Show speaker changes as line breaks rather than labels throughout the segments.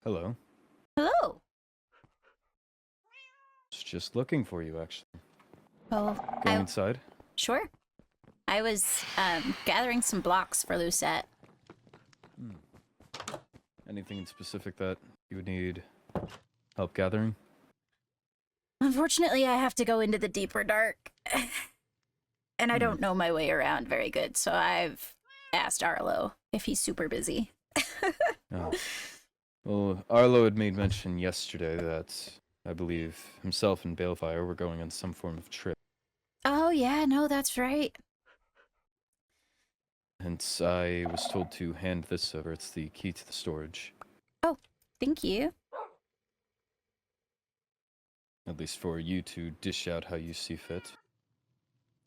Hello.
Hello.
Was just looking for you, actually.
Oh,
Going inside?
Sure. I was gathering some blocks for Lucette.
Anything in specific that you would need help gathering?
Unfortunately, I have to go into the deeper dark. And I don't know my way around very good, so I've asked Arlo if he's super busy.
Oh. Well, Arlo had made mention yesterday that I believe himself and Balefire were going on some form of trip.
Oh, yeah, no, that's right.
Hence, I was told to hand this over. It's the key to the storage.
Oh, thank you.
At least for you to dish out how you see fit.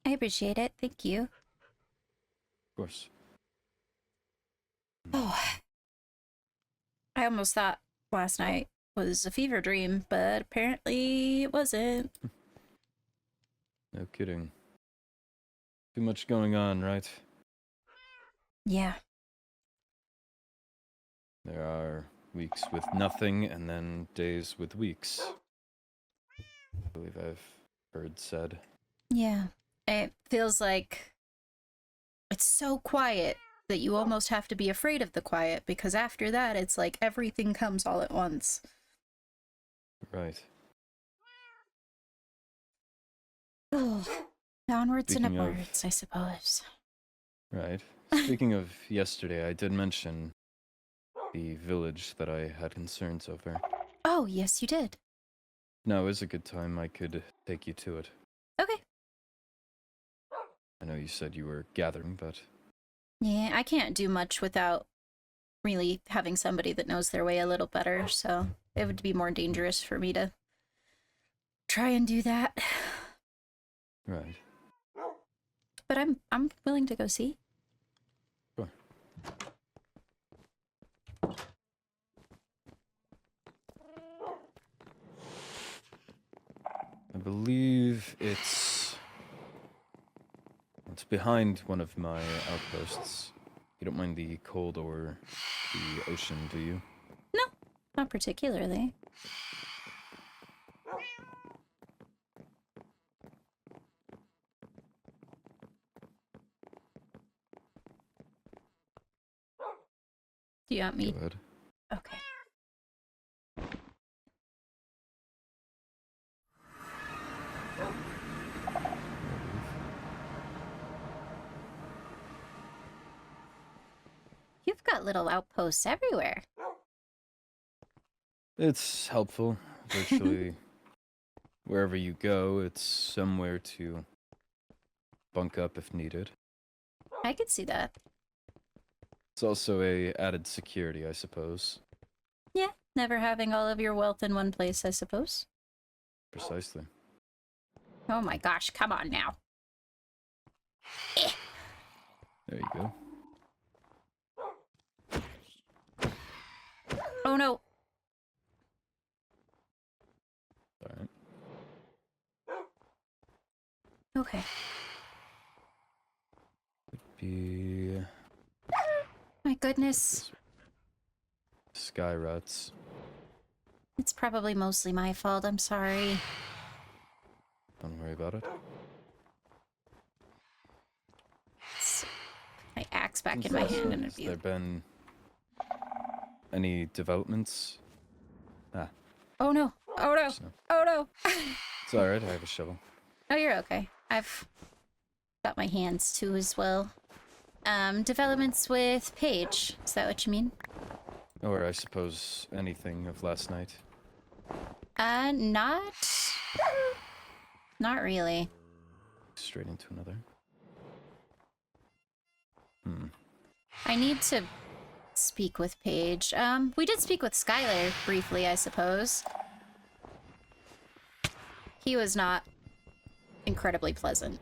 I appreciate it. Thank you.
Of course.
Oh. I almost thought last night was a fever dream, but apparently it wasn't.
No kidding. Too much going on, right?
Yeah.
There are weeks with nothing, and then days with weeks. I believe I've heard said.
Yeah. It feels like it's so quiet that you almost have to be afraid of the quiet, because after that, it's like everything comes all at once.
Right.
Oh, onwards and
Speaking of-
upwards, I suppose.
Right. Speaking of yesterday, I did mention the village that I had concerns over.
Oh, yes, you did.
Now is a good time. I could take you to it.
Okay.
I know you said you were gathering, but...
Yeah, I can't do much without really having somebody that knows their way a little better, so it would be more dangerous for me to try and do that.
Right.
But I'm willing to go see.
Sure. I believe it's behind one of my outposts. You don't mind the cold or the ocean, do you?
No, not particularly. Do you want me?
Go ahead.
Okay. You've got little outposts everywhere.
It's helpful. Virtually wherever you go, it's somewhere to bunk up if needed.
I could see that.
It's also a added security, I suppose.
Yeah, never having all of your wealth in one place, I suppose.
Precisely.
Oh my gosh, come on now.
There you go.
Oh no.
Alright.
Okay.
Be...
My goodness.
Sky ruts.
It's probably mostly my fault, I'm sorry.
Don't worry about it.
Put my axe back in
Since
my
last
hand
time,
and
has
it'd be...
there been any developments?
Oh no. Oh no.
So,
Oh no.
it's alright, I have a shovel.
Oh, you're okay. I've got my hands too as well. Developments with Paige. Is that what you mean?
Or I suppose anything of last night.
Not really.
Straight into another.
I need to speak with Paige. We did speak with Skylar briefly, I suppose. He was not incredibly pleasant.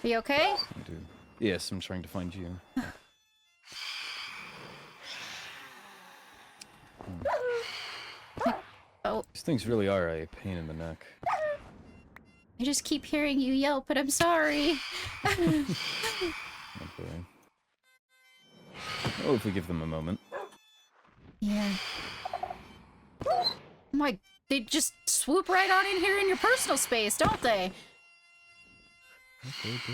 Are you okay?
I do. Yes, I'm trying to find you.
Oh,
These things really are a pain in the neck.
I just keep hearing you yell, but I'm sorry.
Not really. Oh, if we give them a moment.
Yeah. My, they just swoop right on in here in your personal space, don't they?
What they do?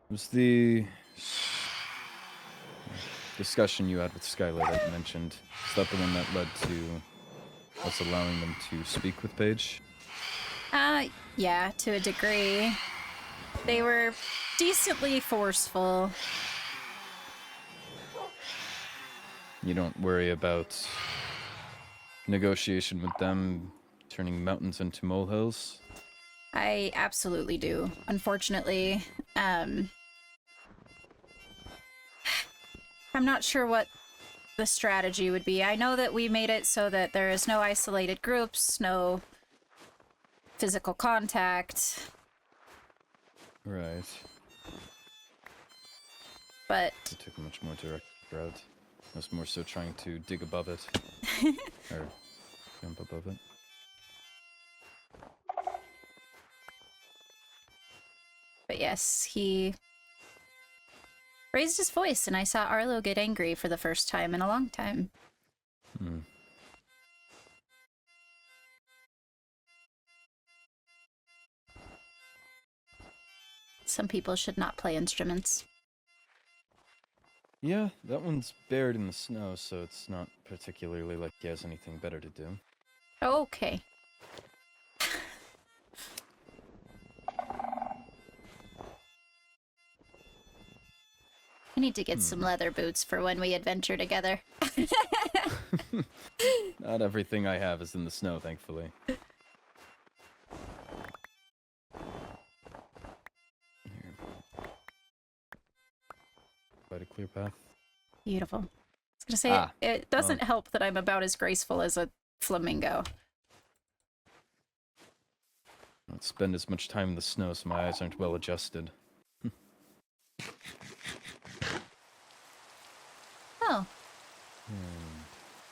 Was the discussion you had with Skylar that you mentioned, is that the one that led to us allowing them to speak with Paige?
Yeah, to a degree. They were decently forceful.
You don't worry about negotiation with them turning mountains into molehills?
I absolutely do. Unfortunately, I'm not sure what the strategy would be. I know that we made it so that there is no isolated groups, no physical contact.
Right.
But
I took a much more direct route. I was more so trying to dig above it. Or jump above it.
yes, he raised his voice, and I saw Arlo get angry for the first time in a long time.
Hmm.
Some people should not play instruments.
Yeah, that one's buried in the snow, so it's not particularly like he has anything better to do.
Okay. I need to get some leather boots for when we adventure together.
Not everything I have is in the snow, thankfully. Here. Quite a clear path.
Beautiful. I was gonna say, it doesn't
well.
help that I'm about as graceful as a flamingo.
I don't spend as much time in the snow, so my eyes aren't well adjusted.
Oh.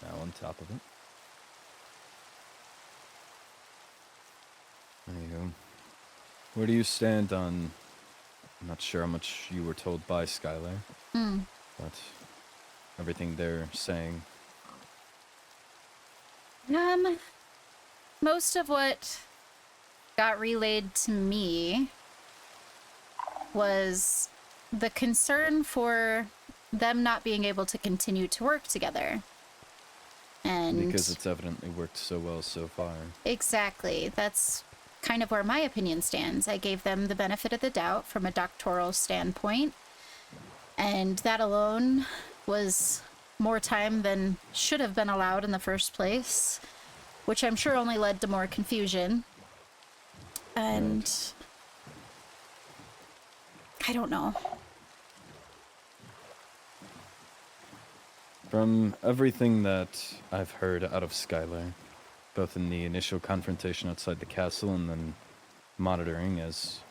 Now on top of it. Anywho, where do you stand on... I'm not sure how much you were told by Skylar, but everything they're saying.
Most of what got relayed to me was the concern for them not being able to continue to work together. And
Because it's evidently worked so well so far.
exactly. That's kind of where my opinion stands. I gave them the benefit of the doubt from a doctoral standpoint, and that alone was more time than should have been allowed in the first place, which I'm sure only led to more confusion. And right. I don't know.
From everything that I've heard out of Skylar, both in the initial confrontation outside the castle and then monitoring as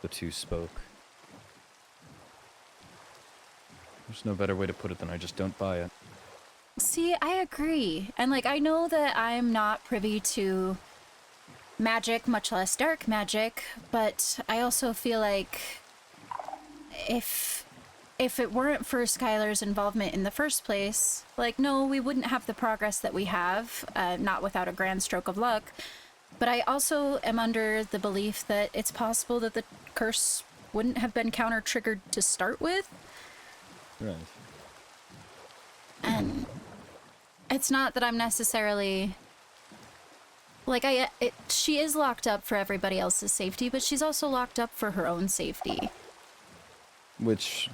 the two spoke, there's no better way to put it than I just don't buy it.
See, I agree. And, like, I know that I'm not privy to magic, much less dark magic, but I also feel like if it weren't for Skylar's involvement in the first place, like, no, we wouldn't have the progress that we have, not without a grand stroke of luck. But I also am under the belief that it's possible that the curse wouldn't have been counter-triggered to start with.
Right.
And it's not that I'm necessarily... Like, she is locked up for everybody else's safety, but she's also locked up for her own safety.
Which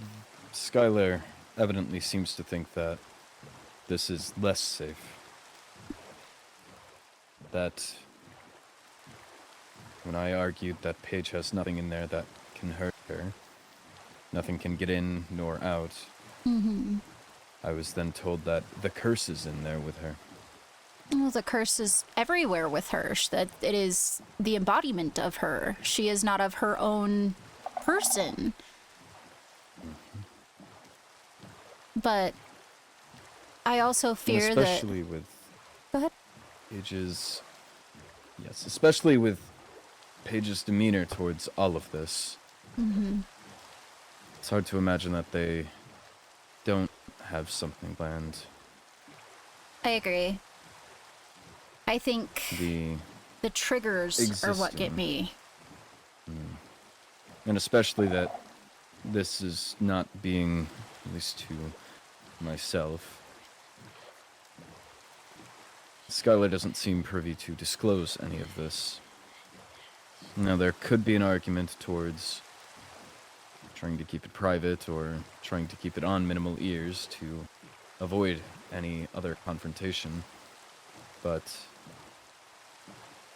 Skylar evidently seems to think that this is less safe. That when I argued that Paige has nothing in there that can hurt her, nothing can get in nor out, I was then told that the curse is in there with her.
Well, the curse is everywhere with her, that it is the embodiment of her. She is not of her own person. But I also fear that...
Especially with...
Go ahead.
Paige's... Yes, especially with Paige's demeanor towards all of this. It's hard to imagine that they don't have something planned.
I agree. I think the triggers are what get me.
And especially that this is not being, at least to myself, Skylar doesn't seem privy to disclose any of this. Now, there could be an argument towards trying to keep it private or trying to keep it on minimal ears to avoid any other confrontation, but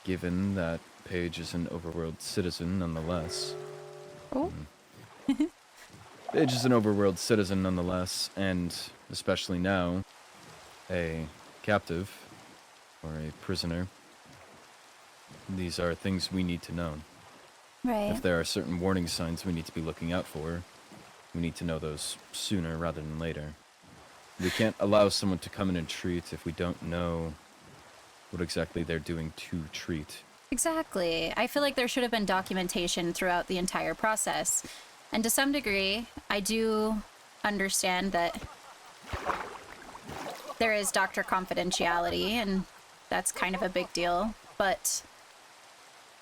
given that Paige is an overworld citizen nonetheless...
Oh?
Paige is an overworld citizen nonetheless, and especially now, a captive, or a prisoner. These are things we need to know.
Right.
If there are certain warning signs we need to be looking out for, we need to know those sooner rather than later. We can't allow someone to come in and treat if we don't know what exactly they're doing to treat.
Exactly. I feel like there should have been documentation throughout the entire process. And to some degree, I do understand that there is doctor confidentiality, and that's kind of a big deal. But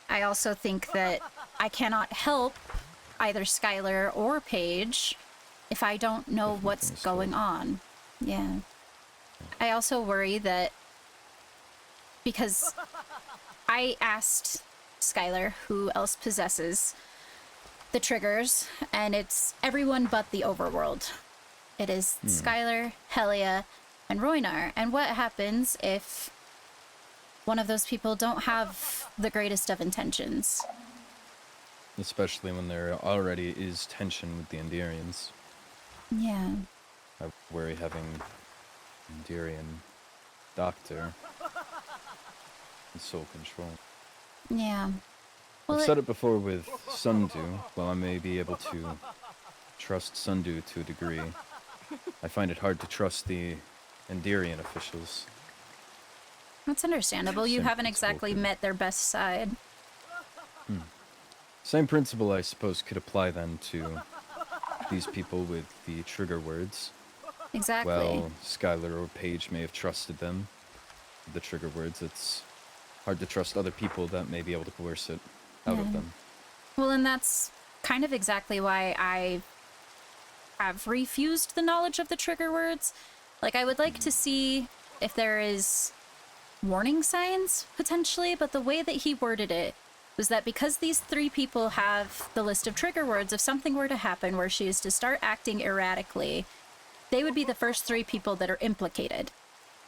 I also think that I cannot help either Skylar or Paige if I don't know what's going on. Yeah. I also worry that because I asked Skylar who else possesses the triggers, and it's everyone but the overworld. It is Skylar, Helia, and Roynar. And what happens if one of those people don't have the greatest of intentions?
Especially when there already is tension with the Endirians.
Yeah.
I worry having Endirian doctor in sole control.
Yeah. Well,
I've said it before with Sundu. While I may be able to trust Sundu to a degree, I find it hard to trust the Endirian officials.
That's understandable. You
Same
haven't
principle
exactly
could-
met their best side.
Same principle, I suppose, could apply then to these people with the trigger words.
Exactly.
Well, Skylar or Paige may have trusted them. The trigger words, it's hard to trust other people that may be able to coerce it out of them.
Well, and that's kind of exactly why I have refused the knowledge of the trigger words. Like, I would like to see if there is warning signs, potentially, but the way that he worded it was that because these three people have the list of trigger words, if something were to happen where she is to start acting erratically, they would be the first three people that are implicated,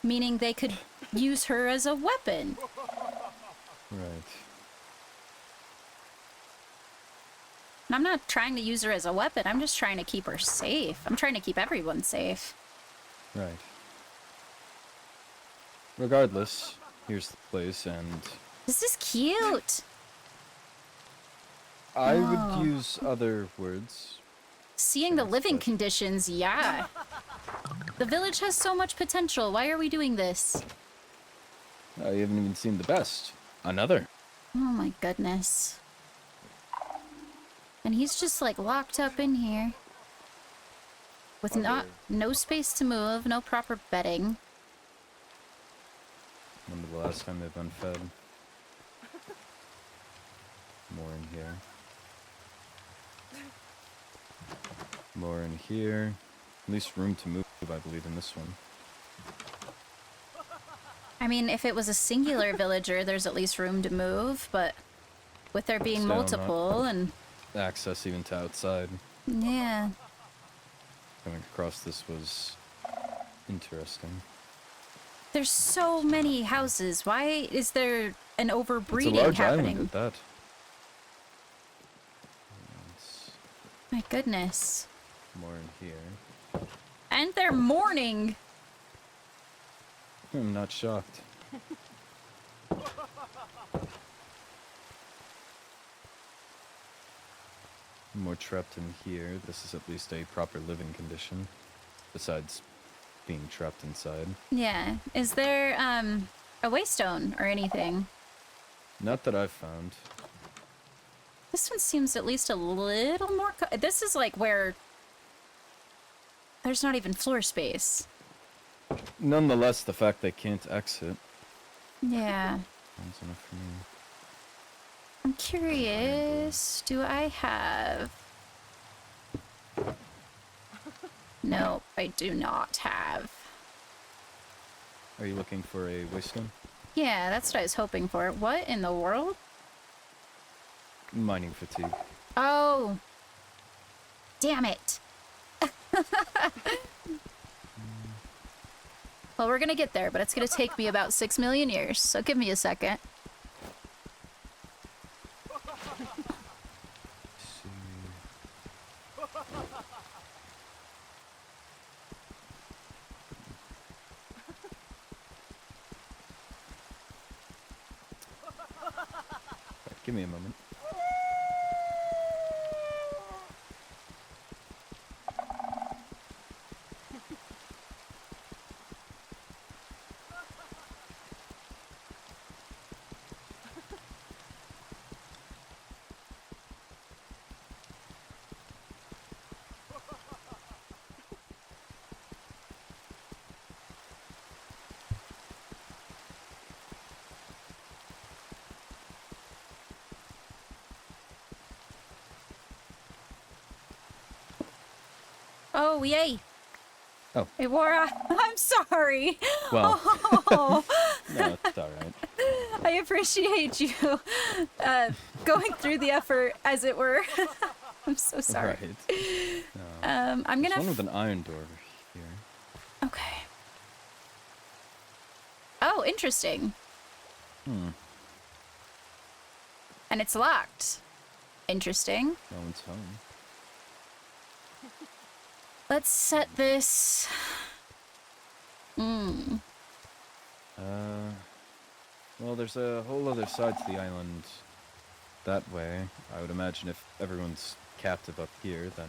meaning they could use her as a weapon.
Right.
And I'm not trying to use her as a weapon, I'm just trying to keep her safe. I'm trying to keep everyone safe.
Right. Regardless, here's the place, and
This is cute.
I
Oh.
would use other words.
Seeing the
Sounds
living
good.
conditions, yeah. The village has so much potential. Why are we doing this?
You haven't even seen the best. Another.
Oh my goodness. And he's just like locked up in here. With no space to move, no proper bedding.
Remember the last time they've been fed? More in here. More in here. At least room to move, I believe, in this one.
I mean, if it was a singular villager, there's at least room to move, but with there being
Still not.
multiple and...
Access even to outside.
Yeah.
Coming across this was interesting.
There's so many houses. Why is there an
It's a
overbreeding
large
happening?
island at that.
My goodness.
More in here.
And they're mourning.
I'm not shocked. More trapped in here. This is at least a proper living condition, besides being trapped inside.
Yeah. Is there, a waystone or anything?
Not that I've found.
This one seems at least a little more... This is like where there's not even floor space.
Nonetheless, the fact they can't exit.
Yeah.
That's enough for me.
I'm curious, do I have... No, I do not have.
Are you looking for a waistgun?
Yeah, that's what I was hoping for. What in the world?
Mining fatigue.
Oh. Damn it. Well, we're gonna get there, but it's gonna take me about 6 million years, so give me a second.
Give me a moment.
Oh, yay.
Oh.
Evora, I'm sorry.
Well.
Oh.
No, it's alright.
I appreciate you going through the effort, as it were. I'm so sorry.
Right. No.
I'm
There's
gonna...
one with an iron door here.
Okay. Oh, interesting.
Hmm.
And it's locked. Interesting.
No one's home.
Let's set this...
Well, there's a whole other side to the island that way. I would imagine if everyone's captive up here, then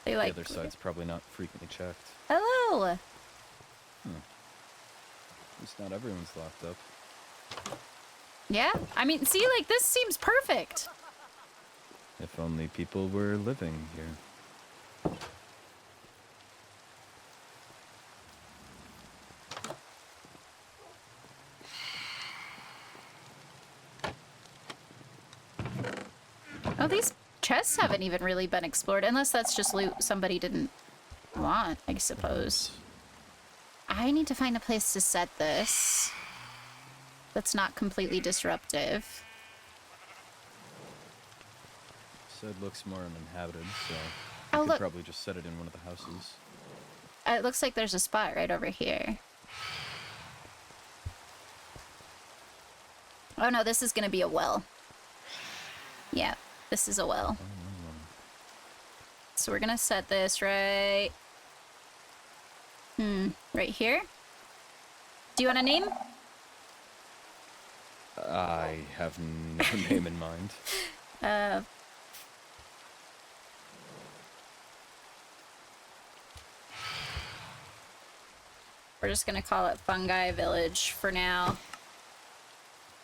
They
the
like...
other side's probably not frequently checked.
Hello!
At least not everyone's locked up.
Yeah? I mean, see, like, this seems perfect.
If only people were living here.
Oh, these chests haven't even really been explored, unless that's just loot somebody didn't want, I suppose. I need to find a place to set this that's not completely disruptive.
So it looks more uninhabited, so
Oh,
you could
look.
probably just set it in one of the houses.
It looks like there's a spot right over here. Oh no, this is gonna be a well. Yeah, this is a well. So we're gonna set this right... right here? Do you want a name?
I have no name in mind.
We're just gonna call it Fungi Village for now.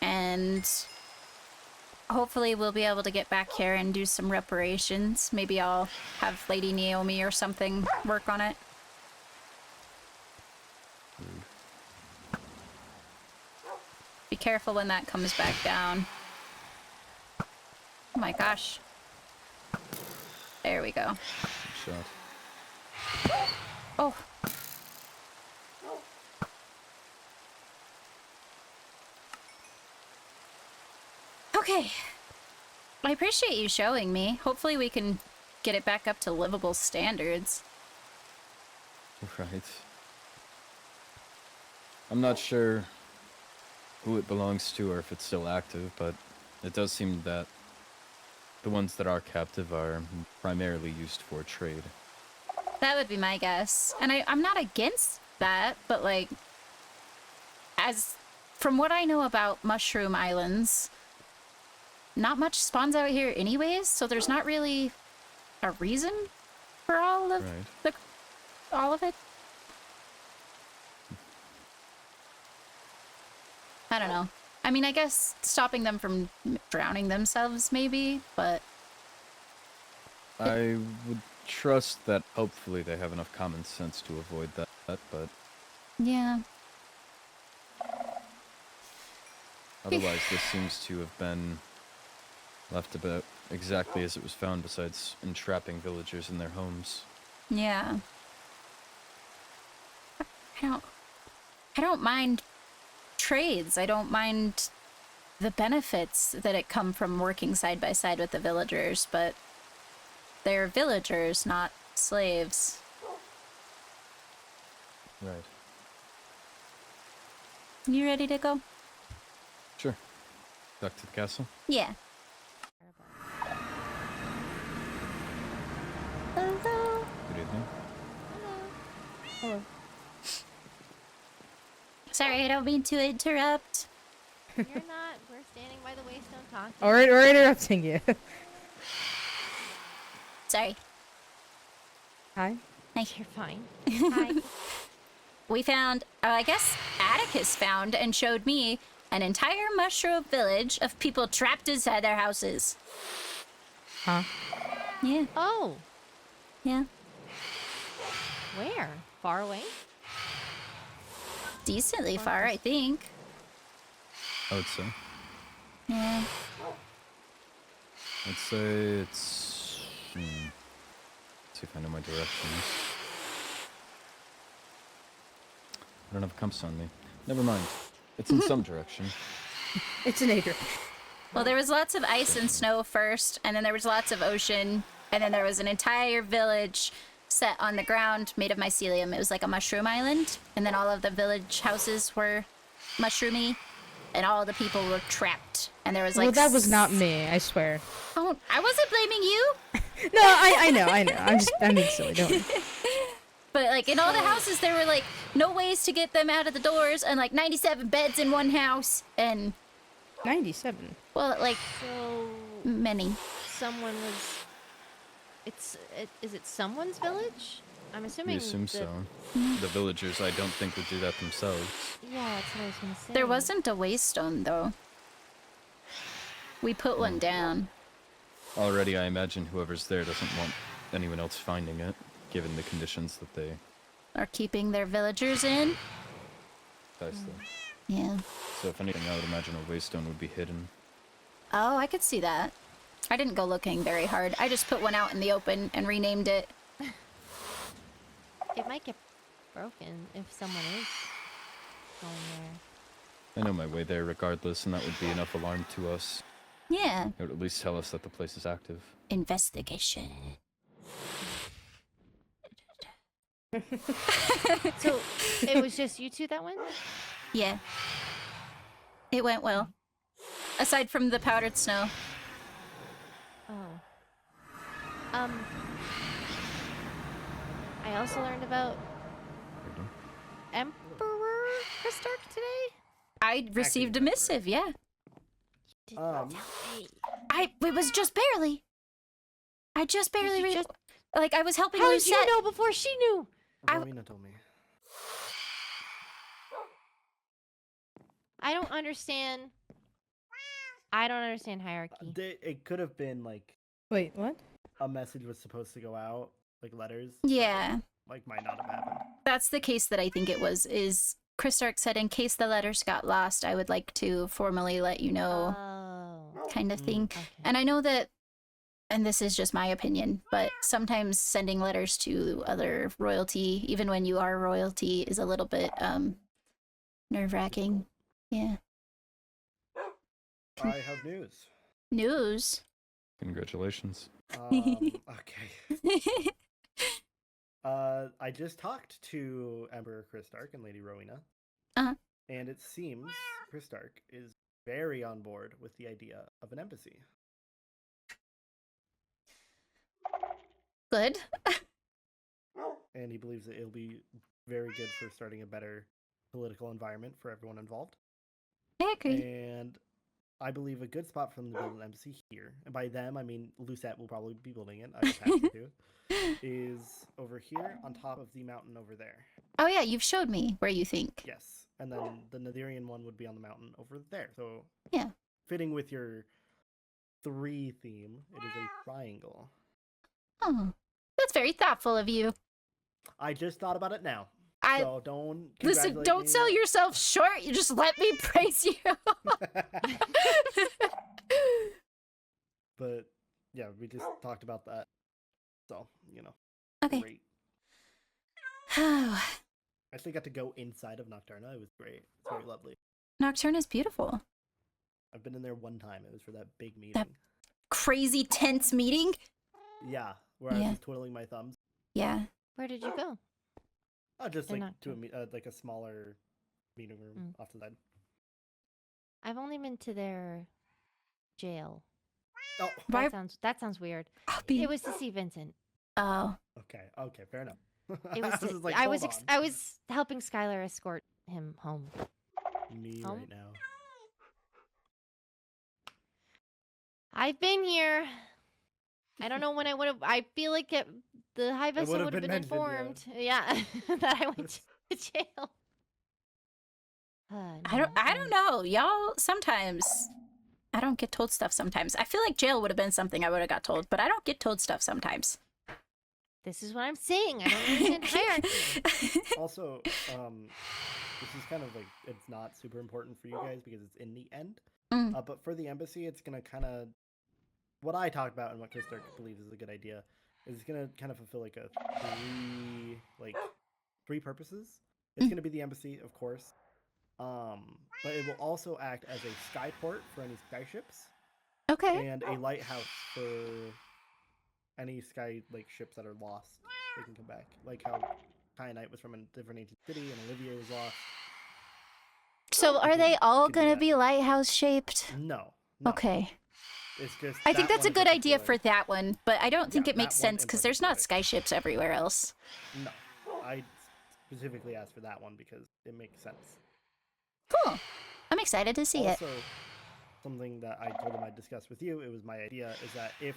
And hopefully we'll be able to get back here and do some reparations. Maybe I'll have Lady Naomi or something work on it. Be careful when that comes back down. Oh my gosh. There we go.
Good shot.
Oh. Okay. I appreciate you showing me. Hopefully we can get it back up to livable standards.
Right. I'm not sure who it belongs to or if it's still active, but it does seem that the ones that are captive are primarily used for trade.
That would be my guess. And I'm not against that, but like, as from what I know about Mushroom Islands, not much spawns out here anyways, so there's not really a reason for all of all of it. I don't know. I mean, I guess stopping them from drowning themselves maybe, but
I would trust that hopefully they have enough common sense to avoid that, but
Yeah.
otherwise this seems to have been left about exactly as it was found, besides entrapping villagers in their homes.
Yeah. I don't mind trades. I don't mind the benefits that it come from working side by side with the villagers, but they're villagers, not slaves.
Right.
You ready to go?
Sure. Back to the castle?
Yeah. Hello.
Good evening.
Hello.
Sorry, I don't mean to interrupt.
You're not. We're standing by the waystone talking.
Alright, we're interrupting you.
Sorry.
Hi.
You're fine. Hi.
We found, I guess Atticus found and showed me an entire mushroom village of people trapped inside their houses.
Huh?
Yeah,
Oh,
yeah.
where? Far away?
Decently far, I think.
I would say.
Yeah.
I'd say it's... Let's see if I know my directions. I don't have a compass on me. Never mind. It's in some direction.
It's an Adrian.
Well, there was lots of ice and snow first, and then there was lots of ocean, and then there was an entire village set on the ground made of mycelium. It was like a mushroom island, and then all of the village houses were mushroomy, and all the people were trapped. And there was like...
Well, that was not me, I swear.
Oh, I wasn't blaming you.
No, I know. I'm being silly, don't worry.
But like in all the houses, there were like no ways to get them out of the doors, and like 97 beds in one house, and
97.
well, like
So
many.
someone was. Is it someone's village? I'm assuming.
We assume so. The villagers, I don't think, would do that themselves.
Yeah, that's what I was gonna say.
There wasn't a waystone though. We put one down.
Already, I imagine whoever's there doesn't want anyone else finding it, given the conditions that they...
Are keeping their villagers in.
Precisely.
Yeah.
So if anything, I would imagine a waystone would be hidden.
Oh, I could see that. I didn't go looking very hard. I just put one out in the open and renamed it.
It might get broken if someone is going there.
I know my way there regardless, and that would be enough alarm to us.
Yeah.
It would at least tell us that the place is active.
Investigation.
So it was just you two that went?
Yeah. It went well. Aside from the powdered snow.
Oh. I also learned about Emperor Christark today.
I received a missive, yeah.
Did not tell me.
It was just barely. I just barely
you
read.
just-
Like I was helping
How did
Lucette.
you know before she knew?
Rowena told me.
I don't understand. I don't understand hierarchy.
It could have been like
Wait, what?
a message was supposed to go out, like letters.
Yeah,
Like might not have happened.
that's the case that I think it was. Is Christark said, in case the letters got lost, I would like to formally let you know,
Oh.
kind of thing.
Okay.
And I know that, and this is just my opinion, but sometimes sending letters to other royalty, even when you are royalty, is a little bit nerve-wracking. Yeah.
I have news.
News.
Congratulations.
Okay. I just talked to Emperor Christark and Lady Rowena.
Uh-huh.
And it seems Christark is very on board with the idea of an embassy.
Good.
And he believes that it'll be very good for starting a better political environment for everyone involved.
I agree.
And I believe a good spot for them to build an embassy here, and by them I mean Lucette will probably be building it, I just have to do, is over here on top of the mountain over there.
Oh yeah, you've showed me where you think.
Yes, and then the Netherian one would be on the mountain over there. So
Yeah.
fitting with your 3 theme, it is a triangle.
Oh, that's very thoughtful of you.
I just thought about it now.
I
So don't
listen.
congratulate
Don't
me.
sell yourself short. You just let me praise you.
But yeah, we just talked about that. So,
Okay.
great. I actually got to go inside of Nocturna. It was great. It's very lovely.
Nocturne is beautiful.
I've been in there one time. It was for that big meeting.
Crazy tense meeting.
Yeah, where I was
Yeah.
just twiddling my thumbs.
Yeah.
Where did you go?
Oh, just
In
like to
Nocturne.
like a smaller meeting room off to the side.
I've only been to their jail.
Oh,
Why?
That sounds weird.
I'll be.
It was to see Vincent.
Oh.
okay, fair enough.
It was.
just like,
I
hold
was.
on.
I was helping Skylar escort him home.
Me
Home?
right now.
I've been here. I don't know when I would have. I feel like the high vessel
would've
would have
been
been
mentioned, yeah.
informed. Yeah, that I went to jail.
I don't know. Y'all sometimes I don't get told stuff sometimes. I feel like jail would have been something I would have got told, but I don't get told stuff sometimes.
This is what I'm saying. I don't understand hierarchy.
Also, this is kind of like, it's not super important for you guys because it's in the end.
Mm.
But for the embassy, it's gonna kind of, what I talked about and what Kistar believes is a good idea, is it's gonna kind of fulfill like three purposes. It's gonna be the embassy, of course. But it will also act as a skyport for any skyships.
Okay.
And a lighthouse for any ships that are lost. They can come back. Like how Kyanite was from a different ancient city and Olivier was lost.
So are they all
Could do
gonna
that.
be lighthouse shaped?
No.
Okay.
It's just.
I think
that
that's a
one in
good idea for
particular.
that one, but I don't think
Yeah,
it makes
that one
sense
in
because there's not
particular.
skyships everywhere else.
No. I specifically asked for that one because it makes sense.
Cool. I'm excited to see it.
Also, something that I told him I'd discuss with you, it was my idea, is that if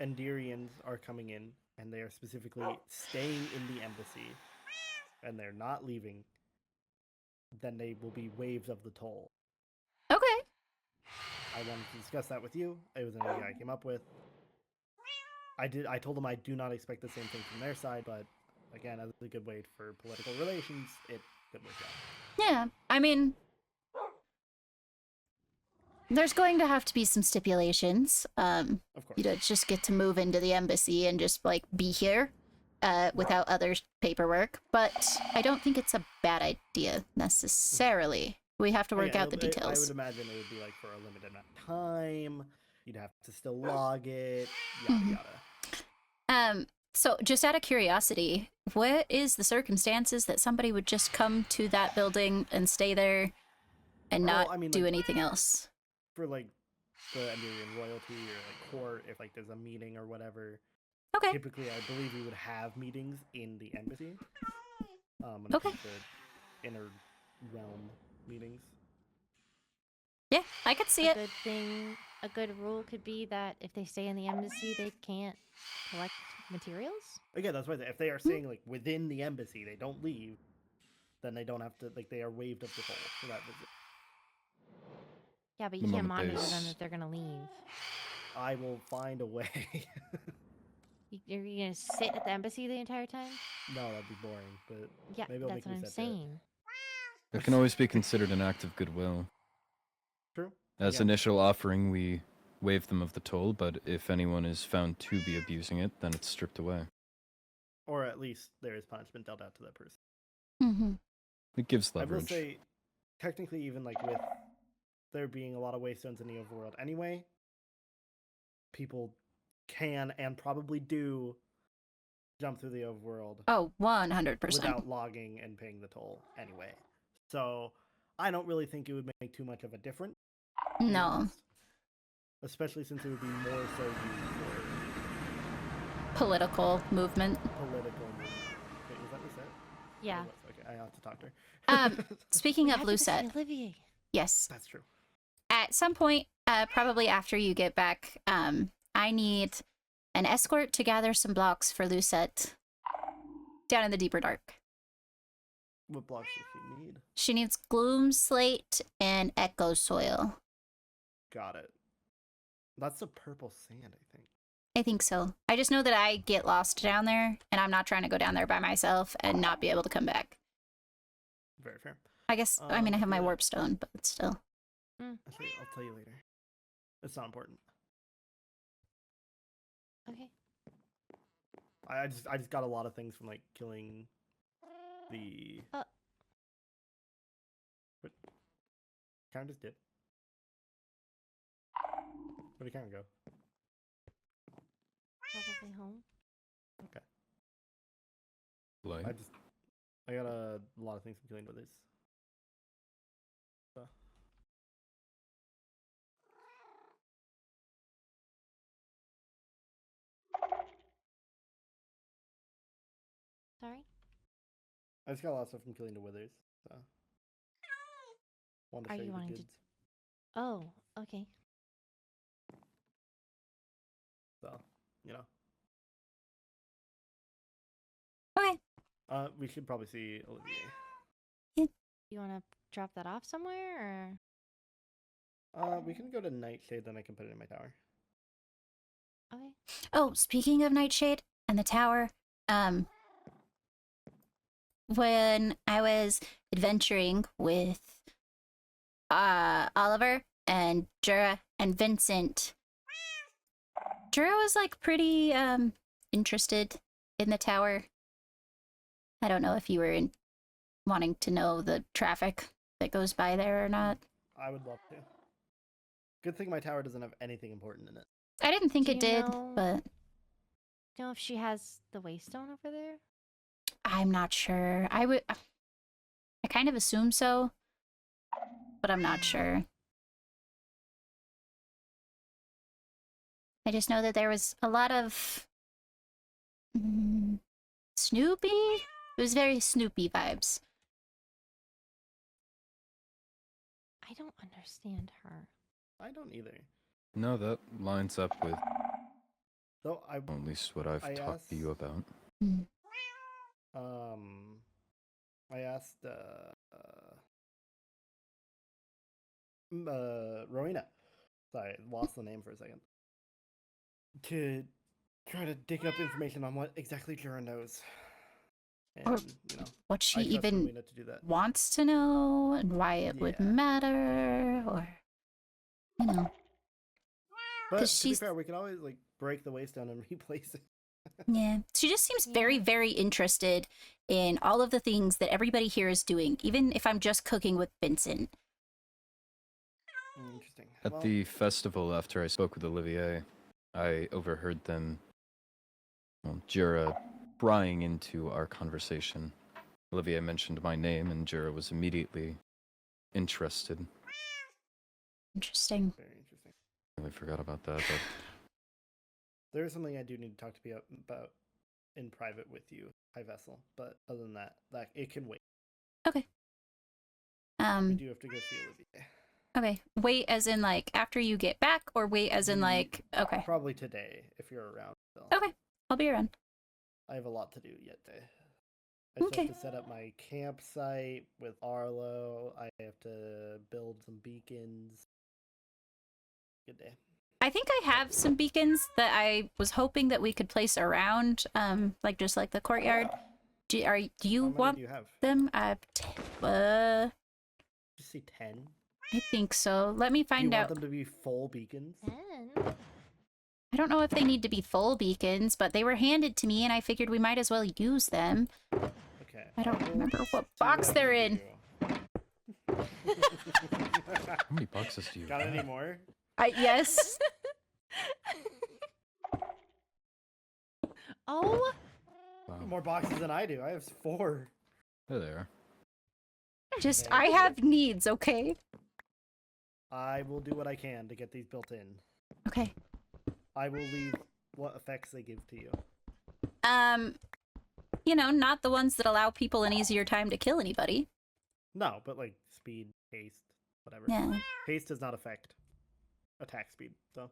Endirians are coming in and they are specifically staying in the embassy and they're not leaving, then they will be waived of the toll.
Okay.
I wanted to discuss that with you. It was an idea I came up with. I told them I do not expect the same thing from their side, but again, as a good way for political relations, it could work out.
Yeah. I mean, there's going to have to be some stipulations.
Of course.
You don't just get to move into the embassy and just like be here without other paperwork. But I don't think it's a bad idea necessarily. We have to work out the
I
details.
would imagine it would be like for a limited amount of time. You'd have to still log it, yada yada.
So just out of curiosity, what is the circumstances that somebody would just come to that building and stay there and not do anything else?
For like the Endirian royalty or like court, if like there's a meeting or whatever.
Okay.
Typically, I believe we would have meetings in the embassy. When
Okay.
it comes to inner realm meetings.
Yeah, I could see
A
it.
good thing, a good rule could be that if they stay in the embassy, they can't collect materials.
Again, that's why if they are staying like within the embassy, they don't leave, then they don't have to, like, they are waived of the toll for that visit.
Yeah, but
The
you can't
moment
monitor them
there's-
if they're gonna leave.
I will find a way.
You're gonna sit at the embassy the entire time?
No, that'd be boring, but
Yeah,
maybe I'll
that's
make
what I'm
Lucette do it.
saying.
It can always be considered an act of goodwill.
True.
As
Again,
initial offering, we waive them of the toll, but if anyone is found to be abusing it, then it's stripped away.
or at least there is punishment dealt out to that person.
Mm-hmm.
It gives
I will
leverage.
say, technically, even like with there being a lot of waystones in the overworld anyway, people can and probably do jump through the overworld
Oh, 100%.
without logging and paying the toll anyway. So I don't really think it would make too much of a difference. to be
No.
honest. Especially since it would be more so used for
Political movement.
political movement. Wait, was that Lucette?
Yeah.
Okay, I have to talk to her.
Speaking
We
of
have to go see
Lucette,
Olivier.
yes.
That's true.
At some point, probably after you get back, I need an escort to gather some blocks for Lucette down in the deeper dark.
What blocks does she need?
She needs gloom slate and echo soil.
Got it. That's the purple sand, I think.
I think so. I just know that I get lost down there, and I'm not trying to go down there by myself and not be able to come back.
Very fair.
I guess, I mean, I have my
yeah.
warp stone, but still.
Actually, I'll tell you later. It's not important.
Okay.
I just got a lot of things from like killing the. What? Kind of just did. Where'd he kind of go?
Probably home.
Okay.
Like,
I got a lot of things from killing others. So.
Sorry?
I just got a lot of stuff from killing the withers. So. Want to
Are
show
you
you the
wanting to-
goods.
Oh, okay.
So, you know.
Okay.
We should probably see Olivier.
You want to drop that off somewhere,
We can go to Nightshade, then I can put it in my tower.
or? Okay.
Oh, speaking of Nightshade and the tower, when I was adventuring with Oliver and Jura and Vincent, Jura was like pretty interested in the tower. I don't know if you were wanting to know the traffic that goes by there or not.
I would love to. Good thing my tower doesn't have anything important in it.
I didn't think
Do
it
you
did,
know-
but
Do you know if she has the waystone over there?
I'm not sure. I kind of assume so, but I'm not sure. I just know that there was a lot of Snoopy. It was very Snoopy vibes.
I don't understand her.
I don't either.
no, that lines up with
Though I
at least what I've
I
talked to you
asked-
about.
I asked Rowena. Sorry, lost the name for a second. To try to dig up information on what exactly Jura knows. And,
Or
you know,
what she
I trust
even
Rowena to do that.
wants to know and why it would
Yeah.
matter, or you know.
But
'Cause
to be
she's-
fair, we can always like break the waystone and replace it.
Yeah, she just seems very,
Yeah.
very interested in all of the things that everybody here is doing, even if I'm just cooking with Vincent.
Interesting.
At
Well,
the festival, after I spoke with Olivier, I overheard them, Jura, prying into our conversation. Olivier mentioned my name, and Jura was immediately interested.
Interesting.
very interesting.
I really forgot about that, but
There is something I do need to talk to you about in private with you, High Vessel. But other than that, it can wait. We do have to go see Olivier.
Okay. Wait as in like after you get back, or wait as in like okay.
Probably today, if you're around still.
Okay. I'll be around.
I have a lot to do yet today. I still
Okay.
have to set up my campsite with Arlo. I have to build some beacons. Good day.
I think I have some beacons that I was hoping that we could place around, like just like the courtyard. Do you
How many
want
do you have?
them?
Just see 10.
I think so. Let me
Do you
find
want
out.
them to be full beacons?
10?
I don't know if they need to be full beacons, but they were handed to me and I figured we might as well use them.
Okay.
I don't
will
remember what
see
box
I
they're
can
in.
do.
how many boxes do you
Got
have?
any more?
Yes.
Oh,
Wow.
More boxes than I do. I have 4.
There they are.
Just,
Thank
I
you.
have needs, okay?
I will do what I can to get these built in.
Okay.
I will leave what effects they give to you.
You know, not the ones that allow people an easier time to kill anybody.
No, but like speed, haste, whatever.
Yeah.
Haste does not affect attack speed, so.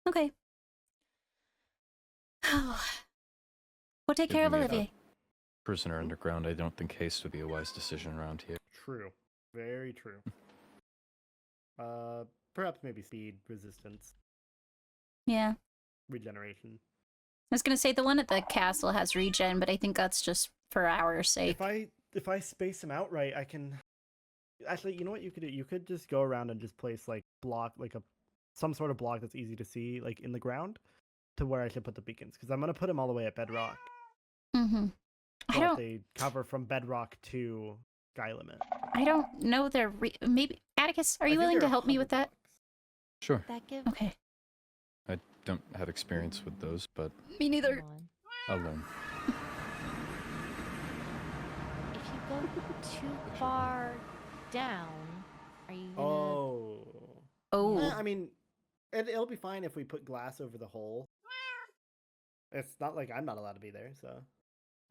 Okay. We'll take
Good
care of
we got
Olivier.
Prisoner underground, I don't think haste would be a wise decision around here.
True. Very true. Perhaps maybe speed, resistance.
Yeah.
regeneration.
I was gonna say the one at the castle has regen, but I think that's just for our sake.
If I space them out right, I can. Actually, you know what you could do? You could just go around and just place like some sort of block that's easy to see, like in the ground, to where I should put the beacons. Because I'm gonna put them all the way at bedrock.
Mm-hmm.
But they cover from bedrock to sky limit.
I don't know their maybe Atticus, are you willing to help me with that?
Sure.
That give
Okay.
I don't have experience with those, but
Me neither.
one.
I'll learn.
If you go too far down, are you gonna?
Oh.
I mean, it'll be fine if we put glass over the hole. It's not like I'm not allowed to be there, so.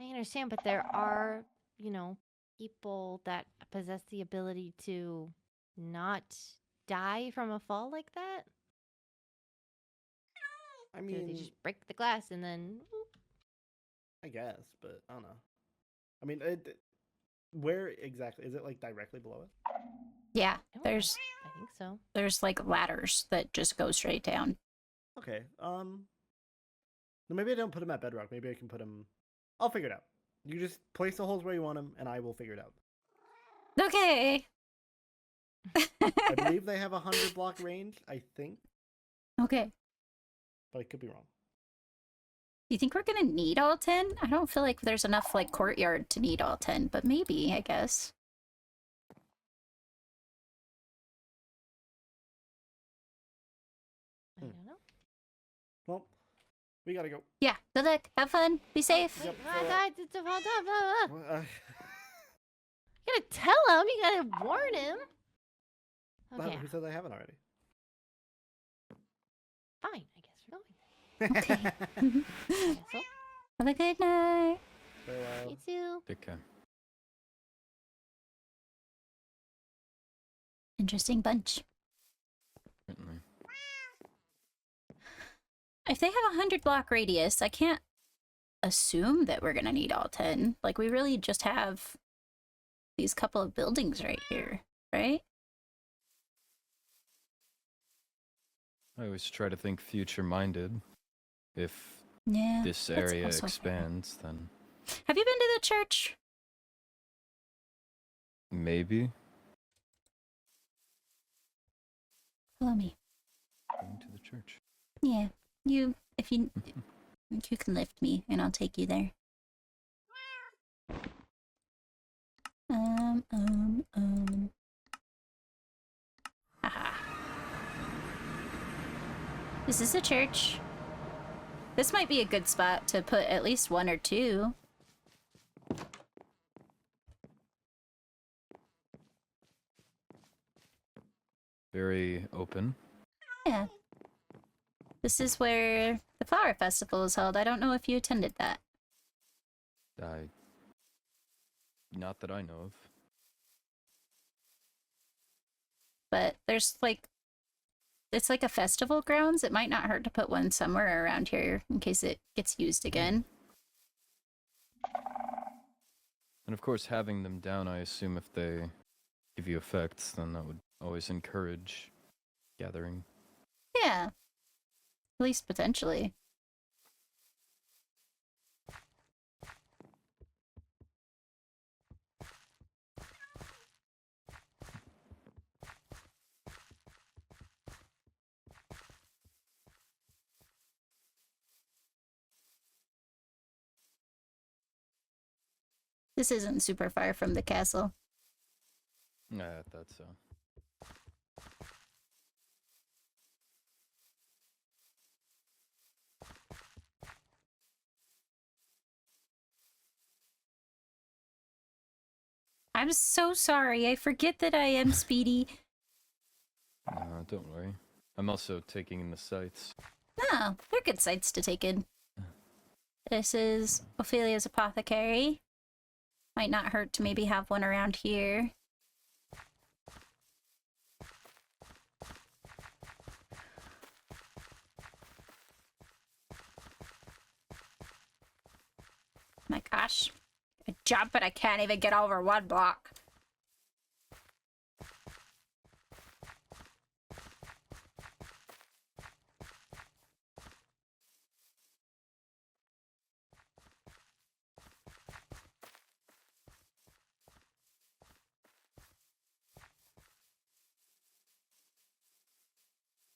I understand, but there are, people that possess the ability to not die from a fall like that.
I
So
mean,
they just break the glass and then.
I guess, but I don't know. I mean, where exactly is it? Like directly below it?
Yeah,
I don't know.
there's
I think so.
like ladders that just go straight down.
Okay. Maybe I don't put them at bedrock. Maybe I can put them. I'll figure it out. You just place the holes where you want them, and I will figure it out.
Okay.
I believe they have 100 block range. I think,
Okay.
but I could be wrong.
Do you think we're gonna need all 10? I don't feel like there's enough like courtyard to need all 10, but maybe, I guess.
I don't know.
Well, we gotta go.
Yeah, good luck. Have fun. Be safe.
Yep,
Oh my God! Hold up!
Well,
You gotta tell him. You gotta warn him. Okay,
who said I haven't already?
fine. I guess we're going.
Okay.
I guess so.
Have a good night.
Farewell.
You too.
Take care.
Interesting bunch.
Certainly.
If they have a 100-block radius, I can't assume that we're gonna need all 10. Like, we really just have these couple of buildings right here, right?
I always try to think future-minded. If
Yeah.
this
that's
area
also fair.
expands, then
Have you been to the church?
maybe
Follow me.
going to the church.
Yeah. You can lift me and I'll take you there. Haha. This is a church. This might be a good spot to put at least one or two.
Very open.
Yeah. This is where the flower festival is held. I don't know if you attended that.
Not that I know of.
But there's like, it's like a festival grounds. It might not hurt to put one somewhere around here in case it gets used again.
And of course, having them down, I assume if they give you effects, then that would always encourage gathering.
Yeah. At least potentially. This isn't super far from the castle.
I thought so.
I'm so sorry. I forget that I am Speedy.
Don't worry. I'm also taking in the sights.
No, they're good sites to take in. This is Ophelia's apothecary. Might not hurt to maybe have one around here. My gosh. I jump and I can't even get over one block.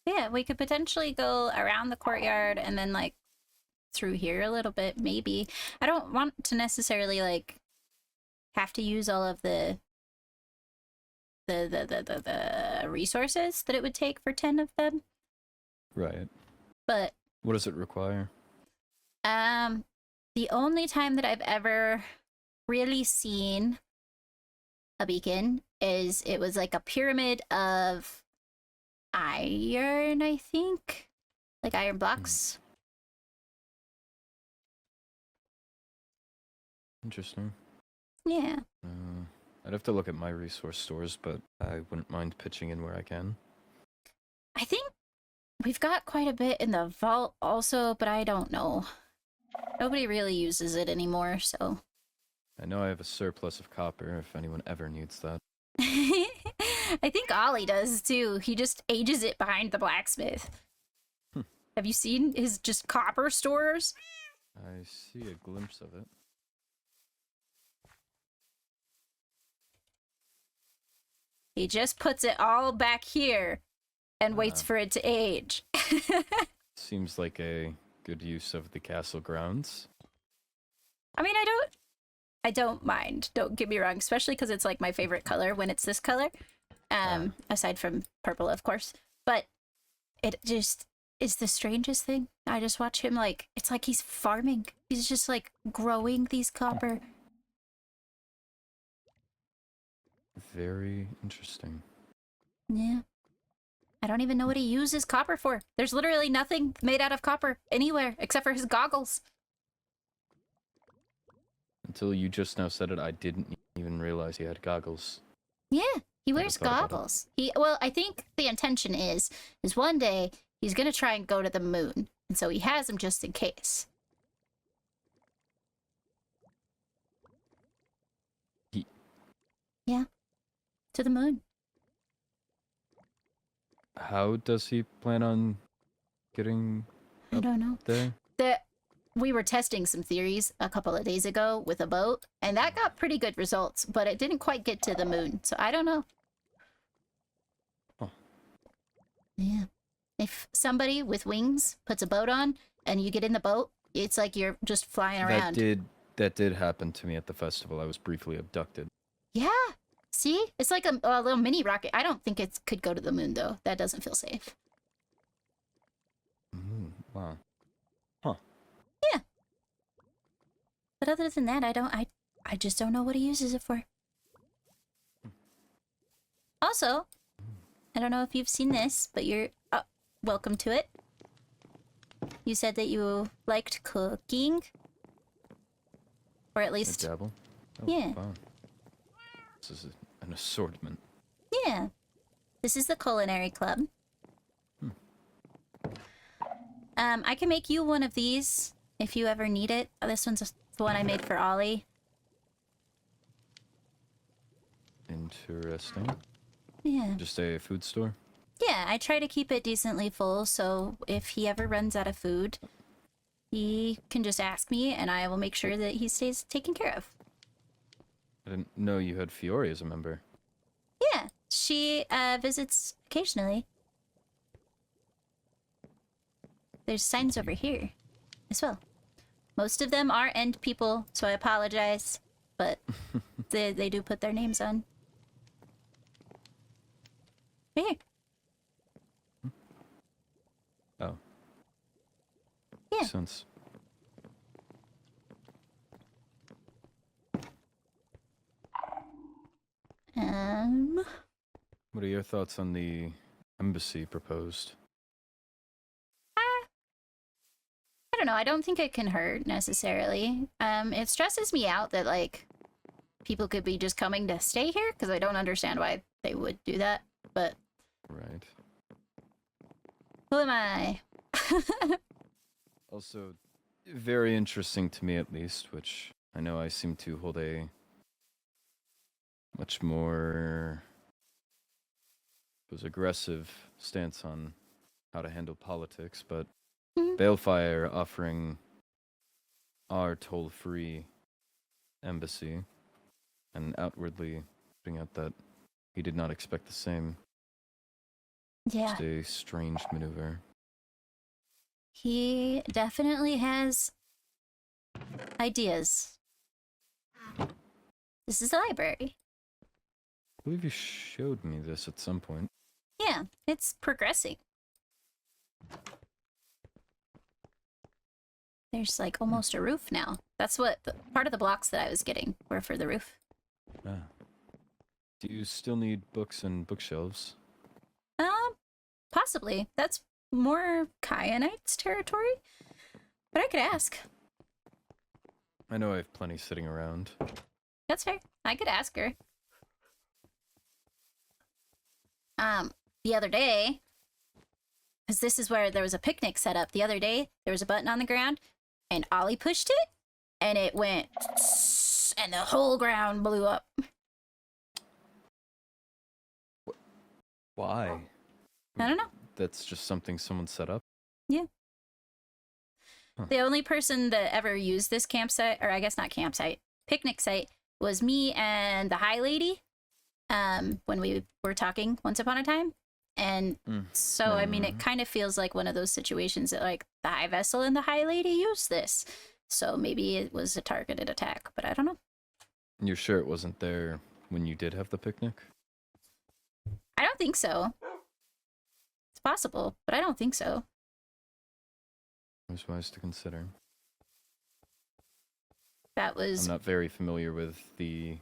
Yeah, we could potentially go around the courtyard and then like through here a little bit, maybe. I don't want to necessarily like have to use all of the resources that it would take for 10 of them.
Right.
But
What does it require?
the only time that I've ever really seen a beacon is it was like a pyramid of iron, I think. Like iron blocks.
Interesting.
Yeah.
I'd have to look at my resource stores, but I wouldn't mind pitching in where I can.
I think we've got quite a bit in the vault also, but I don't know. Nobody really uses it anymore, so.
I know I have a surplus of copper if anyone ever needs that.
I think Ollie does too. He just ages it behind the blacksmith. Have you seen his just copper stores?
I see a glimpse of it.
He just puts it all back here and waits for it to age.
Seems like a good use of the castle grounds.
I mean, I don't mind. Don't get me wrong, especially because it's like my favorite color when it's this color. Aside from purple, of course. But it just is the strangest thing. I just watch him like, it's like he's farming. He's just like growing these copper.
Very interesting.
Yeah. I don't even know what he uses copper for. There's literally nothing made out of copper anywhere except for his goggles.
Until you just now said it, I didn't even realize he had goggles.
Yeah, he
Never
wears
thought about it.
goggles. Well, I think the intention is one day he's gonna try and go to the moon, and so he has them just in case. Yeah, to the moon.
How does he plan on getting
I don't know.
there?
We were testing some theories a couple of days ago with a boat, and that got pretty good results, but it didn't quite get to the moon, so I don't know.
Huh.
Yeah. If somebody with wings puts a boat on and you get in the boat, it's like you're just flying around.
That did happen to me at the festival. I was briefly abducted.
Yeah. See? It's like a little mini rocket. I don't think it could go to the moon, though. That doesn't feel safe.
Wow.
Yeah. But other than that, I just don't know what he uses it for. Also, I don't know if you've seen this, but you're welcome to it. You said that you liked cooking. Or at
A
least,
dabble? Oh,
Yeah.
Wow. This is an assortment.
yeah. This is the culinary club. I can make you one of these if you ever need it. This one's the one I made for Ollie.
Interesting.
Yeah.
Just a food store?
Yeah, I try to keep it decently full, so if he ever runs out of food, he can just ask me, and I will make sure that he stays taken care of.
I didn't know you had Fiori as a member.
Yeah, she visits occasionally. There's signs over here as well. Most of them are end people, so I apologize, but they do put their names on. Right here.
Oh.
Yeah.
Makes sense. What are your thoughts on the embassy proposed?
I don't know. I don't think it can hurt necessarily. It stresses me out that like people could be just coming to stay here because I don't understand why they would do that. But
Right.
who am I?
Also, very interesting to me at least, which I know I seem to hold a much more aggressive stance on how to handle politics, but Balefire offering our toll-free embassy and outwardly putting out that he did not expect the same
Yeah.
Just a strange maneuver.
He definitely has ideas. This is the library.
I believe you showed me this at some point.
Yeah, it's progressing. There's like almost a roof now. That's what part of the blocks that I was getting were for the roof.
Ah. Do you still need books and bookshelves?
Possibly. That's more Kyanite's territory. But I could ask.
I know I have plenty sitting around.
That's fair. I could ask her. The other day, because this is where there was a picnic set up. The other day, there was a button on the ground, and Ollie pushed it, and it went, and the whole ground blew up.
Why?
I don't know.
That's just something someone set up?
Yeah.
Huh.
The only person that ever used this campsite, or I guess not campsite, picnic site, was me and the High Lady, when we were talking once upon a time. And so, I mean, it kind of feels like one of those situations that, like, the High Vessel and the High Lady used this. So maybe it was a targeted attack, but I don't know.
You're sure it wasn't there when you did have the picnic?
I don't think so. It's possible, but I don't think so.
It was wise to consider.
That was
I'm not very familiar with the...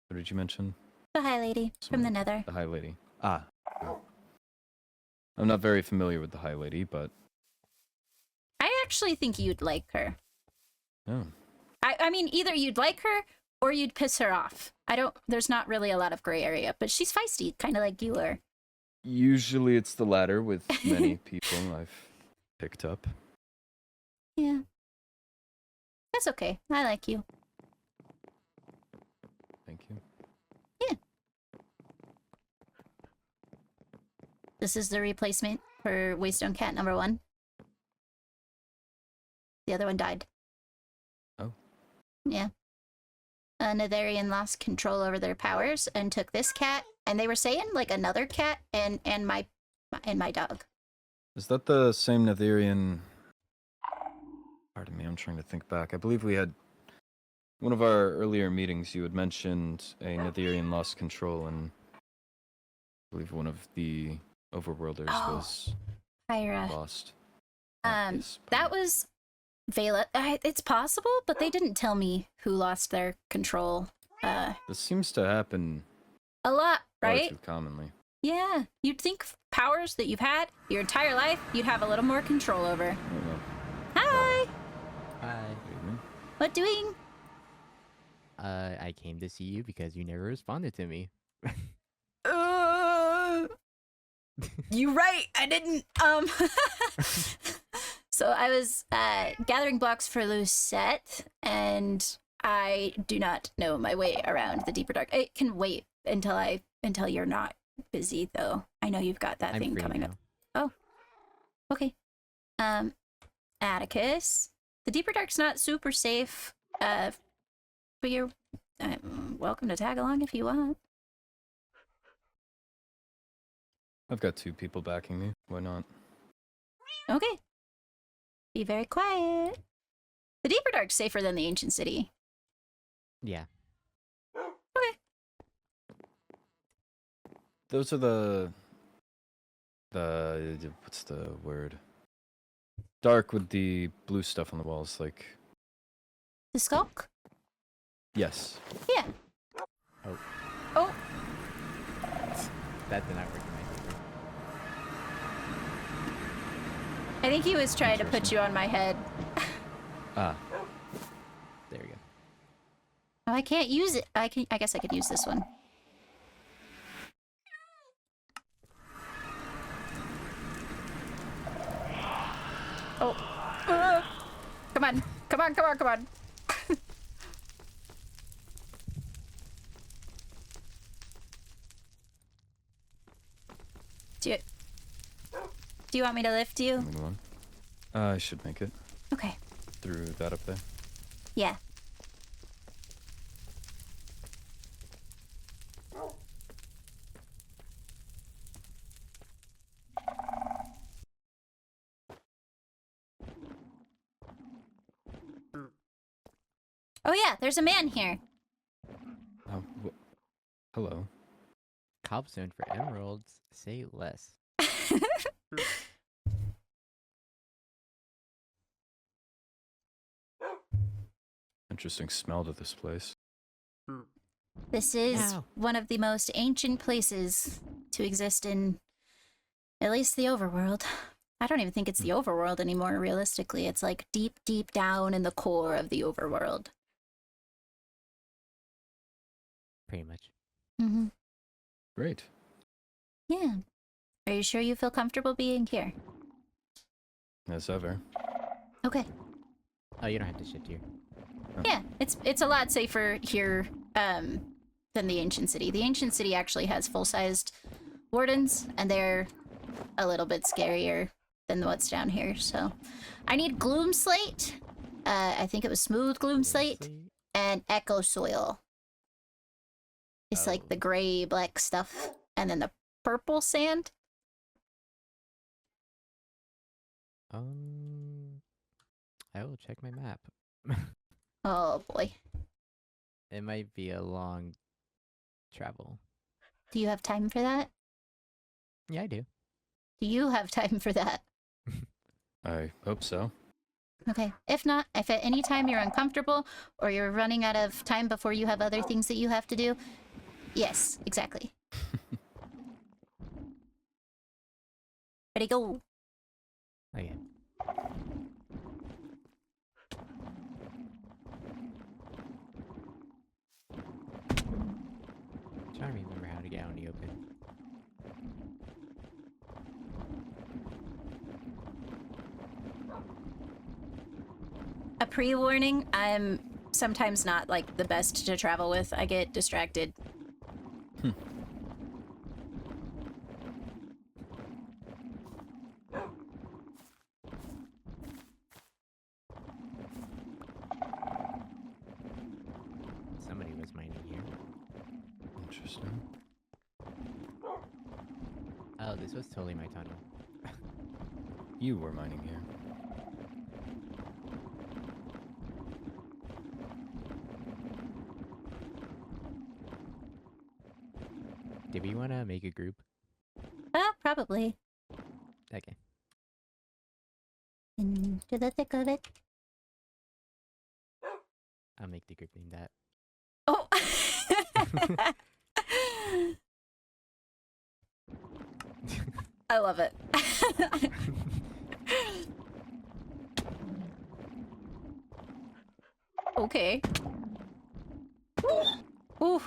What did you mention?
the High Lady from the Nether.
The High Lady. Ah. I'm not very familiar with the High Lady, but...
I actually think you'd like her.
Oh.
I mean, either you'd like her or you'd piss her off. There's not really a lot of gray area, but she's feisty, kind of like you are.
Usually it's the latter with many people I've picked up.
Yeah. That's okay. I like you.
Thank you.
Yeah. This is the replacement for Waystone Cat number 1. The other one died.
Oh.
Yeah. A Netherian lost control over their powers and took this cat, and they were saying like another cat and my dog.
Is that the same Netherian... Pardon me, I'm trying to think back. I believe we had... One of our earlier meetings, you had mentioned a Netherian lost control, and I believe one of the overworlders was
Pyra.
lost.
That was Vela. It's possible, but they didn't tell me who lost their control.
This seems to happen
A lot,
far
right?
too commonly.
Yeah. You'd think powers that you've had your entire life, you'd have a little more control over.
I don't know.
Hi!
Hi.
Good evening.
What doing?
I came to see you because you never responded to me.
You right, I didn't. So I was gathering blocks for Lucette, and I do not know my way around the deeper dark. It can wait until you're not busy, though. I know you've got that
I'm
thing
free
coming
now.
up. Oh, okay. Atticus, the deeper dark's not super safe. But you're welcome to tag along if you want.
I've got 2 people backing me. Why not?
Okay. Be very quiet. The deeper dark's safer than the ancient city.
Yeah.
Okay.
Those are the what's the word? Dark with the blue stuff on the walls, like...
The skulk?
Yes.
Yeah.
Oh,
Oh,
that did not work in my favor.
I think he was trying to put
Interesting.
you on my head.
Ah.
There we go.
Oh, I can't use it. I guess I could use this one. Oh. Come on. Come on, come on, come on. Do you want me to lift you?
Move on. I should make it
Okay.
through that up there.
Yeah. Oh yeah, there's a man here.
Hello.
Cobblestone for emeralds. Say less.
Interesting smell to this place.
This is
Ow.
one of the most ancient places to exist in at least the overworld. I don't even think it's the overworld anymore, realistically. It's like deep, deep down in the core of the overworld.
Pretty much.
Mm-hmm.
Great.
Yeah. Are you sure you feel comfortable being here?
As ever.
Okay.
Oh, you don't have to shift here.
Yeah, it's a lot safer here than the ancient city. The ancient city actually has full-sized wardens, and they're a little bit scarier than what's down here. So, I need gloom slate. I think it was smooth gloom slate
Seriously?
and echo soil. It's like
Oh.
the gray black stuff, and then the purple sand.
I will check my map.
Oh boy,
It might be a long travel.
do you have time for that?
Yeah, I do.
Do you have time for that?
I hope so.
Okay. If not, if at any time you're uncomfortable or you're running out of time before you have other things that you have to do, yes, exactly. Ready, go.
Okay. Trying to remember how to get out in the open.
A pre-warning, I'm sometimes not like the best to travel with. I get distracted.
Somebody was mining here.
Interesting.
Oh, this was totally my tunnel.
You were mining here.
Did we want to make a group?
Probably.
Okay.
Into the thick of it.
I'll make the group name that.
Oh! I love it. Okay. Ooh.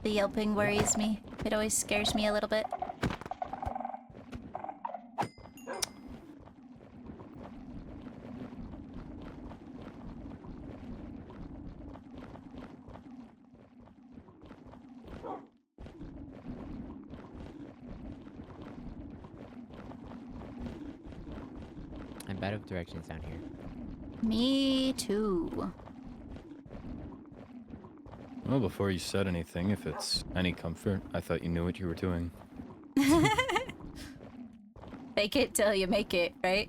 The yelping worries me. It always scares me a little bit.
I'm bad with directions down here.
Me too.
Well, before you said anything, if it's any comfort, I thought you knew what you were doing.
Fake it till you make it, right?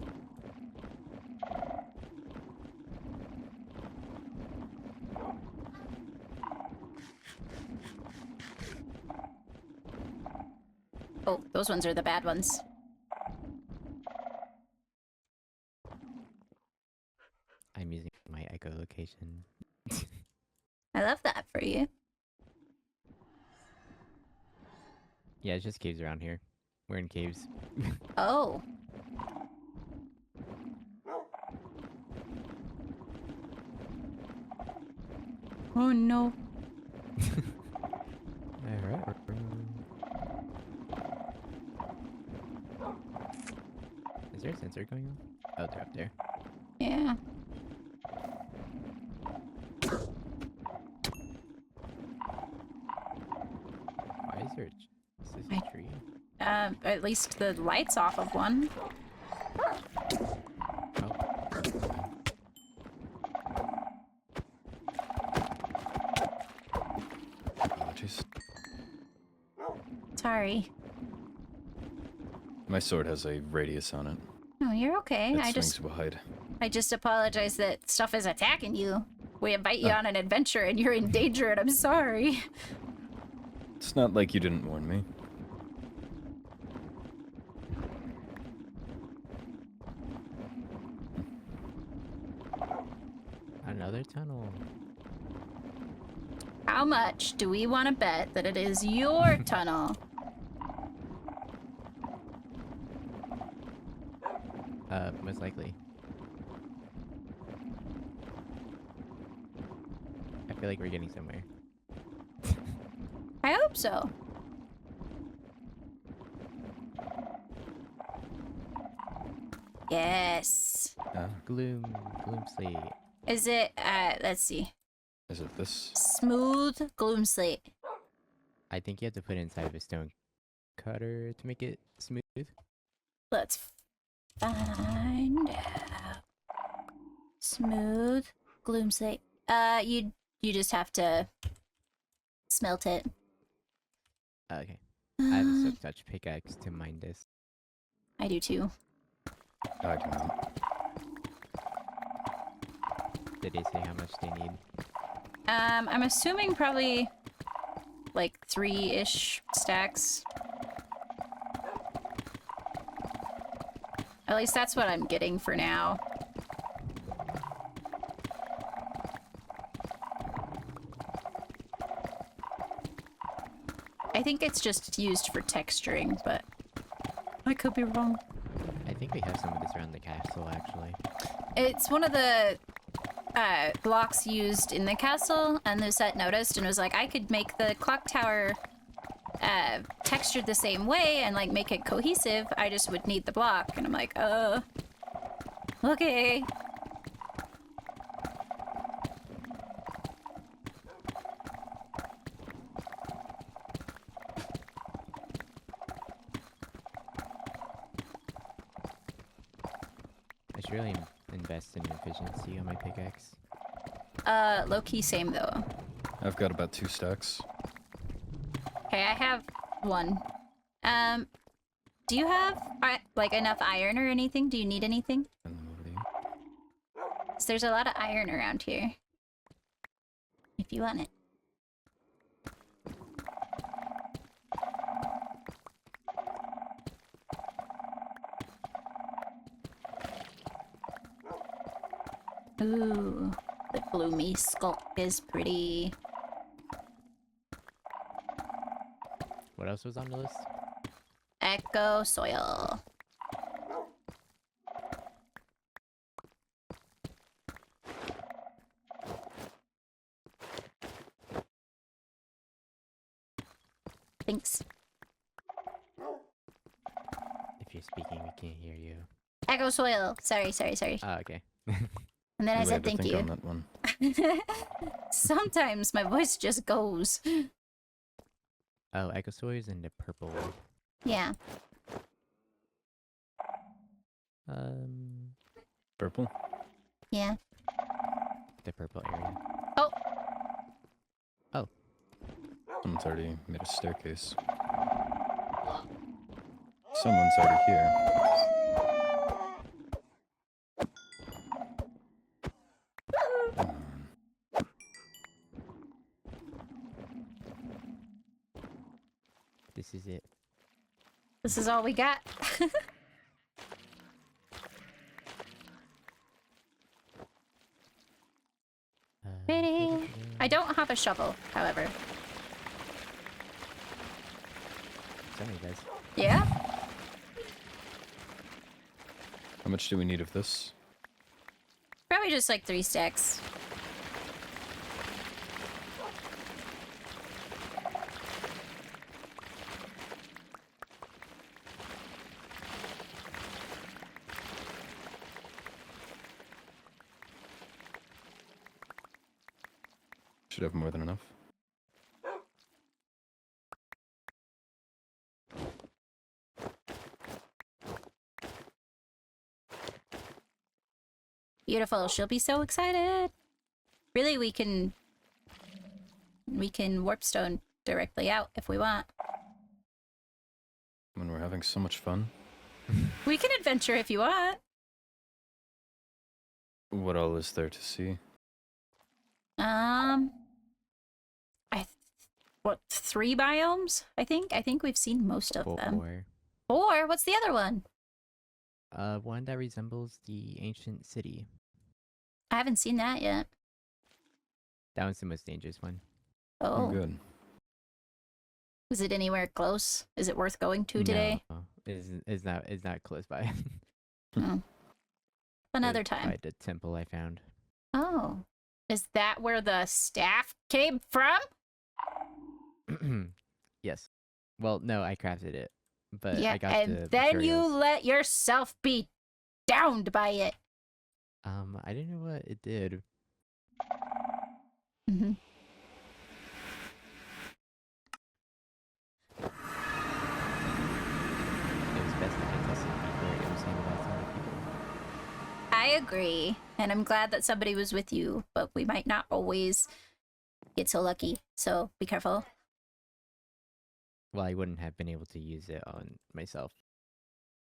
Oh, those ones are the bad ones.
I'm using my echolocation.
I love that for you.
Yeah, it's just caves around here. We're in caves.
Oh. Oh no.
Alright. Is there a sensor going on? Oh, they're up there.
Yeah.
Why is there is this a tree?
At least the light's off of one.
Oh.
Apologies.
Sorry.
My sword has a radius on it.
No, you're okay.
It
I
swings
just
wide.
I just apologize that stuff is attacking you. We invite you on an adventure and you're in danger, and I'm sorry.
It's not like you didn't warn me.
Another tunnel.
How much do we want to bet that it is your tunnel?
Most likely. I feel like we're getting somewhere.
I hope so. Yes.
Gloom slate.
Is it, let's see.
Is it this?
Smooth gloom slate.
I think you have to put it inside of a stone cutter to make it smooth.
Let's find out. Smooth gloom slate. You just have to smelt it.
Okay. I have a silk touch pickaxe to mine this.
I do too.
I do not.
Did they say how much they need?
I'm assuming probably like 3-ish stacks. At least that's what I'm getting for now. I think it's just used for texturing, but I could be wrong.
I think we have some of this around the castle, actually.
It's one of the blocks used in the castle, and Lucette noticed and was like, I could make the clock tower textured the same way and like make it cohesive. I just would need the block. And I'm like, okay.
I should really invest in efficiency on my pickaxe.
Low-key same though.
I've got about 2 stacks.
Okay, I have 1. Do you have like enough iron or anything? Do you need anything?
And then over to you.
'Cause there's a lot of iron around here. If you want it. Ooh, the gloomy skulk is pretty.
What else was on the list?
Echo soil. Thanks.
If you're speaking, we can't hear you.
Echo soil. Sorry.
Oh, okay.
And then I
You
said
had to
thank
think
you.
on that one.
Sometimes my voice just goes.
Oh, Echo Soy is in the purple.
Yeah.
Purple?
Yeah.
The purple area.
Oh,
Someone's already made a staircase. Someone's already here. Come on.
This is it.
this is all we got. Pretty. I don't have a shovel, however.
Somebody does.
Yeah?
How much do we need of this?
Probably just like 3 stacks.
Should have more than enough.
Beautiful. She'll be so excited. Really, we can warpstone directly out if we want.
When we're having so much fun.
We can adventure if you want.
What all is there to see?
I what 3 biomes? I think we've seen most of them.
4.
4. What's the other one?
One that resembles the ancient city.
I haven't seen that yet.
That one's the most dangerous one.
Oh,
Good.
is it anywhere close? Is it worth going to today?
No, is not close by.
Oh. Another
It's
time.
by the temple I found.
Oh, is that where the staff came from?
Yes. Well, no, I crafted it, but
Yeah,
I got
and
the
then you
materials.
let yourself be downed by it.
I didn't know what it did.
Mm-hmm.
It was best that I tested before it was handed out to other people.
I agree, and I'm glad that somebody was with you, but we might not always get so lucky, so be careful.
Well, I wouldn't have been able to use it on myself.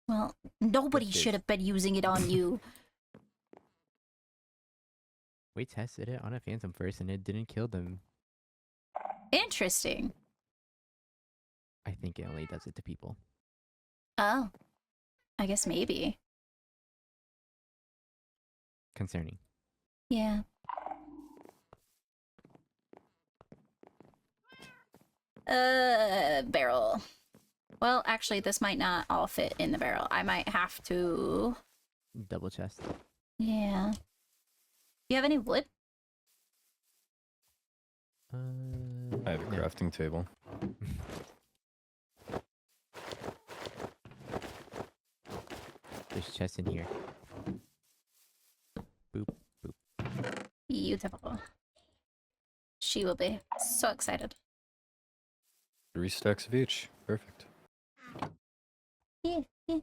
Well, nobody
Which
should
is-
have been using it on you.
We tested it on a phantom first, and it didn't kill them.
Interesting.
I think it only does it to people.
Oh, I guess maybe.
Concerning.
Yeah. Barrel. Well, actually, this might not all fit in the barrel. I might have to...
Double chest.
Yeah. You have any wood?
I have a
no.
crafting table.
There's chests in here. Boop.
Beautiful. She will be so excited.
3 stacks of each. Perfect.
Yeah, yeah.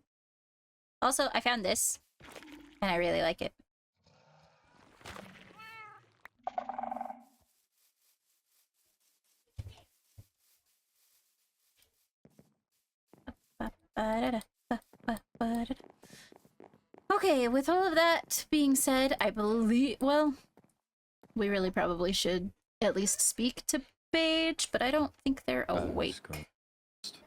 Also, I found this, and I really like it. Okay, with all of that being said, I believe, well, we really probably should at least speak to Paige, but I don't think they're awake.
Just go-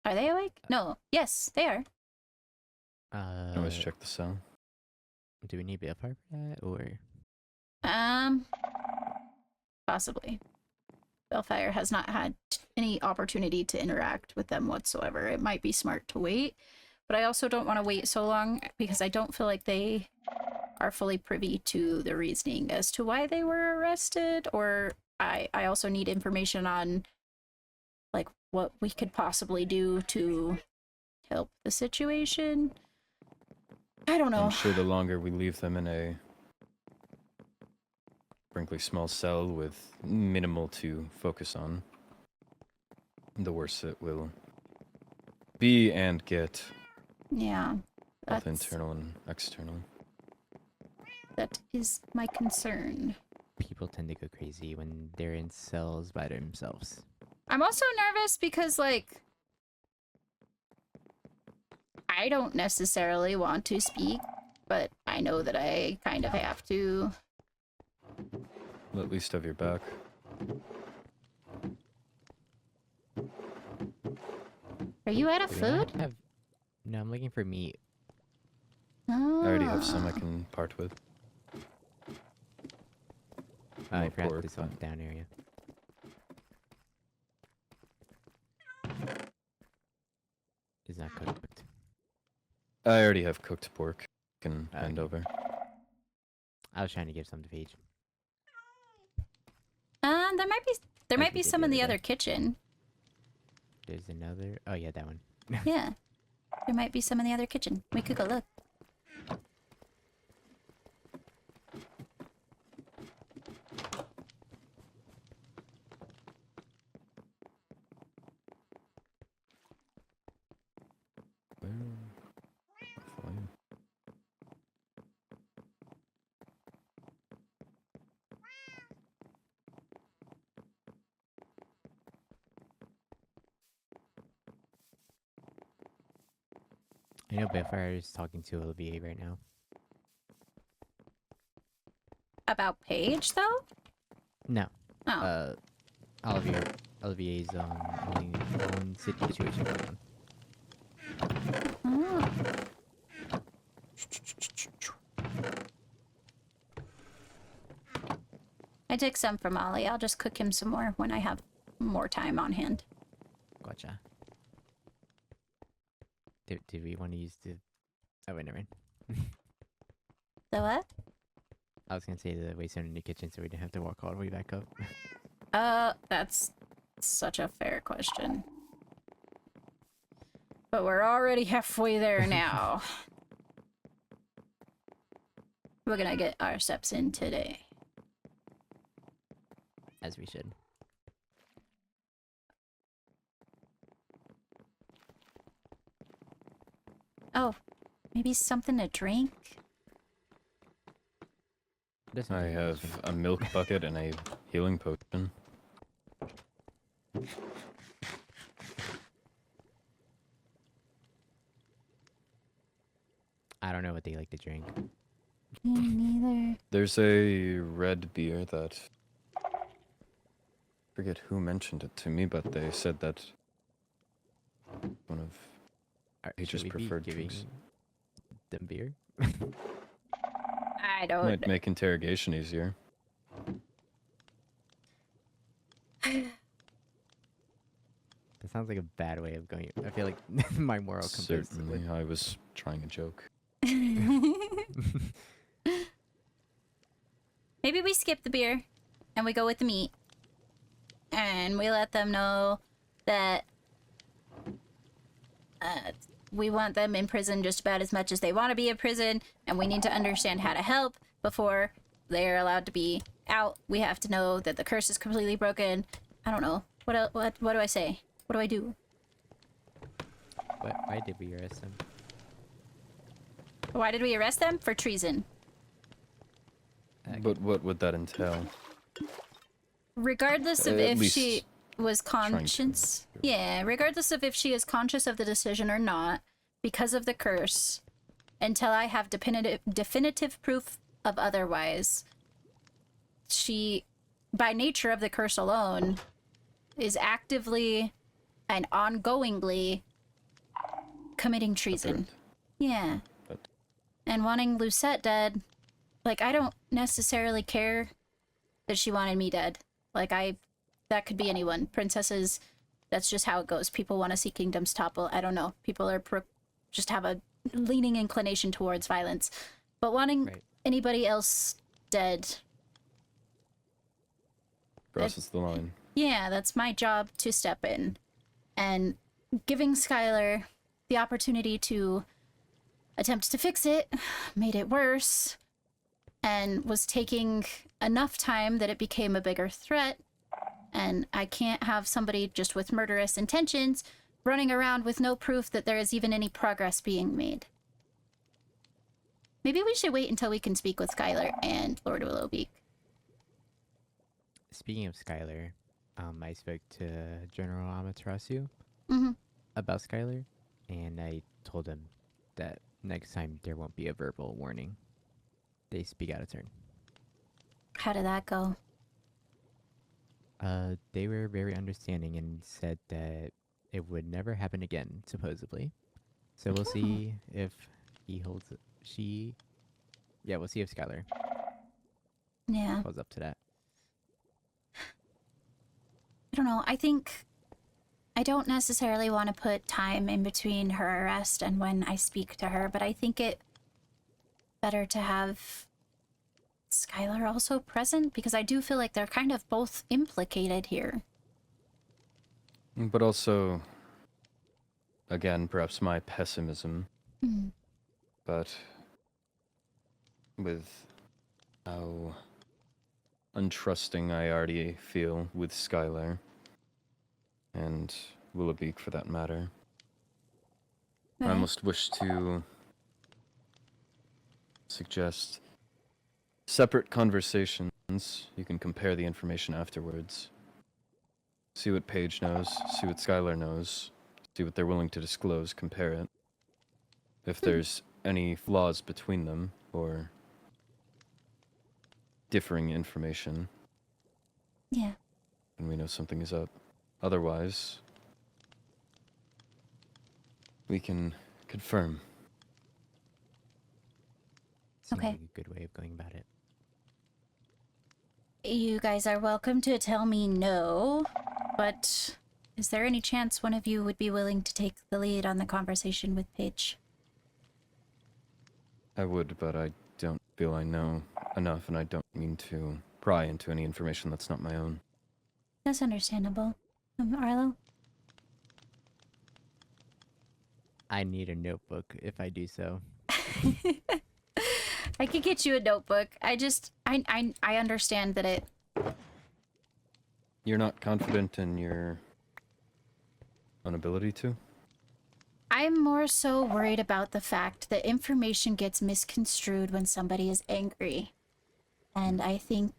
Are they awake? No. Yes, they are.
Always check the cell.
Do we need Balefire for that, or?
Possibly. Bellfire has not had any opportunity to interact with them whatsoever. It might be smart to wait, but I also don't want to wait so long because I don't feel like they are fully privy to the reasoning as to why they were arrested, or I also need information on like what we could possibly do to help the situation. I don't know.
I'm sure the longer we leave them in a frankly small cell with minimal to focus on, the worse it will be and get,
Yeah.
both
That's,
internal and external.
that is my concern.
People tend to go crazy when they're in cells by themselves.
I'm also nervous because, like, I don't necessarily want to speak, but I know that I kind of have to.
We'll at least have your back.
Are you out of
Do we not
food?
have... No, I'm looking for meat.
Oh.
I already have some I can part with.
I
More
forgot
pork,
this
but-
one down area. Is not cooked.
I already have cooked pork. Can hand
Okay.
over.
I was trying to give some to Paige.
There
Like
might
we
be
did
some
the
in
other
the
day.
other kitchen.
There's another. Oh yeah, that one.
Yeah. There might be some in the other kitchen. We could go look.
Where? I'll follow you.
I know Balefire is talking to Olivier right now.
About Paige, though?
No.
Oh.
Olivier's own situation going on.
Oh. I took some from Ollie. I'll just cook him some more when I have more time on hand.
Gotcha. Did we want to use the... Oh, wait, never mind.
The what?
I was going to say the waste in the kitchen so we didn't have to walk all the way back up.
That's such a fair question. But we're already halfway there now. We're gonna get our steps in today.
As we should.
Oh, maybe something to drink?
I have a milk bucket and a healing potion.
I don't know what they like to drink.
Me neither.
There's a red beer that... I forget who mentioned it to me, but they said that one of Paige's
Should we be
preferred
giving
drinks
them beer?
I don't
might make interrogation easier.
That sounds like a bad way of going. I feel like my moral compass
Certainly,
would...
I was trying a joke.
Maybe we skip the beer and we go with the meat. And we let them know that we want them in prison just about as much as they want to be in prison, and we need to understand how to help before they're allowed to be out. We have to know that the curse is completely broken. I don't know. What do I say? What do I do?
Why did we arrest them?
Why did we arrest them? For treason.
But what would that entail?
Regardless of
At
if
least
she was
trying to-
conscious. Yeah, regardless of if she is conscious of the decision or not, because of the curse, until I have definitive proof of otherwise, she, by nature of the curse alone, is actively and ongoingly committing treason.
Correct.
Yeah.
But-
And wanting Lucette dead, like, I don't necessarily care that she wanted me dead. Like, that could be anyone. Princesses, that's just how it goes. People want to see kingdoms topple. I don't know. People are just have a leaning inclination towards violence. But wanting
Right.
anybody else dead,
Crosses the line.
yeah, that's my job to step in. And giving Skylar the opportunity to attempt to fix it made it worse, and was taking enough time that it became a bigger threat. And I can't have somebody just with murderous intentions running around with no proof that there is even any progress being made. Maybe we should wait until we can speak with Skylar and Lord Willowbeak.
Speaking of Skylar, I spoke to General Amaterasu
Mm-hmm.
about Skylar, and I told him that next time there won't be a verbal warning. They speak out of turn.
How did that go?
They were very understanding and said that it would never happen again, supposedly. So we'll see if he holds... Yeah, we'll see if Skylar
Yeah.
holds up to that.
I don't know. I don't necessarily want to put time in between her arrest and when I speak to her, but I think it better to have Skylar also present, because I do feel like they're kind of both implicated here.
But also, again, perhaps my pessimism,
Mm.
but with how untrusting I already feel with Skylar, and Willowbeak for that matter, I almost wish to suggest separate conversations. You can compare the information afterwards. See what Paige knows, see what Skylar knows, see what they're willing to disclose, compare it. If there's any flaws between them, or differing information,
Yeah.
and we know something is up. Otherwise, we can confirm.
Seems
Okay.
like a good way of going about it.
You guys are welcome to tell me no, but is there any chance one of you would be willing to take the lead on the conversation with Paige?
I would, but I don't feel I know enough, and I don't mean to pry into any information that's not my own.
That's understandable. Arlo?
I need a notebook if I do so.
I could get you a notebook. I understand that it...
You're not confident in your own ability to?
I'm more so worried about the fact that information gets misconstrued when somebody is angry. And I think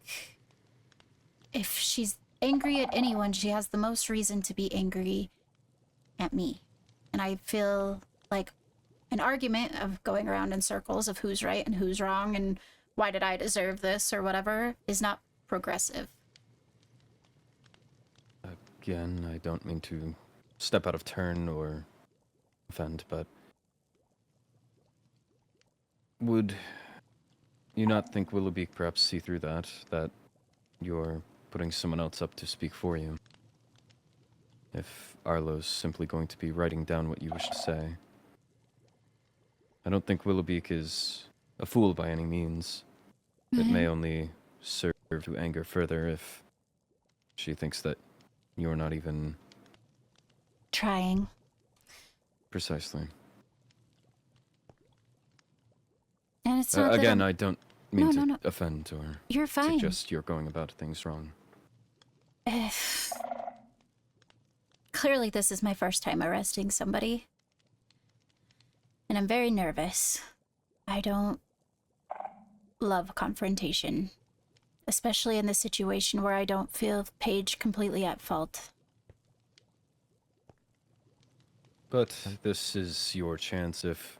if she's angry at anyone, she has the most reason to be angry at me. And I feel like an argument of going around in circles of who's right and who's wrong and why did I deserve this or whatever is not progressive.
Again, I don't mean to step out of turn or offend, but would you not think Willoughby perhaps see through that you're putting someone else up to speak for you? If Arlo's simply going to be writing down what you wish to say. I don't think Willoughby is a fool by any means. It may only serve to anger further if she thinks that you're not even...
Trying.
Precisely.
And it's not that
Again,
I'm-
I don't mean
No,
to
no.
offend or
You're fine.
suggest you're going about things wrong.
Clearly, this is my first time arresting somebody. And I'm very nervous. I don't love confrontation. Especially in this situation where I don't feel Paige completely at fault.
But this is your chance if...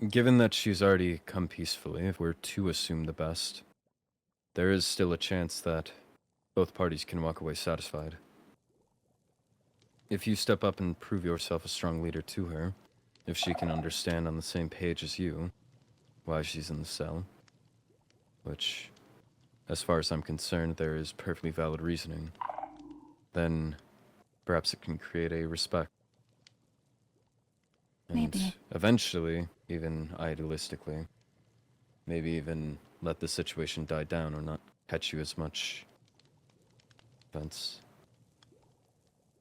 Given that she's already come peacefully, if we're to assume the best, there is still a chance that both parties can walk away satisfied. If you step up and prove yourself a strong leader to her, if she can understand on the same page as you why she's in the cell, which, as far as I'm concerned, there is perfectly valid reasoning, then perhaps it can create a respect. And
Maybe.
eventually, even idealistically, maybe even let the situation die down or not catch you as much offense.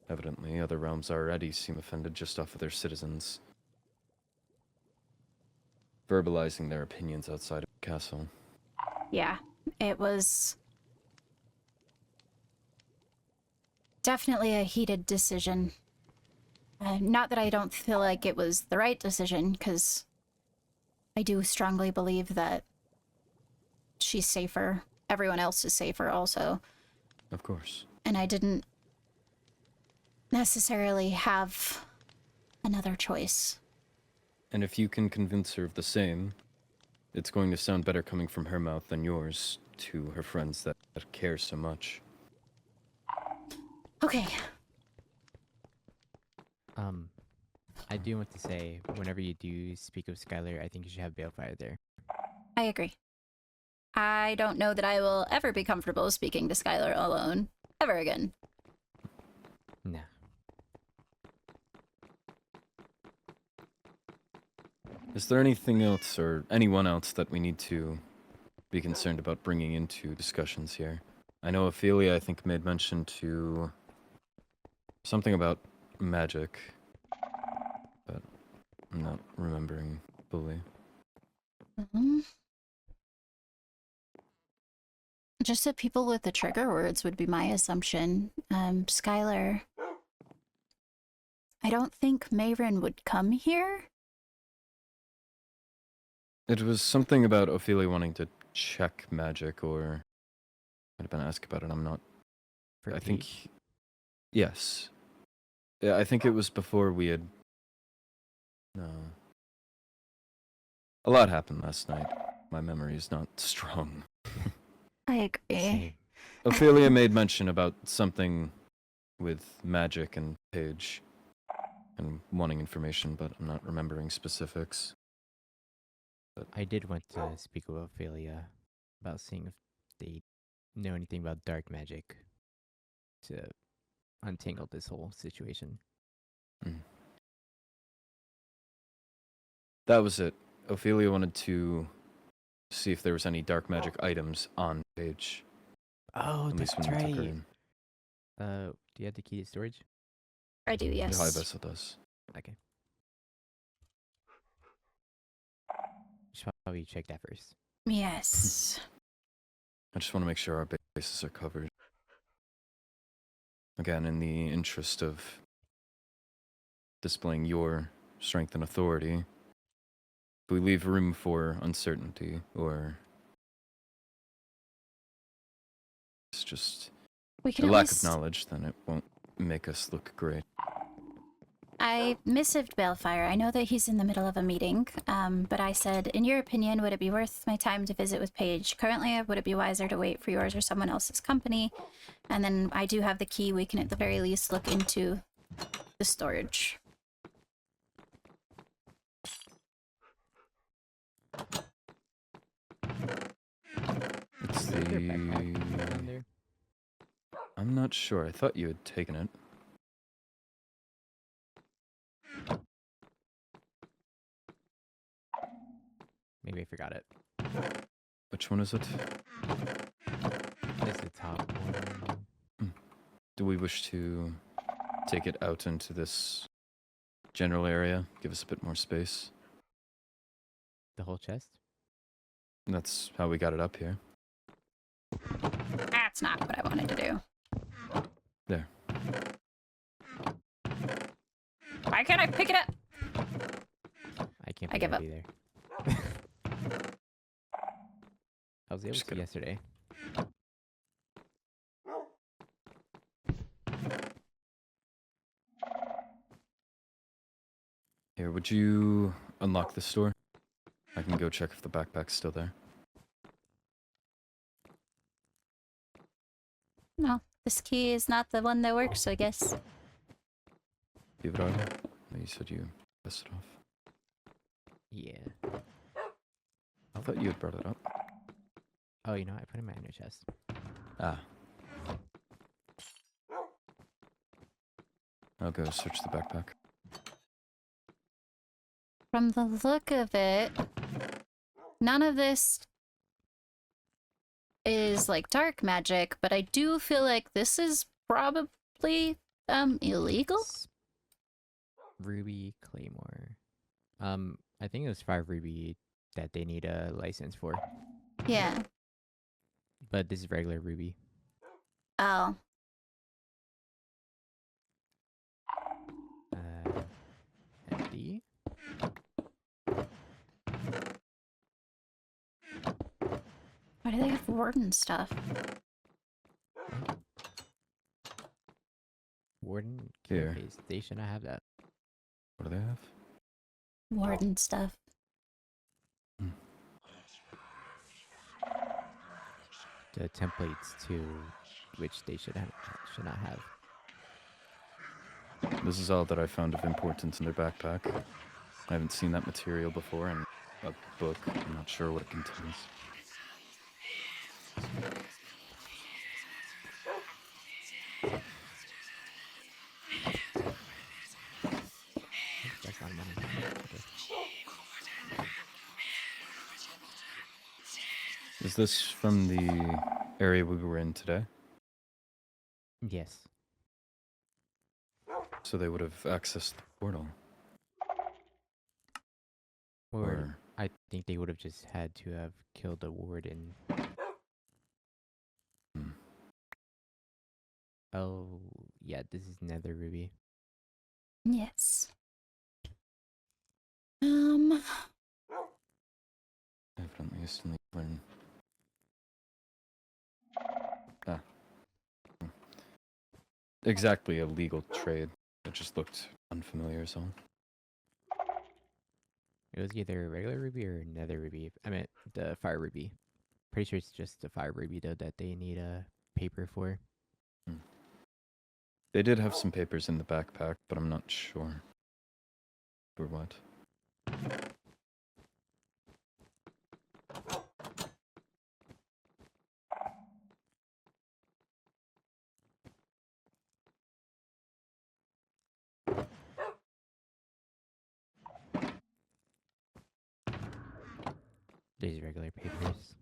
Evidently, other realms already seem offended just off of their citizens verbalizing their opinions outside of the castle.
Yeah, it was definitely a heated decision. Not that I don't feel like it was the right decision, because I do strongly believe that she's safer. Everyone else is safer also.
Of course.
And I didn't necessarily have another choice.
And if you can convince her of the same, it's going to sound better coming from her mouth than yours to her friends that care so much.
Okay.
I do want to say, whenever you do speak of Skylar, I think you should have Balefire there.
I agree. I don't know that I will ever be comfortable speaking to Skylar alone. Ever again.
Nah.
Is there anything else or anyone else that we need to be concerned about bringing into discussions here? I know Ophelia, I think, made mention to something about magic, but I'm not remembering fully.
Just that people with the trigger words would be my assumption. Skylar. I don't think Mayrin would come here.
It was something about Ophelia wanting to check magic, or might have been asked about it. I'm not.
For
I think.
Paige?
Yes. Yeah, I think it was before we had. No. A lot happened last night. My memory is not strong.
I agree.
Same.
Ophelia made mention about something with magic and Paige and wanting information, but I'm not remembering specifics.
I did want to speak with Ophelia about seeing if they know anything about dark magic to untangle this whole situation.
Mm. That was it. Ophelia wanted to see if there was any dark magic items on Paige.
Oh,
At least
that's
when we took her
right.
in.
Do you have the key to storage?
I do, yes.
Yeah, I guess it does.
Okay. Should probably check that first.
Yes.
I just want to make sure our bases are covered. Again, in the interest of displaying your strength and authority, if we leave room for uncertainty, or it's just
We
a
can
lack of
always...
knowledge, then it won't make us look great.
I missived Balefire. I know that he's in the middle of a meeting, but I said, in your opinion, would it be worth my time to visit with Paige? Currently, would it be wiser to wait for yours or someone else's company? And then I do have the key. We can at the very least look into the storage.
It's
Is there a backpack down
the...
there?
I'm not sure. I thought you had taken it.
Maybe I forgot it.
Which one is it?
It's the top one.
Do we wish to take it out into this general area? Give us a bit more space?
The whole chest?
That's how we got it up here.
That's not what I wanted to do.
There.
Why can't I pick it up?
I can't
I
pick
give
it up
up.
either. I was able
Just
to
gonna-
yesterday.
Here, would you unlock this door? I can go check if the backpack's still there.
No, this key is not the one that works, I guess.
Give it over. You said you pressed it off.
Yeah.
I thought you had brought it up.
Oh, you know, I put it in my inner chest.
Ah. I'll go search the backpack.
From the look of it, none of this is like dark magic, but I do feel like this is probably illegal.
Ruby Claymore. I think it was 5 ruby that they need a license for.
Yeah.
But this is regular ruby.
Oh.
FD?
Why do they have warden stuff?
Warden
Here.
case. They should not have that.
What do they have?
Warden stuff.
The templates too, which they should not have.
This is all that I found of importance in their backpack. I haven't seen that material before, and a book. I'm not sure what it contains.
That's not money. Okay.
Is this from the area we were in today?
Yes.
So they would have accessed the portal.
Or I think they would have just had to have killed the warden.
Hmm.
Oh, yeah, this is Nether Ruby.
Yes.
Evidently, used to learn. Ah. Hmm. Exactly a legal trade. It just looked unfamiliar, so.
It was either regular ruby or Nether Ruby. I meant the fire ruby. Pretty sure it's just a fire burrito that they need a paper for.
They did have some papers in the backpack, but I'm not sure. For what?
These regular papers.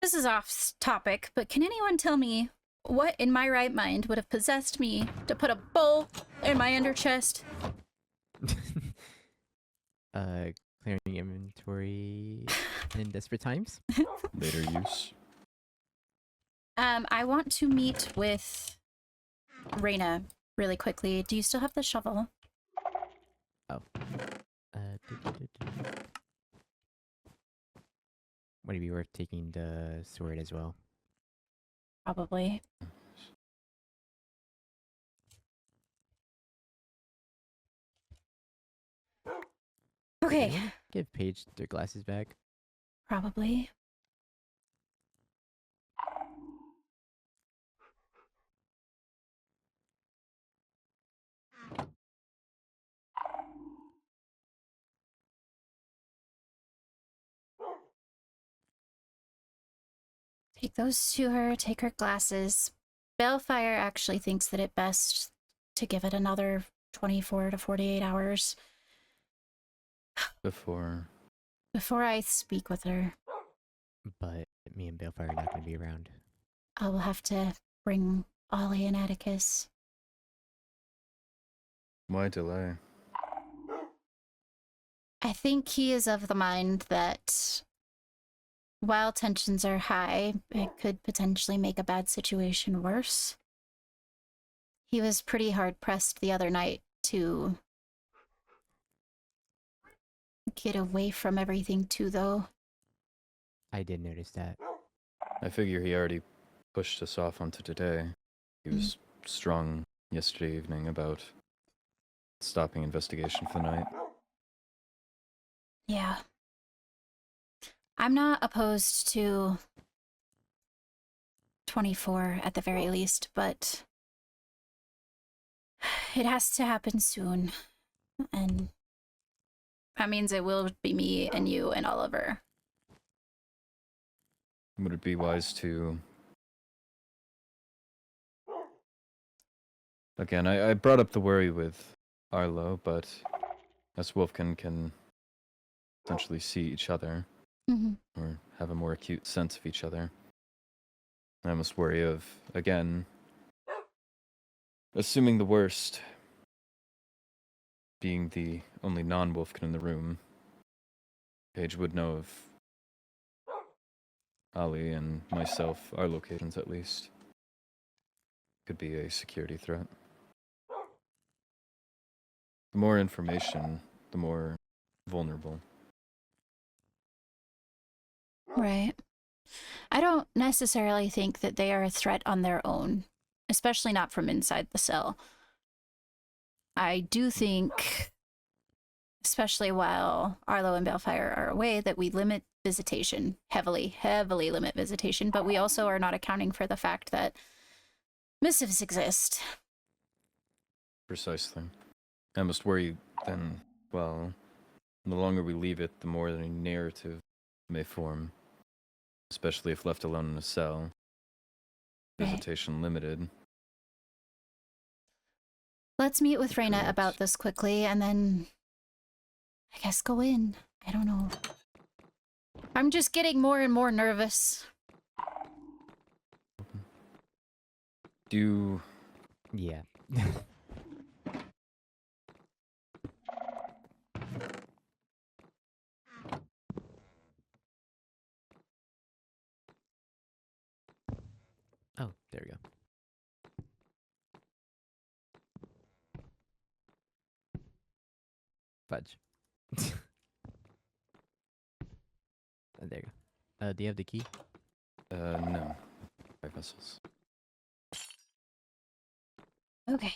This is off topic, but can anyone tell me what in my right mind would have possessed me to put a bowl in my under chest?
Clearing inventory in desperate times.
Later use.
I want to meet with Reyna really quickly. Do you still have the shovel?
Would it be worth taking the sword as well?
Probably. Okay,
Can you give Paige their glasses back?
probably. Take those to her, take her glasses. Balefire actually thinks that it best to give it another 24 to 48 hours
Before.
before I speak with her.
But me and Balefire are not going to be around.
I will have to bring Ollie and Atticus.
Why delay?
I think he is of the mind that while tensions are high, it could potentially make a bad situation worse. He was pretty hard pressed the other night to get away from everything too, though.
I did notice that.
I figure he already pushed us off onto today. He was strong yesterday evening about stopping investigation for the night.
Yeah. I'm not opposed to 24 at the very least, but it has to happen soon. And that means it will be me and you and Oliver.
Would it be wise to... Again, I brought up the worry with Arlo, but us Wolfkin can essentially see each other, or have a more acute sense of each other. I must worry of, again, assuming the worst, being the only non-Wolfkin in the room, Paige would know of Ali and myself, our locations at least. Could be a security threat. The more information, the more vulnerable.
Right. I don't necessarily think that they are a threat on their own, especially not from inside the cell. I do think, especially while Arlo and Balefire are away, that we limit visitation, heavily limit visitation, but we also are not accounting for the fact that missives exist.
Precisely. I must worry then, well, the longer we leave it, the more the narrative may form. Especially if left alone in a cell.
Right.
Visitation limited.
Let's meet with Reyna
Correct.
about this quickly, and then I guess go in. I don't know. I'm just getting more and more nervous.
Do...
Yeah. Oh, there we go. Fudge. There you go. Do you have the key?
no. 5 vessels.
Okay.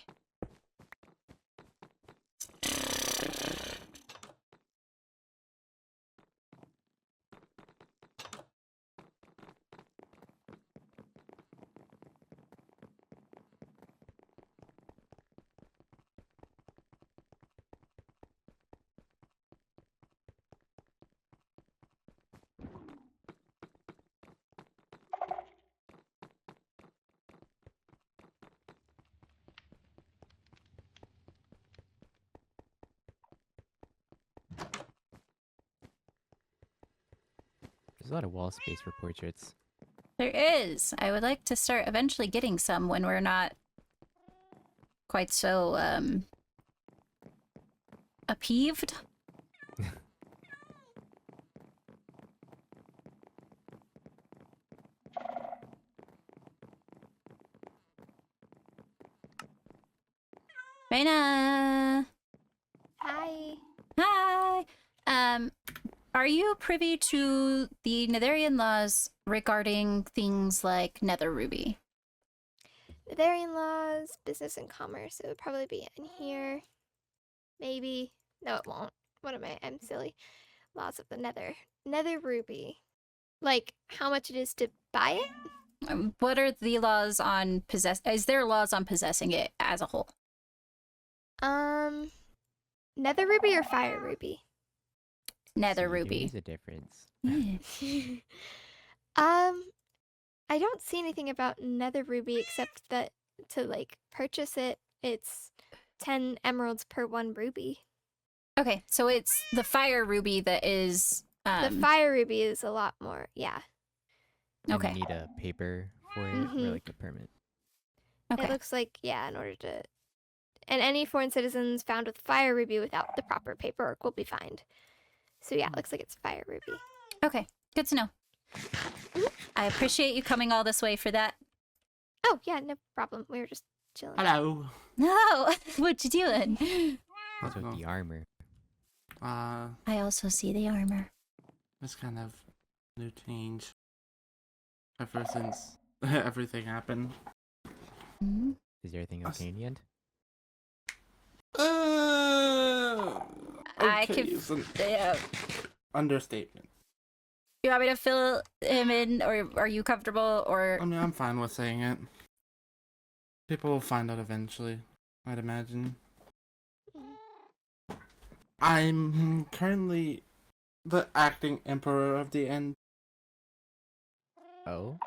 There's a lot of wall space for portraits.
There is. I would like to start eventually getting some when we're not quite so, upheaved. Reina!
Hi.
Hi! Are you privy to the Netherian laws regarding things like Nether Ruby?
Netherian laws, business and commerce. It would probably be in here. Maybe. No, it won't. What am I? I'm silly. Laws of the Nether. Nether ruby. Like how much it is to buy it?
What are the laws on Is there laws on possessing it as a whole?
Nether ruby or fire ruby?
Nether
See, there
Ruby.
is a difference.
I don't see anything about Nether ruby except that to like purchase it, it's 10 emeralds per 1 ruby.
Okay, so it's the Fire Ruby that is.
The fire ruby is a lot more. Yeah.
And
Okay.
you need a paper for it, or
Mhm.
like a permit.
Okay.
It looks like, yeah, in order to. And any foreign citizens found with fire ruby without the proper paperwork will be fined. So yeah, it looks like it's fire ruby.
Okay, good to know. I appreciate you coming all this way for that.
Oh yeah, no problem. We were just chilling.
Hello.
No, what you doing?
Also with the armor.
I also see the armor.
It's kind of new change ever since everything happened.
Hmm?
Is everything okay in the end?
I
Okay,
could.
is an
Yeah.
understatement.
You want me to fill him in, or are you comfortable? Or
I mean, I'm fine with saying it. People will find out eventually, I'd imagine. I'm currently the acting emperor of the end,
Oh?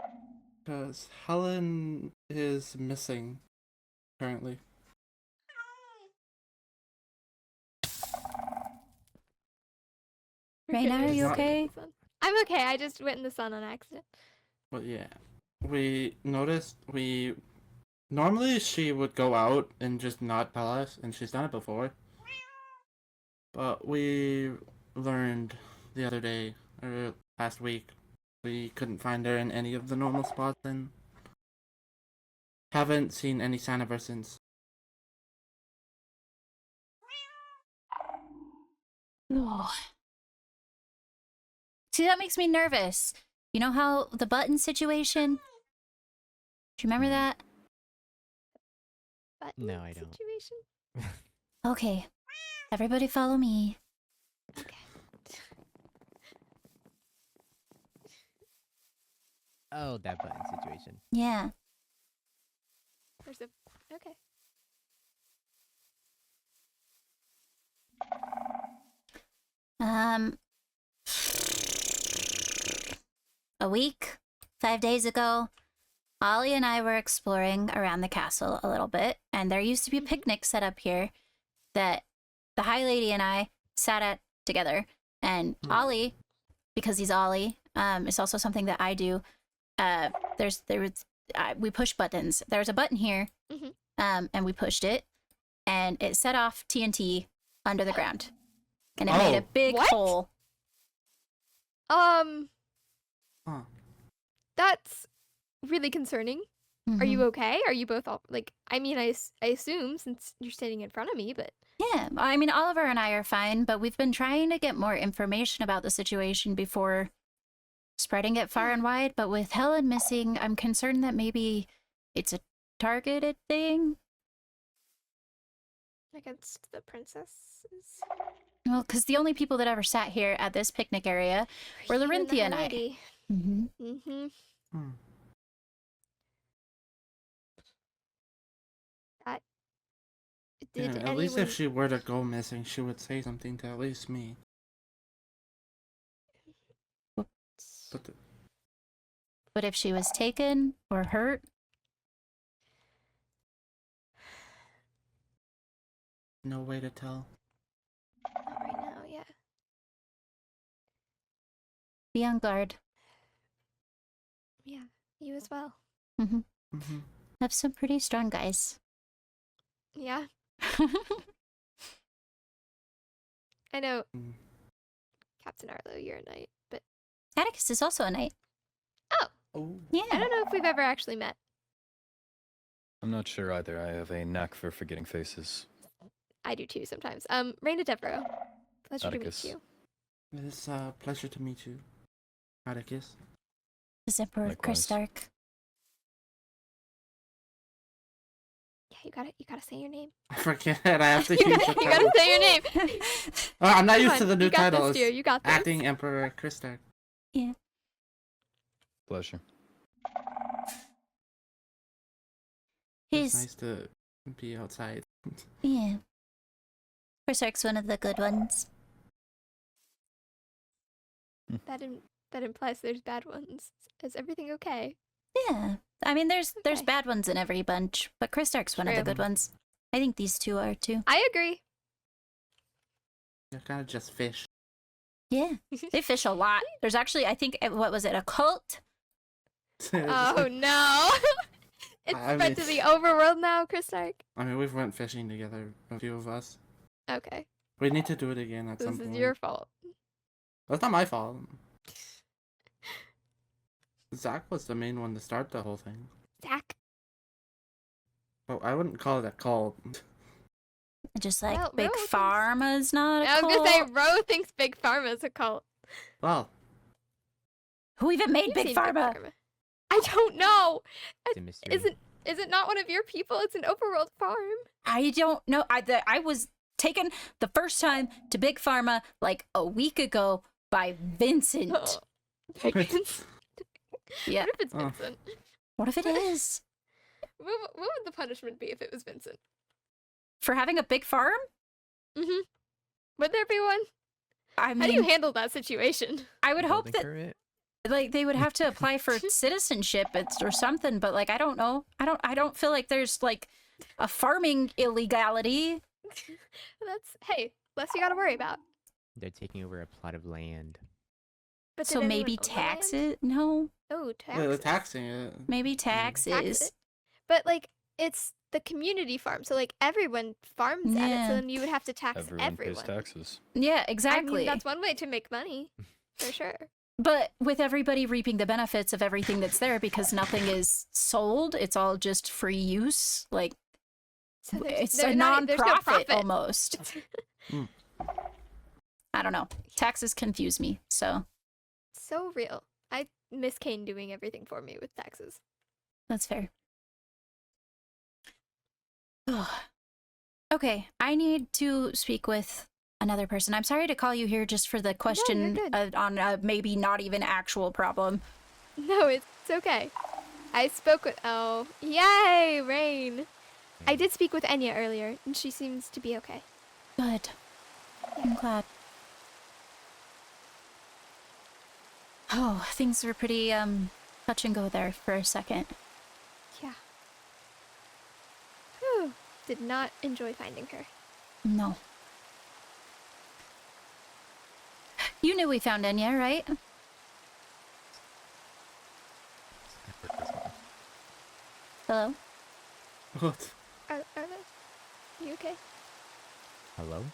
because Helen is missing currently.
Raina, are you
Not-
okay?
I'm okay. I just went in the sun on accident.
But yeah, we noticed normally she would go out and just not tell us, and she's done it before. But we learned the other day, or last week, we couldn't find her in any of the normal spots and haven't seen any sign of her since.
Oh. See, that makes me nervous. You know how the button situation? Do you remember that?
But
No, I don't.
situation.
Okay. Everybody follow me.
Okay.
Oh, that button situation.
Yeah.
There's a. Okay.
A week, 5 days ago, Ollie and I were exploring around the castle a little bit, and there used to be a picnic set up here that the High Lady and I sat at together. And Ollie, because he's Ollie, it's also something that I do. We push buttons. There's a button here, and we pushed it, and it set off TNT under the ground, and it made a big
What?
hole.
Huh.
That's really concerning. Are
Mhm.
you okay? Are you both all like? I mean, I assume since you're standing in front of me, but
Yeah, I mean, Oliver and I are fine, but we've been trying to get more information about the situation before spreading it far and wide. But with Helen missing, I'm concerned that maybe it's a targeted thing.
against the princesses.
Well, because the only people that ever sat here at this picnic area were
You and the
Larinthia and
High
I.
Lady.
Mm-hmm.
Mm-hmm.
Hmm.
That.
Yeah,
Did
at
anyone?
least if she were to go missing, she would say something to at least me. But
But if she was taken or hurt,
no way to tell.
Not right now. Yeah.
be on guard.
Yeah, you as well.
Mm-hmm.
Mm-hmm.
Have some pretty strong guys.
Yeah, I know,
Mm.
Captain Arlo, you're a knight, but
Atticus is also a knight.
oh,
Oh.
I
Yeah.
don't know if we've ever actually met.
I'm not sure either. I have a knack for forgetting faces.
I do too sometimes. Raina Devereaux, pleasure
Atticus.
to meet you.
It is a pleasure to meet you, Atticus.
This Emperor
Likewise.
Stark.
Yeah, you gotta say your name.
I forget. I have to use the
You
title.
gotta say your name.
I'm not
Come
used
on,
to the new
you got
title.
this,
It's
dear. You got this.
Acting Emperor Chris Stark.
Pleasure.
It's
He's
nice to be outside.
yeah. Stark's one of the good ones.
That implies there's bad ones. Is everything okay?
Yeah. I mean, there's
Okay.
bad ones in every bunch, but Chris Stark's one of the
True.
good ones. I think these two are too.
I agree.
They're kind of just fish.
Yeah. They fish a lot. There's actually, I think, what was it, a cult?
Oh no! It's
I
spread to
mean-
the overworld now, Chris Stark.
I mean, we've went fishing together, a few of us.
Okay,
We need to do it again at some
this
point.
is your fault.
That's not my fault. Zach was the main one to start the whole thing.
Zach.
But I wouldn't call it a cult.
Just like
Well,
Big
Ro thinks-
Pharma's not a
I was
cult.
gonna say, Ro thinks Big Pharma's a cult.
Well,
Who even made
You've
Big
seen
Pharma?
I don't know.
It's a mystery.
Is it not one of your people? It's an overworld farm.
I don't know. I was taken the first time to Big Pharma like a week ago by Vincent.
Oh, Vincent.
Yeah.
What if it's
Oh.
Vincent?
What if it is?
What would the punishment be if it was Vincent?
For having a big farm?
Mm-hmm. Would there be one?
I
How do you
mean,
handle that situation?
I would hope
Building
that
permit?
like they would have to apply for citizenship or something, but like I don't know. I don't feel like there's like a farming illegality.
That's hey, less you gotta worry about.
They're taking over a plot of land.
But
So
did anyone
maybe
own the land?
tax it? No,
Oh,
yeah,
taxes.
they're taxing it.
maybe
Tax
taxes.
it. But like it's the community farm, so like everyone farms at it,
Yeah.
so then you would have to tax
Everyone pays taxes.
Yeah,
I
exactly.
mean, that's one way to make money, for sure.
But with everybody reaping the benefits of everything that's there because nothing is sold, it's all just free use. Like
So
it's
there's
a
no
non-profit
profit.
almost.
Mm.
I don't know. Taxes confuse me. So
So real. I miss Kane doing everything for me with taxes.
that's fair. Okay, I need to speak with another person. I'm sorry to call you here just for the question
good.
on a maybe not even actual problem.
No, it's okay. I spoke with oh, yay, Rain. I did speak with Enya earlier, and she seems to be okay.
Good. I'm glad. Oh, things were pretty touch and go there for a second.
Yeah. Whew. Did not enjoy finding her.
No. You knew we found Enya, right?
I put this one.
Hello?
What?
Are they? You okay?
Hello?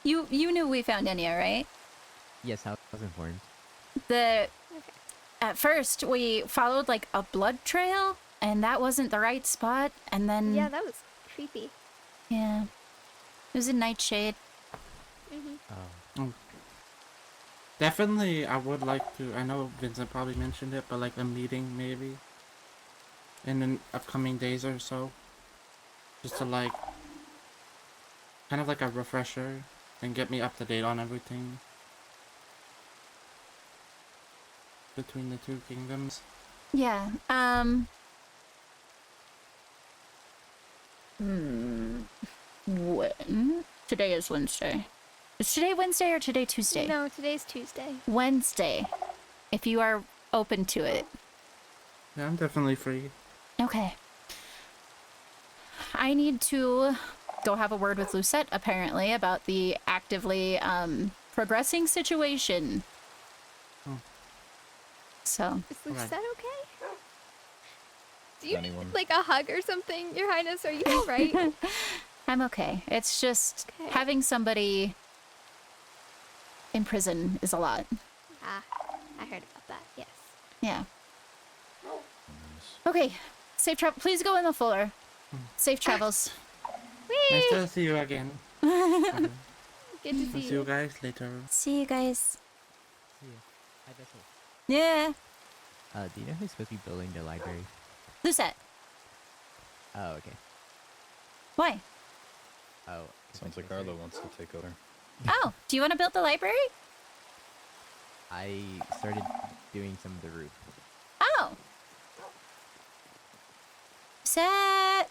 You knew we found Enya, right?
Yes, I was informed.
At first we followed like a blood trail and that wasn't the right spot and then
Yeah, that was creepy.
yeah. It was a nightshade.
Oh.
Definitely, I would like to. I know Vincent probably mentioned it, but like a meeting maybe in the upcoming days or so, just to like, kind of like a refresher and get me up to date on everything between the two kingdoms.
Yeah. When? Today is Wednesday. Is today Wednesday or today Tuesday?
No, today's Tuesday.
Wednesday. If you are open to it.
Yeah, I'm definitely free.
Okay. I need to go have a word with Lucette, apparently, about the actively progressing situation. So,
Is
Right.
Lucette okay? Do you
Anyone?
need like a hug or something, Your Highness? Are you all right?
I'm okay. It's just
Okay.
having somebody in prison is a lot.
Ah, I heard about that. Yes.
Yeah. Okay. Safe travel. Please go in the floor. Safe travels.
Nice
Whee!
to see you again. Okay.
Good to
I'll
see
see you
you.
guys later.
See you guys.
Yeah. Hi, Vessel.
Yeah.
Do you know who's supposed to be building the library?
Lucette.
Oh, okay.
Why?
Oh.
Sounds like Arlo wants to take over.
Oh, do you want to build the library?
I started doing some of the roof.
Oh. Lucette.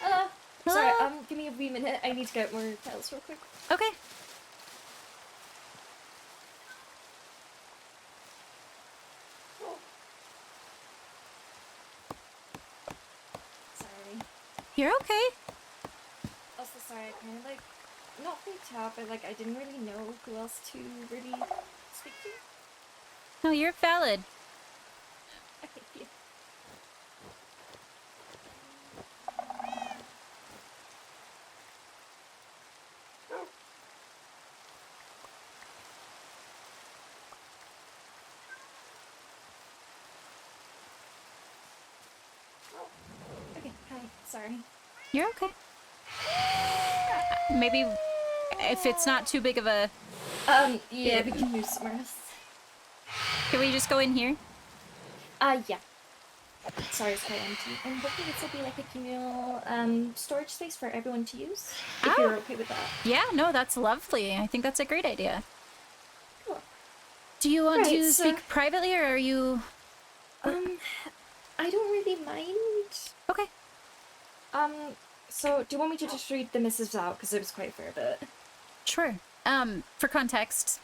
Hello. Sorry,
Hello?
give me a wee minute. I need to get more tiles real quick.
Okay.
Sorry.
You're okay.
Also, sorry, I kind of like, not freaked out, but like I didn't really know who else to really speak to.
No, you're valid.
Okay, yeah. Okay, hi. Sorry.
You're okay. Maybe if it's not too big of a...
Yeah, we can move somewhere else.
Can we just go in here?
Yeah. Sorry, it's quite empty. I'm hoping this will be like a communal, storage space for everyone to use. If
Oh.
you're okay with that.
Yeah, no, that's lovely. I think that's a great idea.
Cool.
Do you want
Right,
to
so-
speak privately, or are you...
I don't really mind.
Okay.
So do you want me to just read the missives out? Because it was quite a fair bit.
Sure. For context,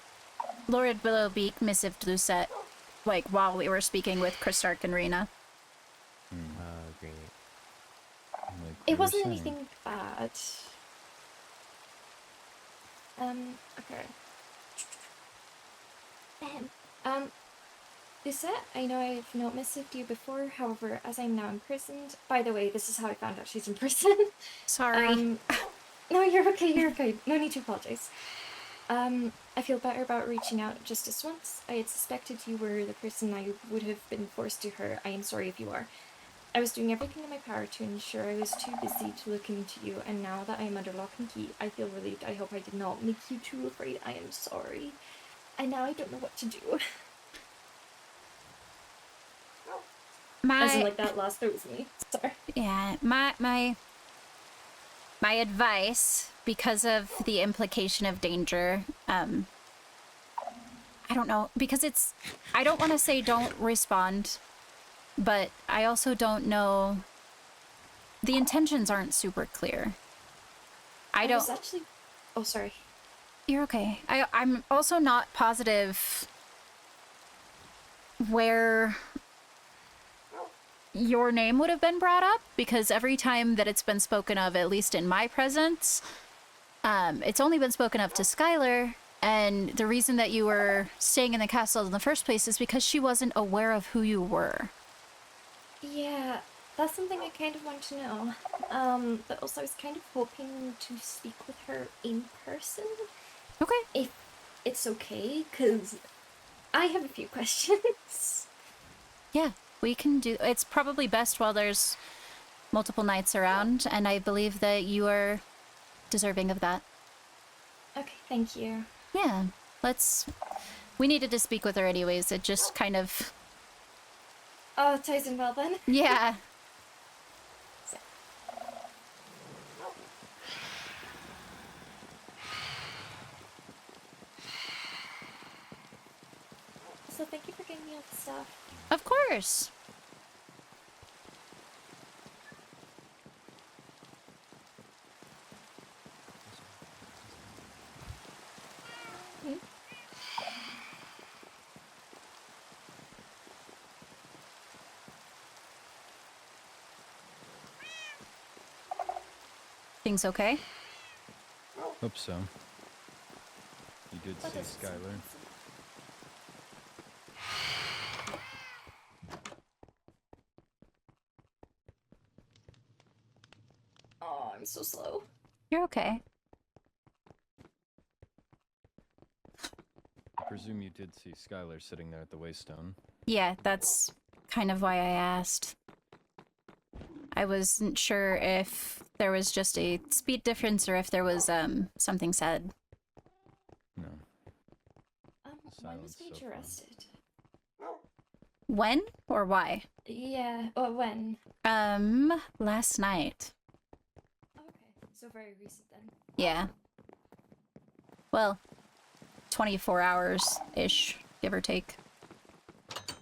Lord Willowbeak missived Lucette, like, while we were speaking with Christark and Rena.
Oh, great.
Like we
It
were
wasn't
saying.
anything bad. Okay. Lucette, I know I've not missived you before, however, as I'm now imprisoned... By the way, this is how I found out she's in prison.
Sorry.
No, you're okay, you're okay. No need to apologize. I feel better about reaching out just this once. I had suspected you were the person I would have been forced to hurt. I am sorry if you are. I was doing everything in my power to ensure I was too busy to look into you, and now that I am under lock and key, I feel relieved. I hope I did not make you too afraid. I am sorry. And now I don't know what to do. As in, like, that last bit was me. Sorry.
Yeah, my advice, because of the implication of danger, I don't know, because it's, I don't want to say don't respond, but I also don't know, the intentions aren't super clear. I
was
don't,
actually... Oh, sorry.
you're okay. I'm also not positive where your name would have been brought up, because every time that it's been spoken of, at least in my presence, it's only been spoken of to Skylar, and the reason that you were staying in the castle in the first place is because she wasn't aware of who you were.
Yeah, that's something I kind of want to know. But also I was kind of hoping to speak with her in person.
Okay.
If it's okay, because I have a few questions.
Yeah, we can do, it's probably best while there's multiple knights around, and I believe that you are deserving of that.
Okay, thank you.
Yeah, we needed to speak with her anyways, it just kind of,
Oh, ties in well then.
yeah.
So thank you for getting me all the stuff.
Of course. Things okay?
Hope so. You did
That
see
doesn't sound
Skylar.
I'm so slow.
You're okay.
I presume you did see Skylar sitting there at the waystone.
Yeah, that's kind of why I asked. I wasn't sure if there was just a speed difference or if there was something said.
No.
When was
Silence so
Paige
far.
arrested?
When or why?
Yeah, when?
Last night.
Okay, so very recent then.
Yeah. Well, 24 hours-ish, give or take.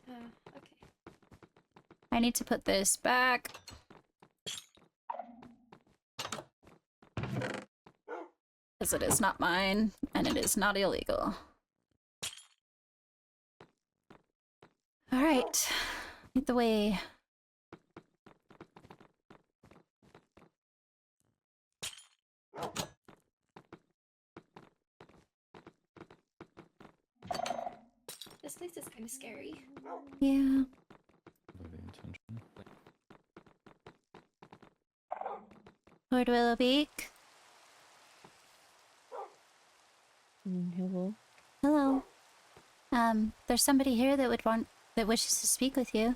Okay.
I need to put this back. Because it is not mine, and it is not illegal. Alright. Lead the way.
This place is kind of scary.
Yeah.
Very intention.
Lord Willowbeak.
Hello.
Hello. There's somebody here that wishes to speak with you.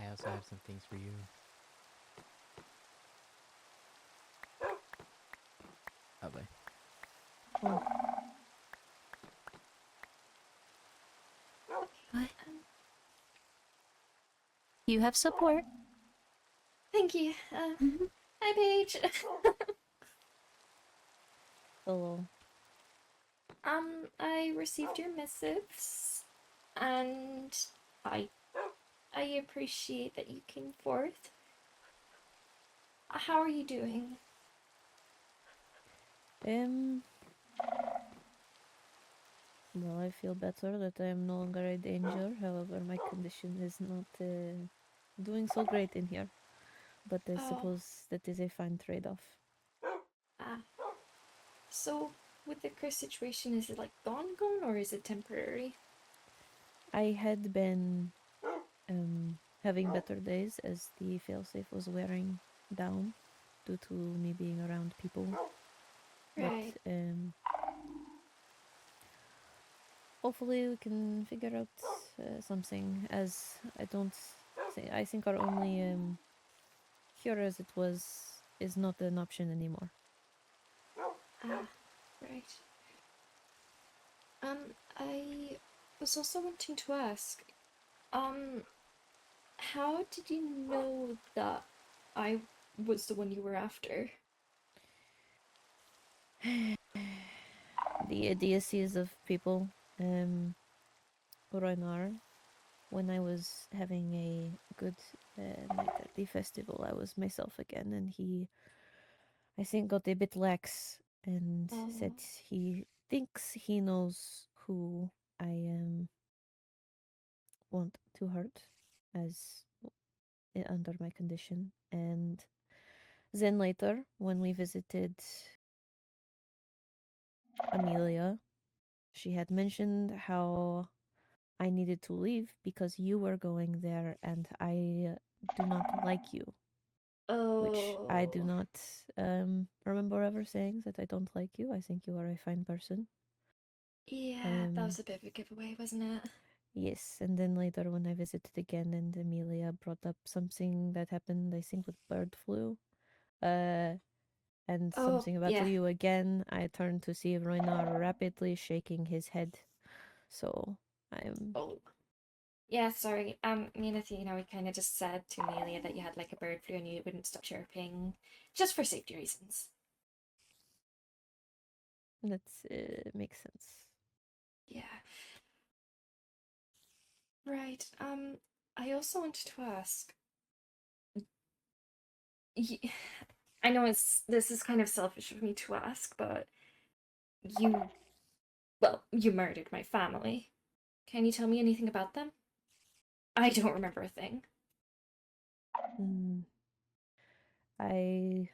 I also have some things for you. Lovely.
What? You have support.
Thank you. Hi, Paige.
Hello.
I received your missives, and I appreciate that you came forth. How are you doing?
Well, I feel better that I am no longer a danger. However, my condition is not doing so great in here. But I suppose that is a fine trade-off.
So with the curse situation, is it like gone, or is it temporary?
I had been having better days as the failsafe was wearing down due to me being around people.
Right.
But hopefully we can figure out something, as I think our only cure as it was is not an option anymore.
Right. I was also wanting to ask, how did you know that I was the one you were after?
The idiocies of people. Roinar, when I was having a good night at the festival, I was myself again, and he, I think, got a bit lax and said he thinks he knows who I want to hurt as under my condition. And then later, when we visited Amelia, she had mentioned how I needed to leave because you were going there and I do not like you. Which I do not remember ever saying that I don't like you. I think you are a fine person.
Yeah, that was a bit of a giveaway, wasn't it?
Yes, and then later when I visited again and Amelia brought up something that happened, I think with bird flu, and something about you again, I turned to see Roinar rapidly shaking his head. So I'm...
Oh. Yeah, sorry. Me and Athena, we kind of just said to Amelia that you had like a bird flu and you wouldn't stop chirping, just for safety reasons.
That makes sense.
Yeah. Right. I also wanted to ask. I know this is kind of selfish of me to ask, but you murdered my family. Can you tell me anything about them? I don't remember a thing.
I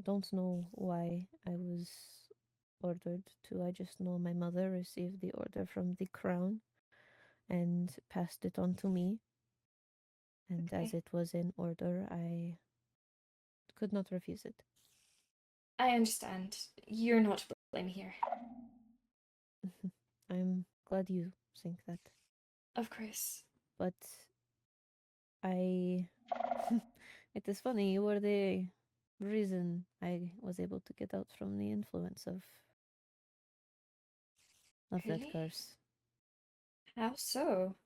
don't know why I was ordered to. I just know my mother received the order from the crown and passed it on to me. And as
Okay.
it was in order, I could not refuse it.
I understand. You're not to blame here.
I'm glad you think that.
Of course.
But I. It is funny, you were the reason I was able to get out from the influence of that
Really?
curse.
How so?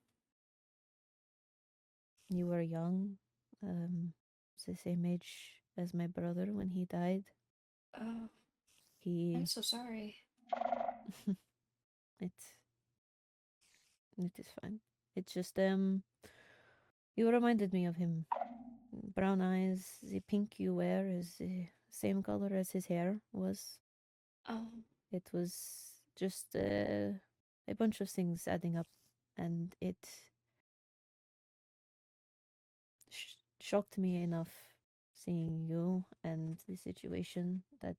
You were young, the same age as my brother when he died.
Oh, I'm
He.
so sorry.
it. It is fine. It's just, you reminded me of him. Brown eyes, the pink you wear is the same color as his hair was.
Oh,
It was just a bunch of things adding up, and it shocked me enough seeing you and the situation that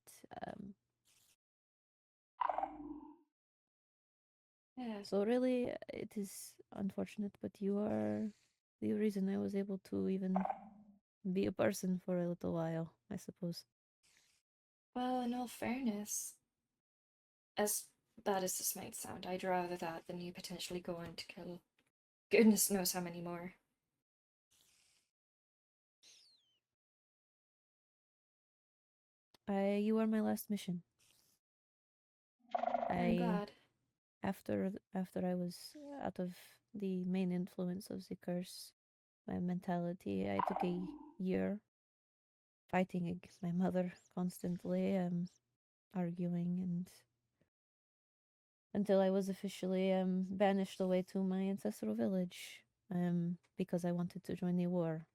yeah.
so really it is unfortunate, but you are the reason I was able to even be a person for a little while, I suppose.
Well, in all fairness, as bad as this might sound, I'd rather that than you potentially go on to kill goodness knows how many more.
You were my last mission.
I'm glad.
After I was out of the main influence of the curse, my mentality, I took a year fighting against my mother constantly, arguing, and until I was officially banished away to my ancestral village, because I wanted to join the war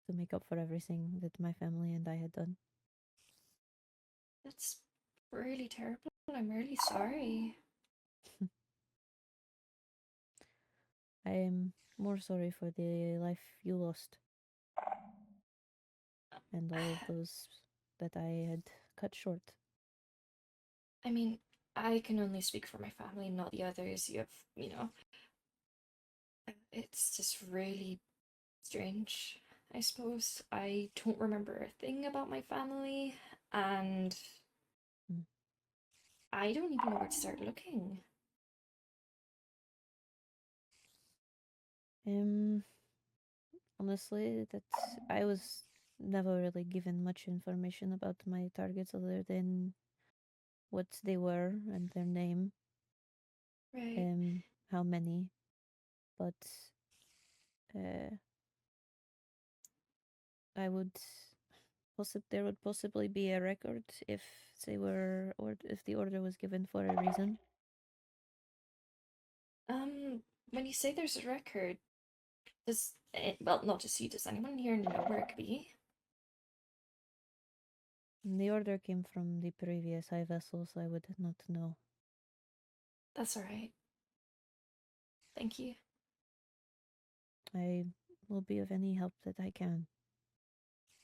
to make up for everything that my family and I had done.
That's really terrible. I'm really sorry.
I am more sorry for the life you lost and all of those that I had cut short.
I mean, I can only speak for my family, not the others. It's just really strange, I suppose. I don't remember a thing about my family, and
Mm.
I don't even know where to start looking.
Honestly, that I was never really given much information about my targets other than what they were and their name,
Right.
how many, but uh, I would there would possibly be a record if they were, or if the order was given for a reason.
When you say there's a record, well, not just you, does anyone here know where it could be?
The order came from the previous high vessel, so I would not know.
That's alright. Thank you.
I will be of any help that I can.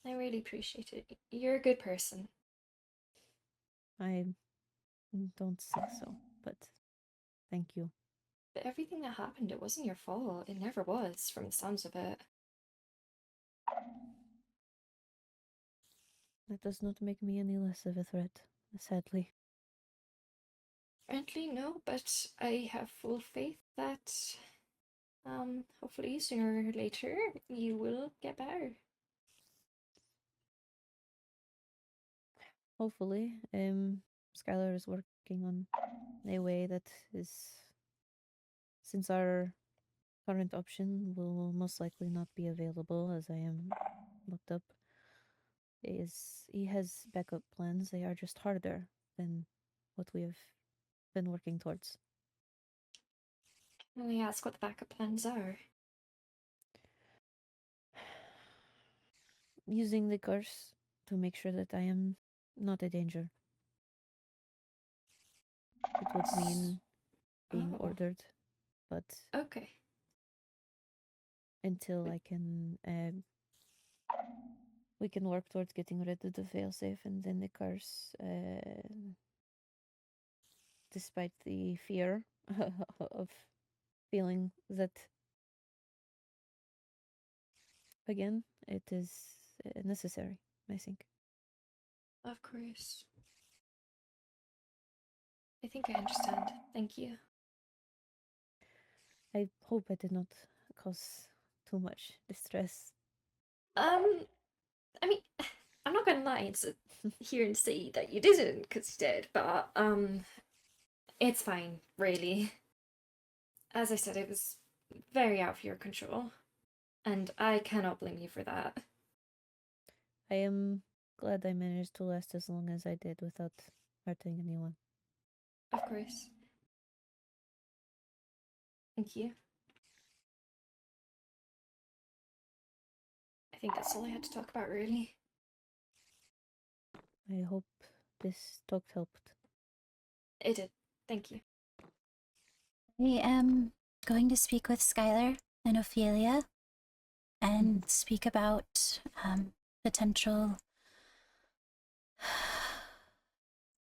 I really appreciate it. You're a good person.
I don't think so, but thank you.
But everything that happened, it wasn't your fault. It never was, from the sounds of it.
That does not make me any less of a threat, sadly.
Apparently, no, but I have full faith that, hopefully sooner or later, you will get better.
Hopefully, Skylar is working on a way that is, since our current option will most likely not be available as I am looked up, he has backup plans. They are just harder than what we have been working towards.
Can I ask what the backup plans are?
Using the curse to make sure that I am not a danger. It would mean being
Oh,
ordered, but
okay.
until I can, we can work towards getting rid of the failsafe and then the curse, despite the fear of feeling that again, it is necessary, I think.
Of course. I think I understand. Thank you.
I hope I did not cause too much distress.
I mean, I'm not gonna lie and sit here and say that you didn't, because you did, but, it's fine, really. As I said, it was very out of your control, and I cannot blame you for that.
I am glad I managed to last as long as I did without hurting anyone.
Of course. Thank you. I think that's all I had to talk about, really.
I hope this talk helped.
It did. Thank you.
I am going to speak with Skylar and Ophelia and speak about potential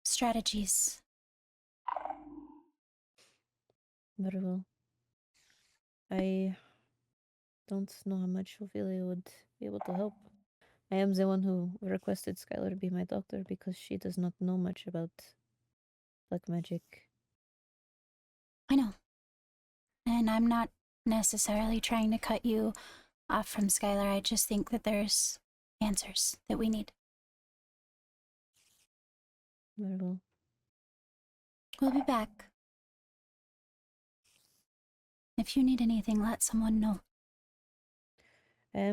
strategies.
Very well. I don't know how much Ophelia would be able to help. I am the one who requested Skylar to be my doctor because she does not know much about black magic.
I know. And I'm not necessarily trying to cut you off from Skylar. I just think that there's answers that we need.
Very well.
We'll be back. If you need anything, let someone know.
I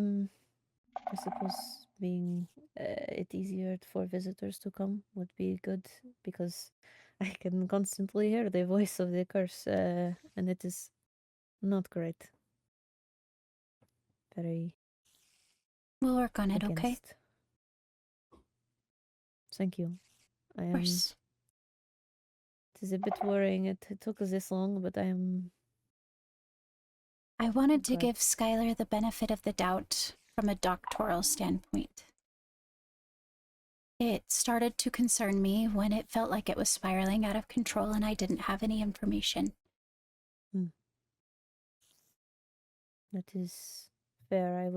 suppose being it easier for visitors to come would be good because I can constantly hear the voice of the curse, and it is not great. Very.
We'll work on it,
against.
okay?
Thank you. I am.
Of course.
It is a bit worrying. It took us this long, but I
wanted to give Skylar the benefit of the doubt from a doctoral standpoint. It started to concern me when it felt like it was spiraling out of control and I didn't have any information.
That is fair.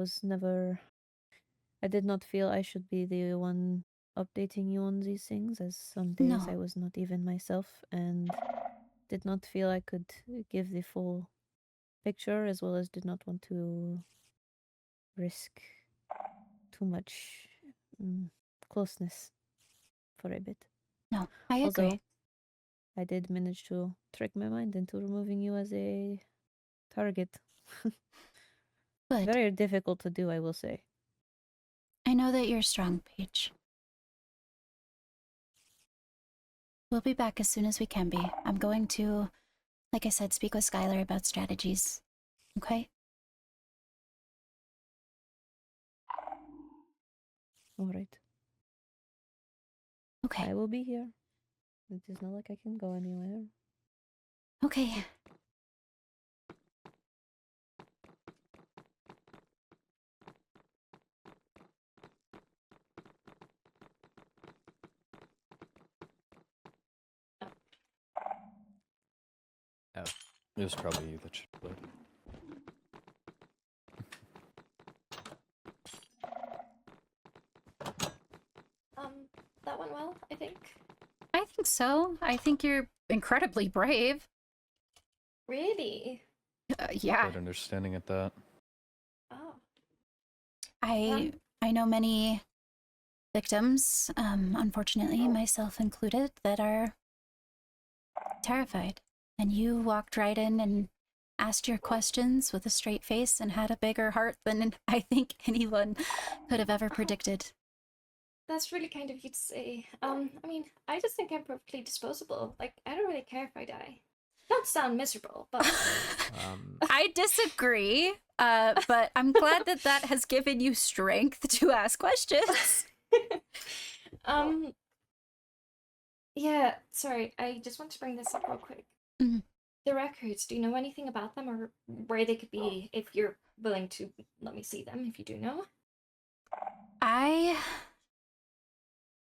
I did not feel I should be the one updating you on these things, as some days I was not even myself and did not feel I could give the full picture, as well as did not want to risk too much closeness for a bit.
No, I agree.
I did manage to trick my mind into removing you as a target.
Good.
Very difficult to do, I will say.
I know that you're strong, Paige. We'll be back as soon as we can be. I'm going to, like I said, speak with Skylar about strategies. Okay?
All right.
Okay.
I will be here. It is not like I can go anywhere.
Okay.
Oh. It was probably you that should play.
That went well, I think.
I think so. I think you're incredibly brave.
Really?
Yeah.
Good understanding at that.
Oh.
I know many victims, unfortunately, myself included, that are terrified. And you walked right in and asked your questions with a straight face and had a bigger heart than I think anyone could have ever predicted.
That's really kind of you to say. I mean, I just think I'm perfectly disposable. Like, I don't really care if I die. Don't sound miserable, but...
I disagree, but I'm glad that that has given you strength to ask questions.
Yeah, sorry, I just want to bring this up real quick.
Mm-hmm.
The records, do you know anything about them or where they could be if you're willing to let me see them, if you do know?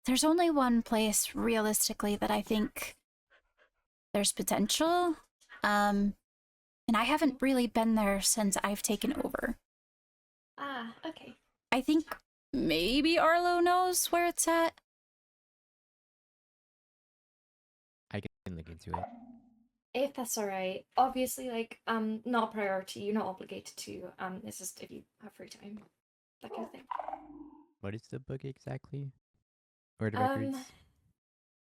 There's only one place, realistically, that I think there's potential, and I haven't really been there since I've taken over.
Ah, okay.
I think maybe Arlo knows where it's at.
I can look into it.
If that's alright. Obviously, like, not a priority, you're not obligated to. It's just if you have free time. That kind of thing.
What is the book exactly? Or the records?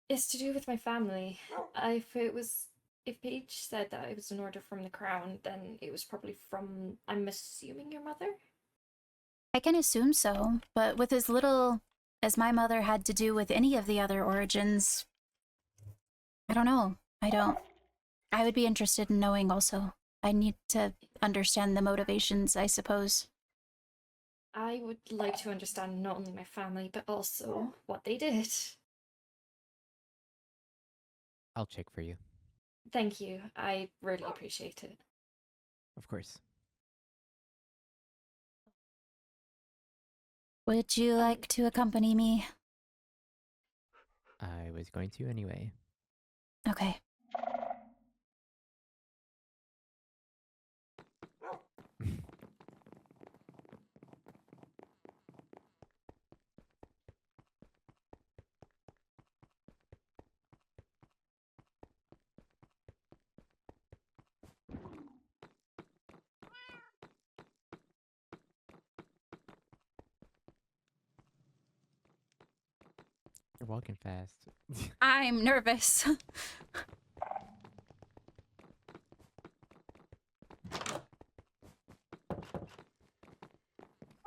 It's to do with my family. If Paige said that it was an order from the crown, then it was probably from, I'm assuming, your mother?
I can assume so, but with as little as my mother had to do with any of the other origins, I don't know. I would be interested in knowing also. I need to understand the motivations, I suppose.
I would like to understand not only my family, but also what they did.
I'll check for you.
Thank you. I really appreciate it.
Of course.
Would you like to accompany me?
I was going to anyway.
Okay.
You're walking fast.
I'm nervous.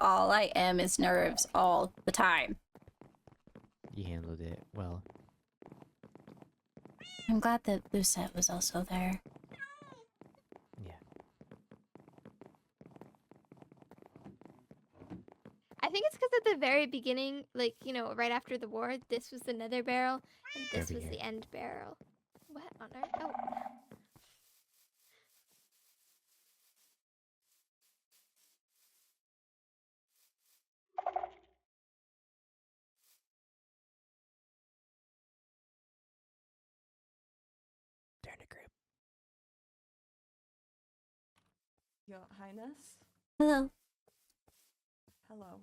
All I am is nerves all the time.
You handled it well.
I'm glad that Lucette was also there.
Yeah.
I think it's because at the very beginning, like, you know, right after the war, this was the nether barrel, and this
Over
was
here.
the end barrel. What on earth? Oh.
Turn to group.
Your Highness?
Hello.
Hello.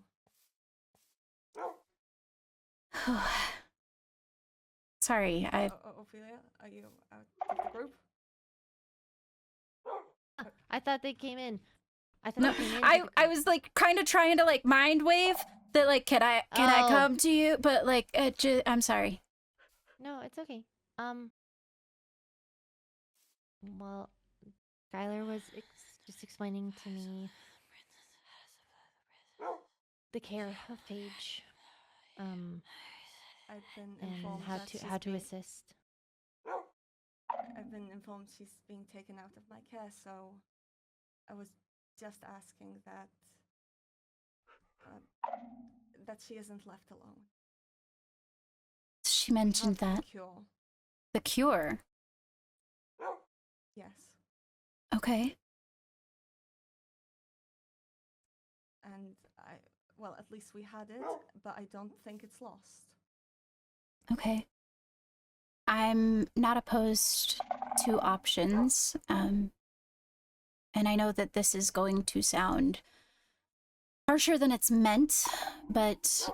Sorry,
Ophelia, are you out of the group?
I thought they came in. I thought
No,
they came in.
I was like kind of trying to like mind wave that like can I
Oh.
come to you, but like I'm sorry.
No, it's okay. Well, Skylar was just explaining to me the care of Paige.
I've been
And
informed
how
that
to
she's
assist.
I've been informed she's being taken out of my care, so I was just asking that that she isn't left alone.
She
We
mentioned
have
that.
the cure.
The cure.
Yes.
Okay.
And well, at least we had it, but I don't think it's lost.
Okay. I'm not opposed to options. And I know that this is going to sound harsher than it's meant, but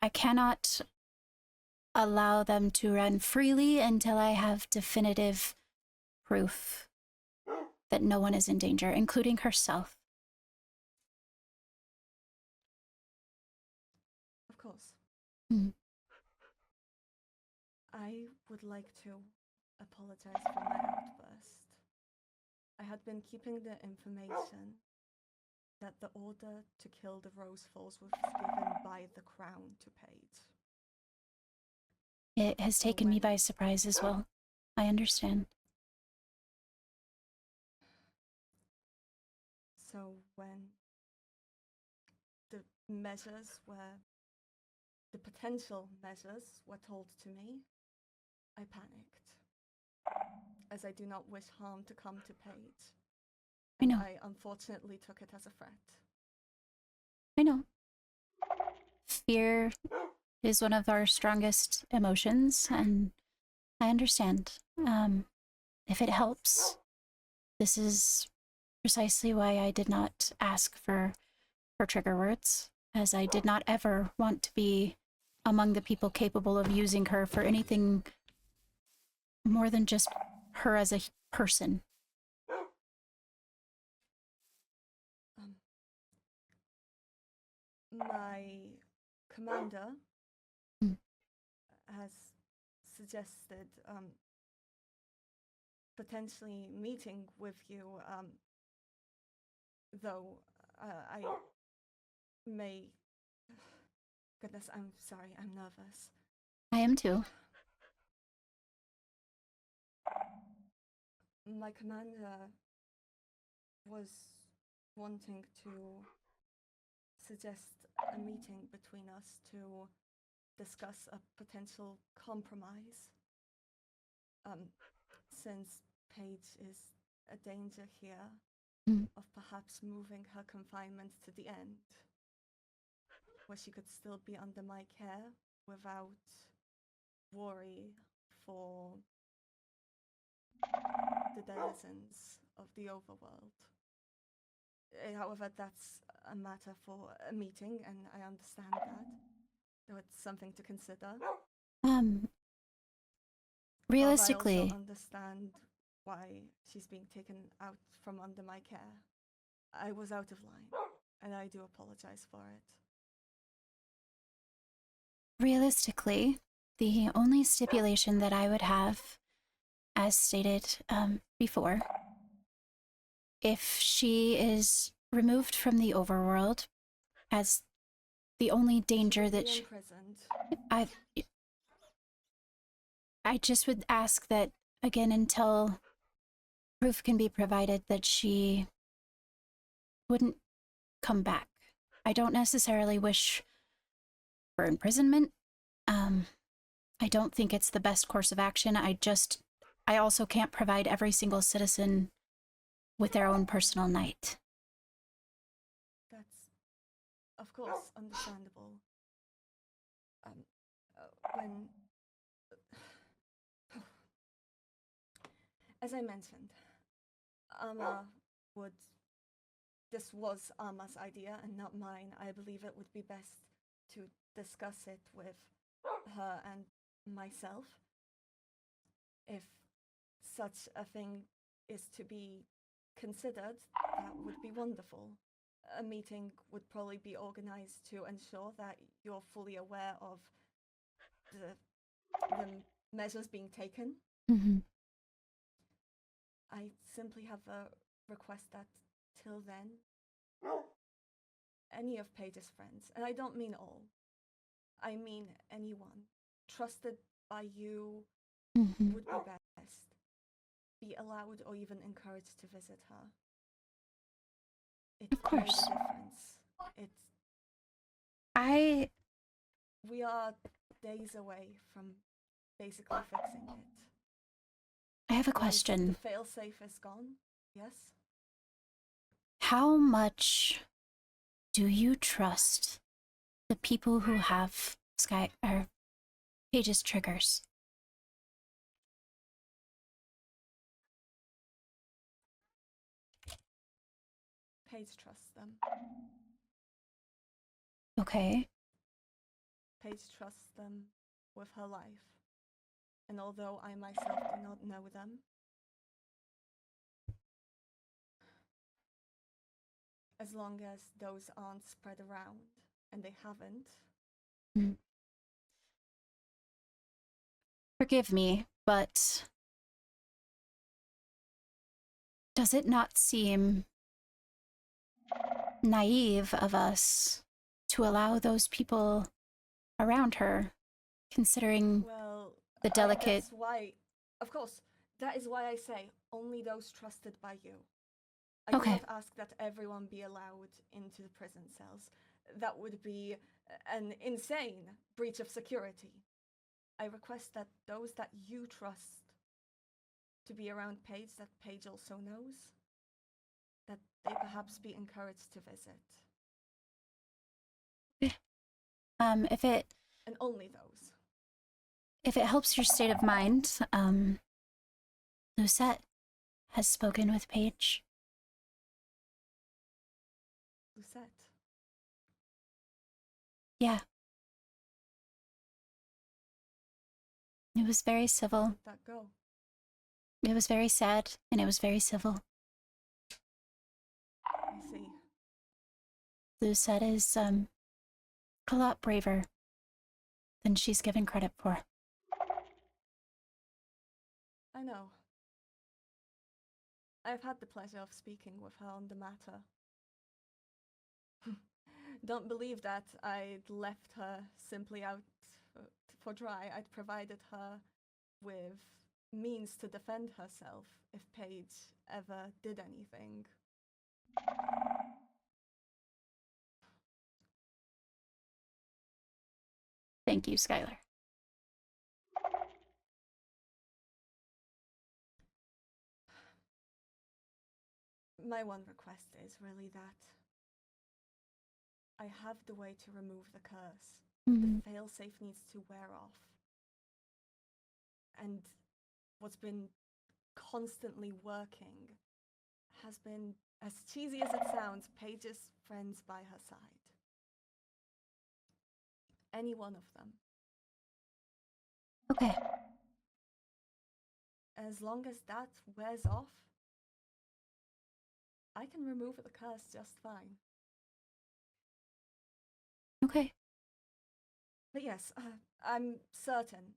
I cannot allow them to run freely until I have definitive proof that no one is in danger, including herself.
Of course.
Mm.
I would like to apologize for my outburst. I had been keeping the information that the order to kill the Rosefalls was given by the crown to Paige.
It has taken me by surprise as well. I understand.
So when the potential measures were told to me, I panicked, as I do not wish harm to come to Paige.
I know.
I unfortunately took it as a threat.
I know. Fear is one of our strongest emotions, and I understand. If it helps, this is precisely why I did not ask for her trigger words, as I did not ever want to be among the people capable of using her for anything more than just her as a person.
My commander
Mm.
has suggested potentially meeting with you, though I may... Goodness, I'm sorry, I'm nervous.
I am too.
My commander was wanting to suggest a meeting between us to discuss a potential compromise. Since Paige is a danger here of perhaps moving her confinement to the end, where she could still be under my care without worry for the denizens of the overworld. However, that's a matter for a meeting, and I understand that. So it's something to consider.
Realistically,
I also understand why she's being taken out from under my care. I was out of line, and I do apologize for it.
realistically, the only stipulation that I would have, as stated before, if she is removed from the overworld as the only danger that she... I just would ask that, again, until proof can be provided that she wouldn't come back. I don't necessarily wish for imprisonment. I don't think it's the best course of action. I also can't provide every single citizen with their own personal night.
That's, of course, understandable. When... As I mentioned, this was Alma's idea and not mine. I believe it would be best to discuss it with her and myself. If such a thing is to be considered, that would be wonderful. A meeting would probably be organized to ensure that you're fully aware of the measures being taken.
Mm-hmm.
I simply have a request that till then, any of Paige's friends, and I don't mean all, I mean anyone trusted by you would be best, be allowed or even encouraged to visit her.
Of course.
We are days away from basically fixing it.
I have a question.
Once the failsafe is gone, yes?
How much do you trust the people who have Paige's triggers?
Paige trusts them.
Okay.
Paige trusts them with her life. And although I myself do not know them, as long as those aren't spread around, and they haven't.
Forgive me, but does it not seem naive of us to allow those people around her, considering the delicate...
That's why, of course, that is why I say only those trusted by you. I do not ask that everyone be allowed into the prison cells. That would be an insane breach of security. I request that those that you trust to be around Paige, that Paige also knows, that they perhaps be encouraged to visit.
If it...
And only those.
If it helps your state of mind, Lucette has spoken with Paige.
Lucette?
Yeah. It was very civil.
How'd that go?
It was very sad, and it was very civil.
I see.
Lucette is, a lot braver than she's given credit for.
I know. I've had the pleasure of speaking with her on the matter. Don't believe that I'd left her simply out for dry. I'd provided her with means to defend herself if Paige ever did anything.
Thank you, Skylar.
My one request is really that I have the way to remove the curse. The failsafe needs to wear off. And what's been constantly working has been, as cheesy as it sounds, Paige's friends by her side. Any one of them.
Okay.
As long as that wears off, I can remove the curse just fine.
Okay.
But yes, I'm certain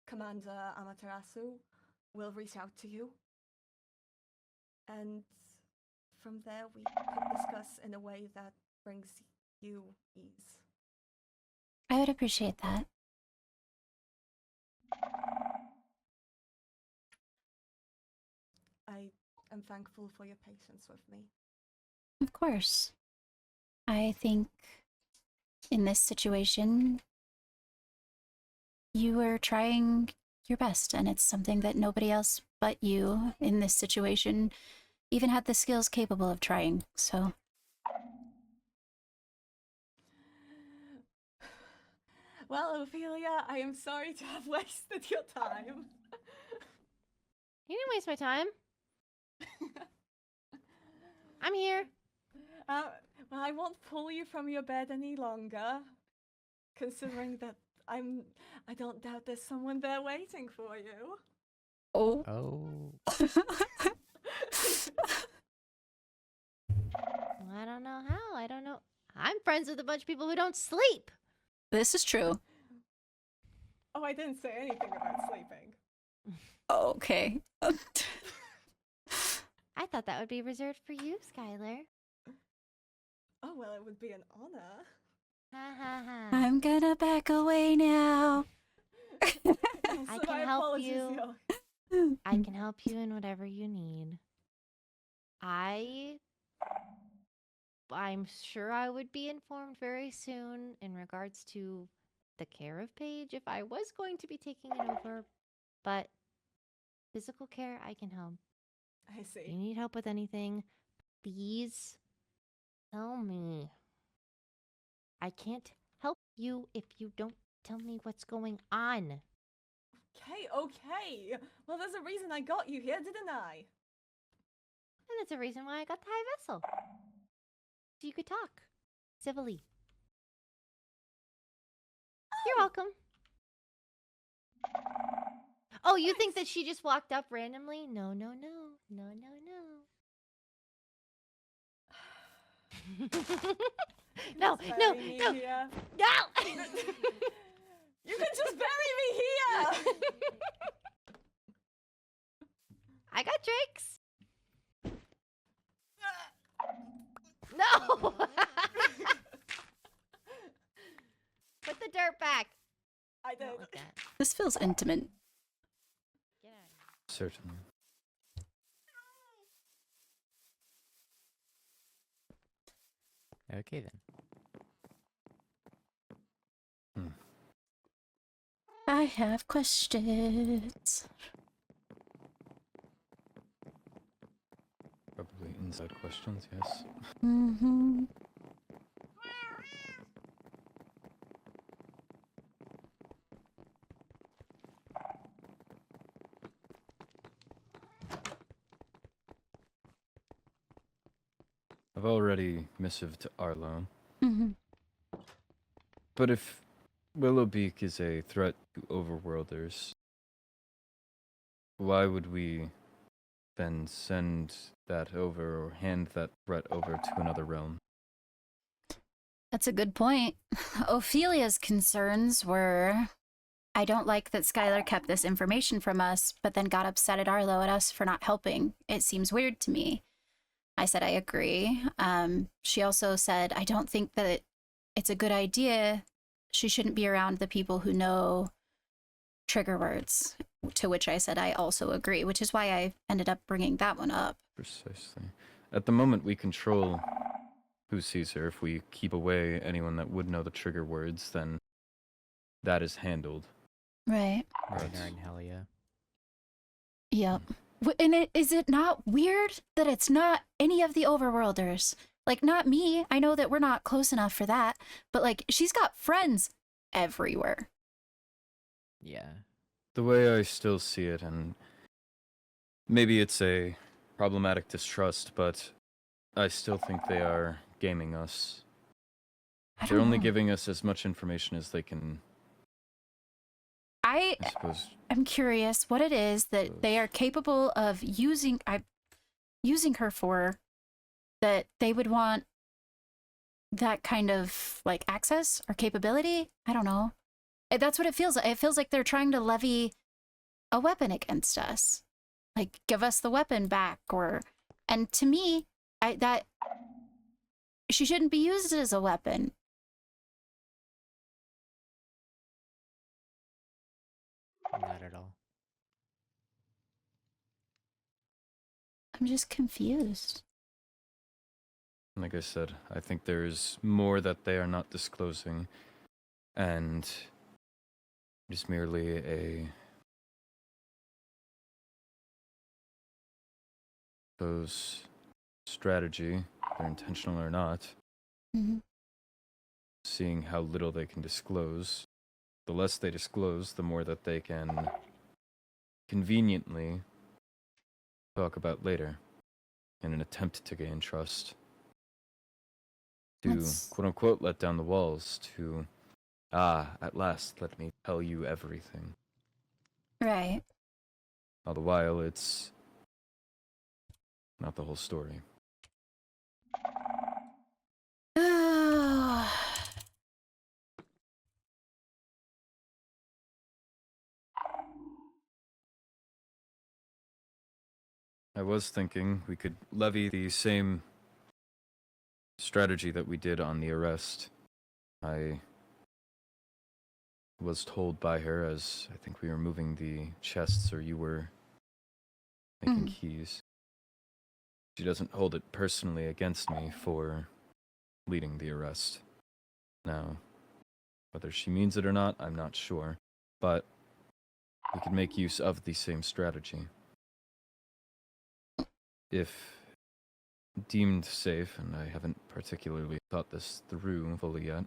Commander Amaterasu will reach out to you. And from there we could discuss in a way that brings you ease.
I would appreciate that.
I am thankful for your patience with me.
Of course. I think in this situation, you were trying your best, and it's something that nobody else but you in this situation even had the skills capable of trying, so.
Well, Ophelia, I am sorry to have wasted your time.
You didn't waste my time. I'm here.
Well, I won't pull you from your bed any longer, considering that I don't doubt there's someone there waiting for you.
Oh.
Oh.
I don't know how. I don't know. I'm friends with a bunch of people who don't sleep.
This is true.
Oh, I didn't say anything about sleeping.
Okay.
I thought that would be reserved for you, Skylar.
Oh, well, it would be an honor.
Ha ha ha.
I'm gonna back away now.
I can help you. I can help you in whatever you need. I'm sure I would be informed very soon in regards to the care of Paige if I was going to be taking it over. But physical care, I can help.
I see.
If you need help with anything, please tell me. I can't help you if you don't tell me what's going on.
Okay. Well, there's a reason I got you here, didn't I?
And that's a reason why I got the high vessel. So you could talk civilly. You're welcome. Oh, you think that she just walked up randomly? No. No. No.
You can just bury me here!
I got drinks. No! Put the dirt back.
I did.
Not like that.
This feels intimate.
Get out of here.
Certainly.
Okay then.
I have questions.
Probably inside questions, yes.
Mm-hmm.
I've already missived to Arlo.
Mm-hmm.
But if Willowbeak is a threat to Overworlders, why would we then send that over or hand that threat over to another realm?
That's a good point. Ophelia's concerns were, I don't like that Skylar kept this information from us, but then got upset at Arlo at us for not helping. It seems weird to me. I said I agree. She also said, I don't think that it's a good idea. She shouldn't be around the people who know trigger words, to which I said I also agree, which is why I ended up bringing that one up.
Precisely. At the moment, we control who sees her. If we keep away anyone that would know the trigger words, then that is handled.
Right.
Ragnar and Helia.
Yep. And is it not weird that it's not any of the Overworlders? Like, not me. I know that we're not close enough for that, but like, she's got friends everywhere.
Yeah.
The way I still see it, and maybe it's a problematic distrust, but I still think they are gaming us. They're only giving us as much information as they can, I suppose.
I'm curious what it is that they are capable of using her for, that they would want that kind of like access or capability. I don't know. That's what it feels like. It feels like they're trying to levy a weapon against us. Like, give us the weapon back, and to me, that she shouldn't be used as a weapon.
Not at all.
I'm just confused.
Like I said, I think there's more that they are not disclosing, and it's merely a strategy, they're intentional or not.
Mm-hmm.
Seeing how little they can disclose. The less they disclose, the more that they can conveniently talk about later in an attempt to gain trust. To, quote-unquote, let down the walls, to, at last, let me tell you everything.
Right.
All the while, it's not the whole story. I was thinking we could levy the same strategy that we did on the arrest. I was told by her, as I think we were moving the chests, or you were making keys. She doesn't hold it personally against me for leading the arrest. Now, whether she means it or not, I'm not sure, but we could make use of the same strategy. If deemed safe, and I haven't particularly thought this through fully yet,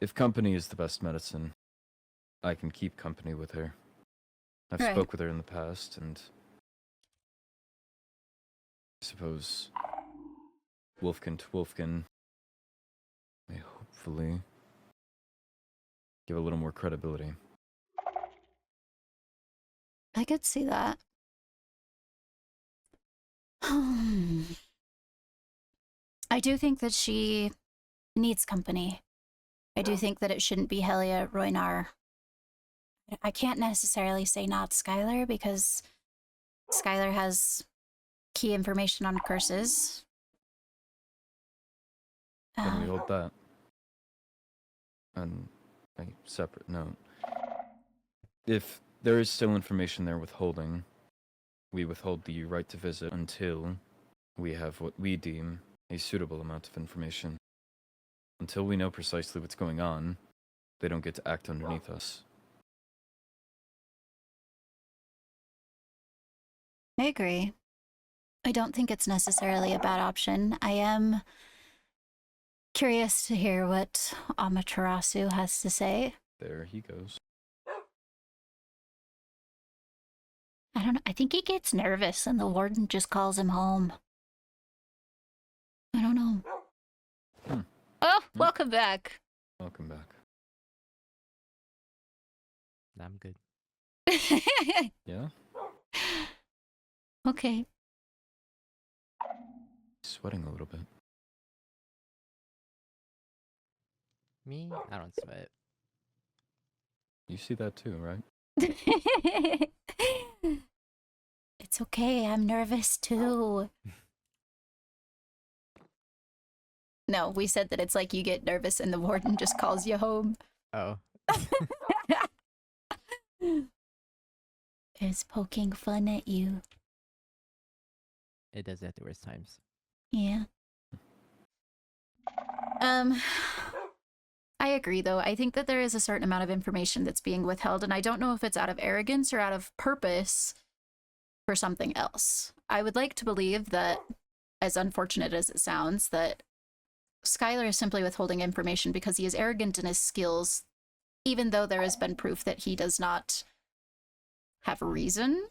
if company is the best medicine, I can keep company with her. I've spoke with her in the past, and I suppose Wolfkin to Wolfkin may hopefully give a little more credibility.
I could see that. I do think that she needs company. I do think that it shouldn't be Helia Roynar. I can't necessarily say not Skylar, because Skylar has key information on curses.
Then we hold that. On a separate note, if there is still information they're withholding, we withhold the right to visit until we have what we deem a suitable amount of information. Until we know precisely what's going on, they don't get to act underneath us.
I agree. I don't think it's necessarily a bad option. I am curious to hear what Amaterasu has to say.
There he goes.
I don't know. I think he gets nervous and the warden just calls him home. I don't know. Oh! Welcome back.
Welcome back.
I'm good.
Yeah?
Okay.
Sweating a little bit.
Me? I don't sweat.
You see that too, right?
It's okay, I'm nervous too. No, we said that it's like you get nervous and the warden just calls you home.
Oh.
Is poking fun at you.
It does at the worst times.
Yeah. I agree, though. I think that there is a certain amount of information that's being withheld, and I don't know if it's out of arrogance or out of purpose for something else. I would like to believe that, as unfortunate as it sounds, that Skylar is simply withholding information because he is arrogant in his skills, even though there has been proof that he does not have a reason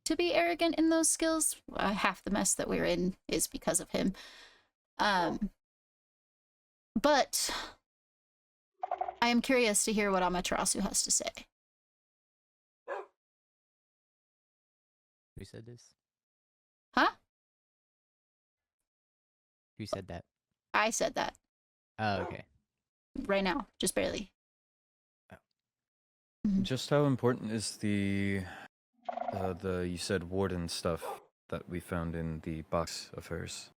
to be arrogant in those skills. Half the mess that we're in is because of him. But I am curious to hear what Amaterasu has to say.
Who said this?
Huh?
Who said that?
I said that
Oh, okay.
right now, just barely.
Just how important is the you said warden stuff that we found in the box of hers?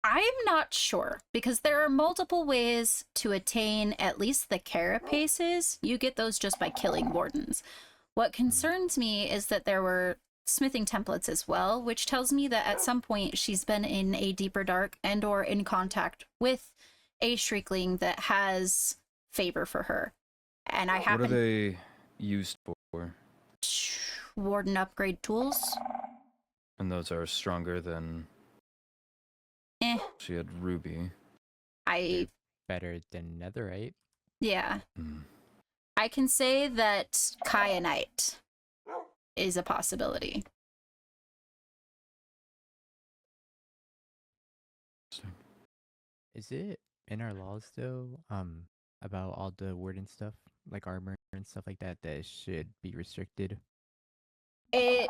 I'm not sure, because there are multiple ways to attain at least the carapaces. You get those just by killing wardens. What concerns me is that there were smithing templates as well, which tells me that at some point she's been in a deeper dark and or in contact with a Shriekling that has favor for her. And I happen...
What are they used for?
Warden upgrade tools.
And those are stronger than... She had Ruby.
Better than Netherite.
Yeah. I can say that Kyanite is a possibility.
Is it in our laws though, about all the warden stuff, like armor and stuff like that, that should be restricted?
It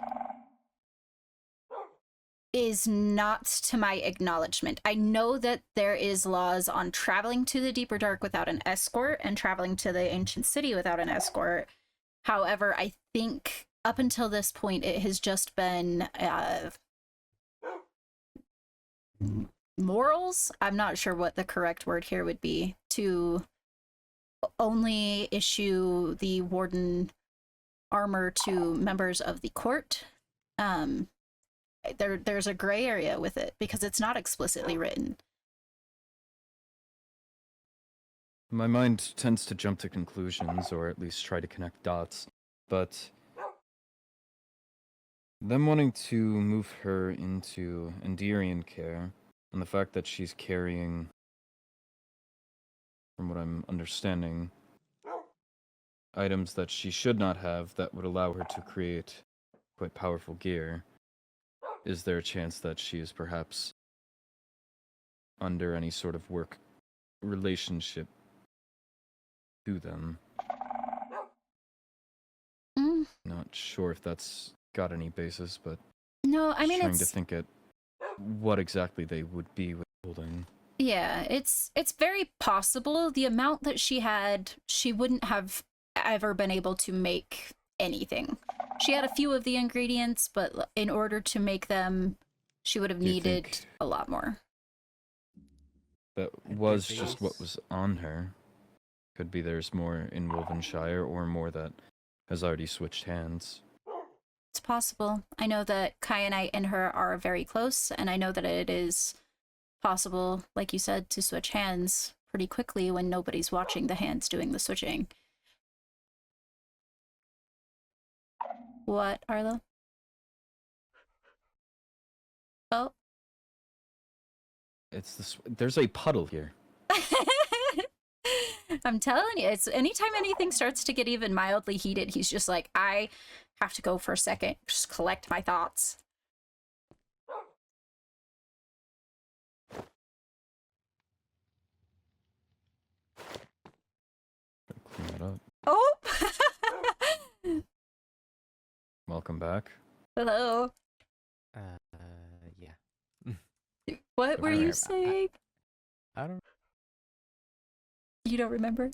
is not to my acknowledgement. I know that there is laws on traveling to the deeper dark without an escort and traveling to the ancient city without an escort. However, I think up until this point, it has just been morals. I'm not sure what the correct word here would be, to only issue the warden armor to members of the court. There's a gray area with it because it's not explicitly written.
My mind tends to jump to conclusions, or at least try to connect dots, but them wanting to move her into Endirian care, and the fact that she's carrying, from what I'm understanding, items that she should not have that would allow her to create quite powerful gear, is there a chance that she is perhaps under any sort of work relationship to them? Not sure if that's got any basis, but
no, I mean,
trying to think at what exactly they would be withholding.
Yeah, it's very possible. The amount that she had, she wouldn't have ever been able to make anything. She had a few of the ingredients, but in order to make them, she would have needed a lot more.
That was just what was on her. Could be there's more in Wolvenshire, or more that has already switched hands.
It's possible. I know that Kyanite and her are very close, and I know that it is possible, like you said, to switch hands pretty quickly when nobody's watching the hands doing the switching. What, Arlo? Oh.
It's this. There's a puddle here.
I'm telling you, it's anytime anything starts to get even mildly heated, he's just like, I have to go for a second, just collect my thoughts.
Welcome back.
Hello.
Yeah.
What were you
I-
saying?
I don't.
You don't remember?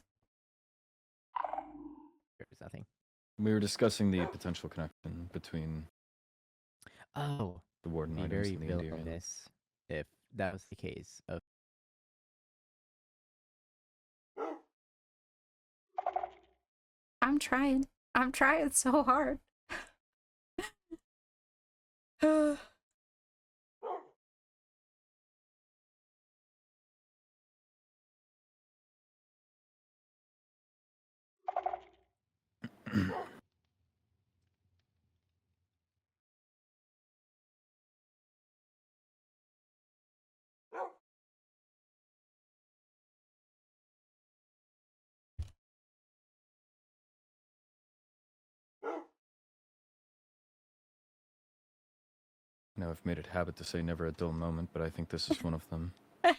There's nothing.
We were discussing the potential connection between
Oh,
the warden
be
items
very
and the Enderian.
villainous if that was the case. Of
I'm trying. I'm trying so hard.
Now I've made it habit to say never a dull moment, but I think this is one of them.
I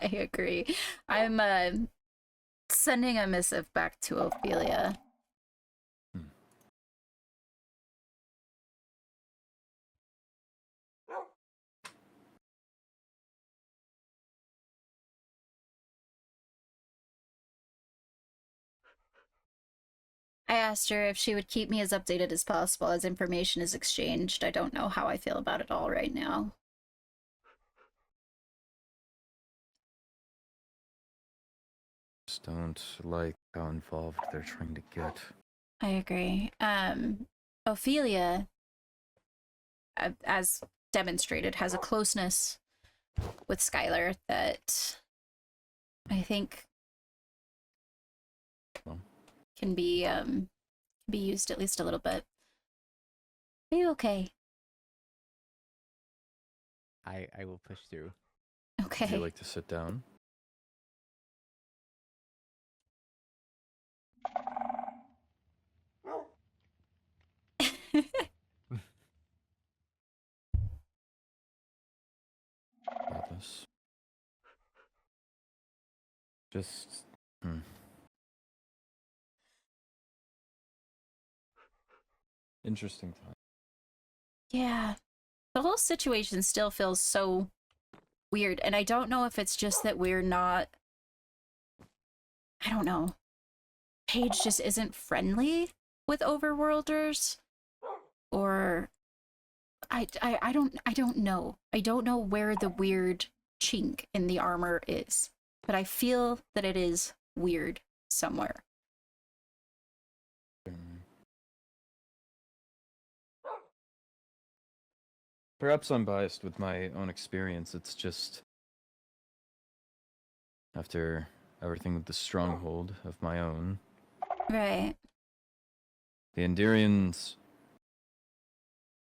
agree. I'm sending a missive back to Ophelia. I asked her if she would keep me as updated as possible as information is exchanged. I don't know how I feel about it all right now.
Just don't like how involved they're trying to get.
I agree. Ophelia, as demonstrated, has a closeness with Skylar that I think can be used at least a little bit. Are you okay?
I will push through.
Okay.
Would you like to sit down? This. Just. Interesting time.
Yeah. The whole situation still feels so weird, and I don't know if it's just that we're not... I don't know. Paige just isn't friendly with overworlders, or I don't know. I don't know where the weird chink in the armor is, but I feel that it is weird somewhere.
Perhaps I'm biased with my own experience. It's just after everything with the stronghold of my own.
Right.
The Enderians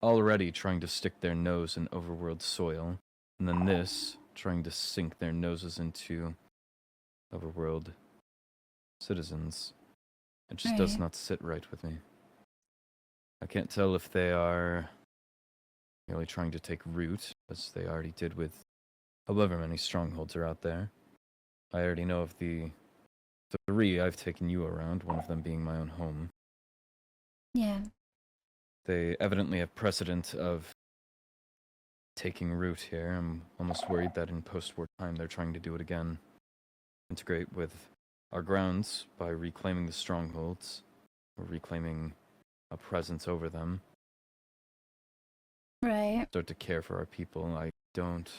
already trying to stick their nose in overworld soil, and then this trying to sink their noses into overworld citizens. It just does not sit right with me. I can't tell if they are merely trying to take root, as they already did with however many strongholds are out there. I already know of the 3 I've taken you around, one of them being my own home.
Yeah.
They evidently have precedent of taking root here. I'm almost worried that in post-war time they're trying to do it again. Integrate with our grounds by reclaiming the strongholds, or reclaiming a presence over them.
Right.
Start to care for our people. I don't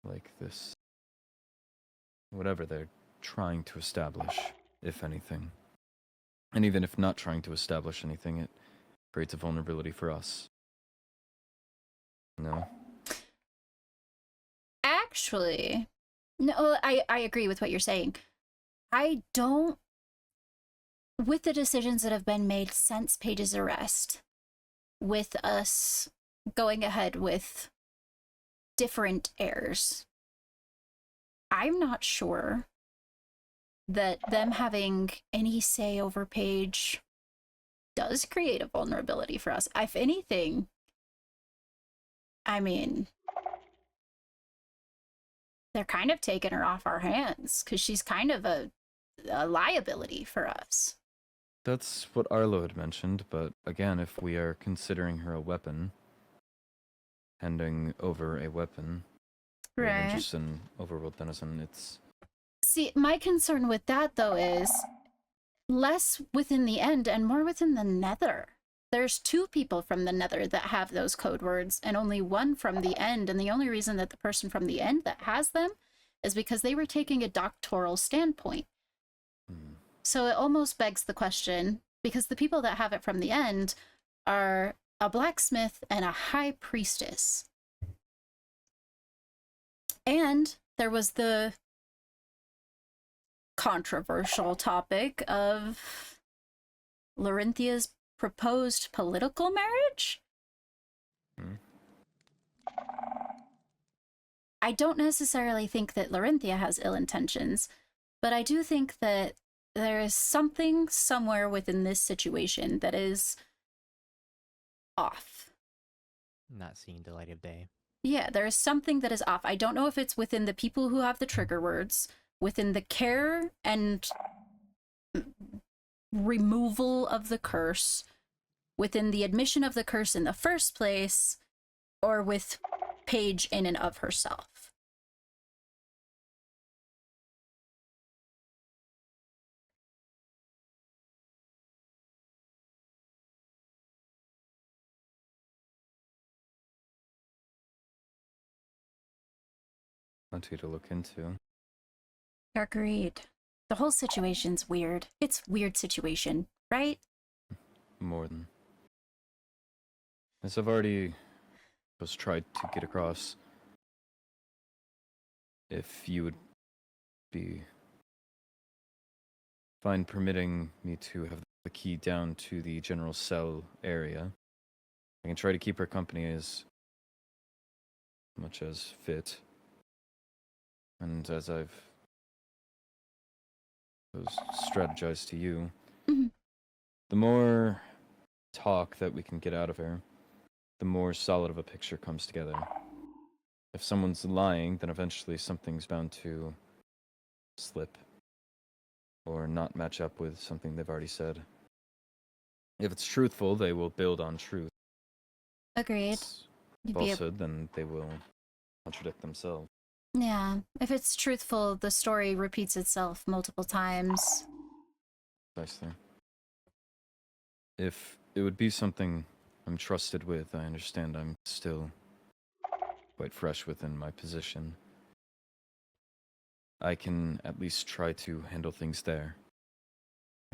like this. Whatever they're trying to establish, if anything. And even if not trying to establish anything, it creates a vulnerability for us. No?
Actually, no, I agree with what you're saying. I don't... With the decisions that have been made since Paige's arrest, with us going ahead with different heirs, I'm not sure that them having any say over Paige does create a vulnerability for us. If anything, I mean, they're kind of taking her off our hands because she's kind of a liability for us.
That's what Arlo had mentioned, but again, if we are considering her a weapon, handing over a weapon, rather than
Right.
just an overworld denizen, it's...
See, my concern with that, though, is less within the end and more within the nether. There's 2 people from the nether that have those code words, and only 1 from the end, and the only reason that the person from the end that has them is because they were taking a doctoral standpoint. So it almost begs the question, because the people that have it from the end are a blacksmith and a high priestess. And there was the controversial topic of Laurenthia's proposed political marriage? I don't necessarily think that Laurenthia has ill intentions, but I do think that there is something somewhere within this situation that is off.
Not seeing the light of day.
Yeah, there is something that is off. I don't know if it's within the people who have the trigger words, within the care and removal of the curse, within the admission of the curse in the first place, or with Paige in and of herself.
Want you to look into.
Agreed. The whole situation's weird. It's a weird situation, right?
More than. As I've already tried to get across, if you would be fine permitting me to have the key down to the general cell area, I can try to keep her company as much as fit. And as I've strategized to you, the more talk that we can get out of her, the more solid of a picture comes together. If someone's lying, then eventually something's bound to slip or not match up with something they've already said. If it's truthful, they will build on truth.
Agreed.
If it's falsehood, then they will contradict themselves.
Yeah, if it's truthful, the story repeats itself multiple times.
Precisely. If it would be something I'm trusted with, I understand I'm still quite fresh within my position. I can at least try to handle things there.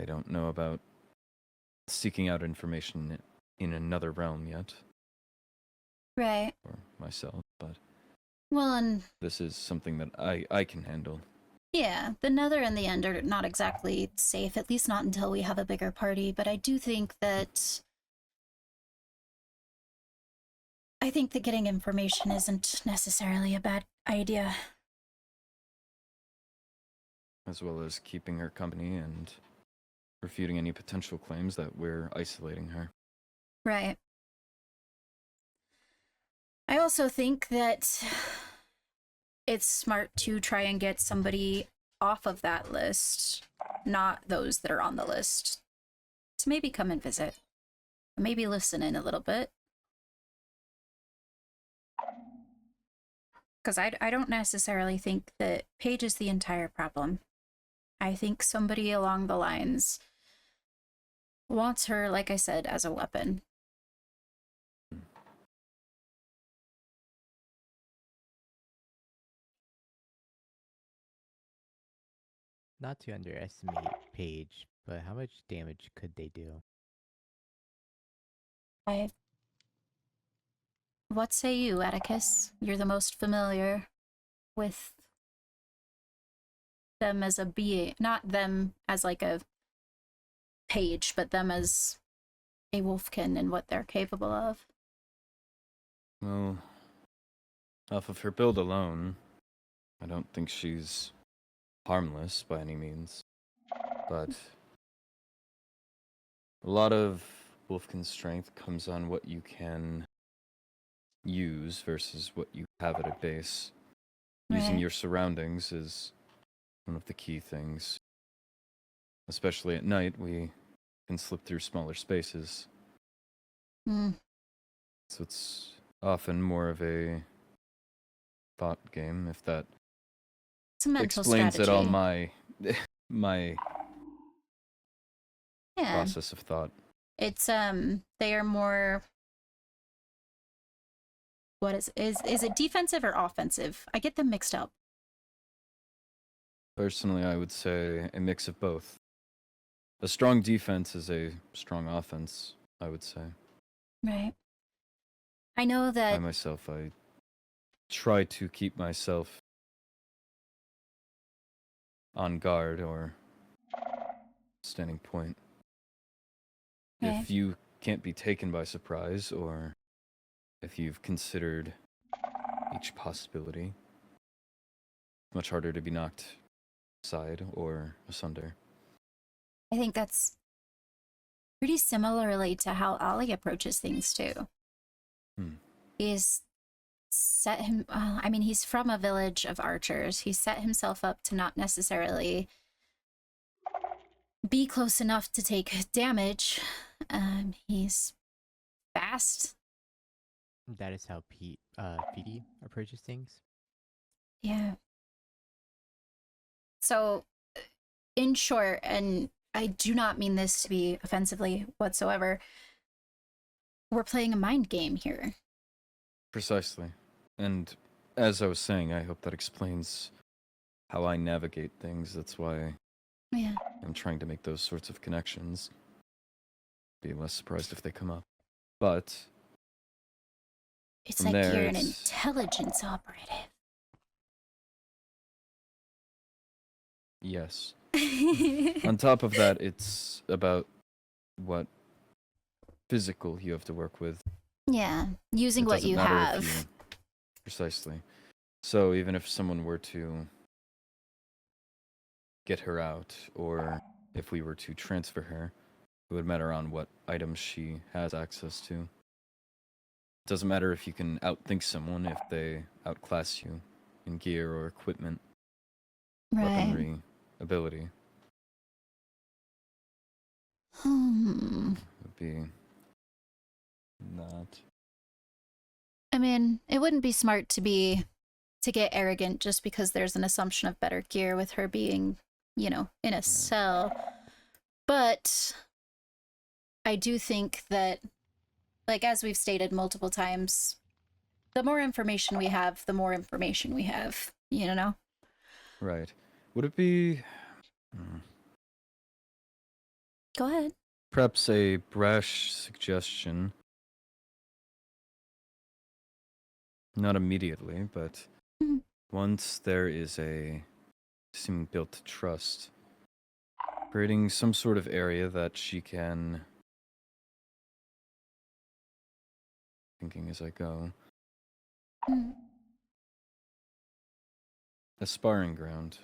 I don't know about seeking out information in another realm yet.
Right.
For myself, but...
Well, and...
this is something that I can handle.
Yeah, the Nether and the End are not exactly safe, at least not until we have a bigger party, but I do think that... I think that getting information isn't necessarily a bad idea.
As well as keeping her company and refuting any potential claims that we're isolating her.
Right. I also think that it's smart to try and get somebody off of that list, not those that are on the list, to maybe come and visit. Maybe listen in a little bit. Because I don't necessarily think that Paige is the entire problem. I think somebody along the lines wants her, like I said, as a weapon.
Not to underestimate Paige, but how much damage could they do?
What say you, Atticus? You're the most familiar with them as a being, not them as like a Paige, but them as a Wolfkin and what they're capable of.
Well, off of her build alone, I don't think she's harmless by any means. But a lot of Wolfkin's strength comes on what you can use versus what you have at a base. Using
Right.
your surroundings is one of the key things. Especially at night, we can slip through smaller spaces.
Mm.
So it's often more of a thought game, if that
It's a mental
explains
strategy.
at all my my
Yeah.
process of thought.
It's they are more, what is it defensive or offensive? I get them mixed up.
Personally, I would say a mix of both. A strong defense is a strong offense, I would say.
Right. I know
I
that
myself, I try to keep myself on guard or standing point.
Right.
If you can't be taken by surprise, or if you've considered each possibility, it's much harder to be knocked aside or asunder.
I think that's pretty similarly to how Ollie approaches things too. He's set him, I mean, he's from a village of archers. He set himself up to not necessarily be close enough to take damage. He's fast.
That is how PD approaches things.
Yeah. So, in short, and I do not mean this to be offensively whatsoever, we're playing a mind game here.
Precisely. And as I was saying, I hope that explains how I navigate things. That's why
Yeah.
I'm trying to make those sorts of connections. Be less surprised if they come up. But
It's
from
like
there,
you're an
it's-
intelligence operative.
yes. On top of that, it's about what physical you have to work with.
Yeah, using
It
what
doesn't
you
matter
have.
if you... Precisely. So even if someone were to get her out, or if we were to transfer her, it would matter on what items she has access to. It doesn't matter if you can outthink someone if they outclass you in gear or equipment,
Right.
weaponry, ability. Would be not.
I mean, it wouldn't be smart to get arrogant just because there's an assumption of better gear with her being, you know, in a cell. But I do think that, like, as we've stated multiple times, the more information we have, the more information we have, you know?
Right. Would it be
Go ahead.
perhaps a brash suggestion? Not immediately, but
Mhm.
once there is a seeming built trust, creating some sort of area that she can, thinking as I go,
Mm.
a sparring ground.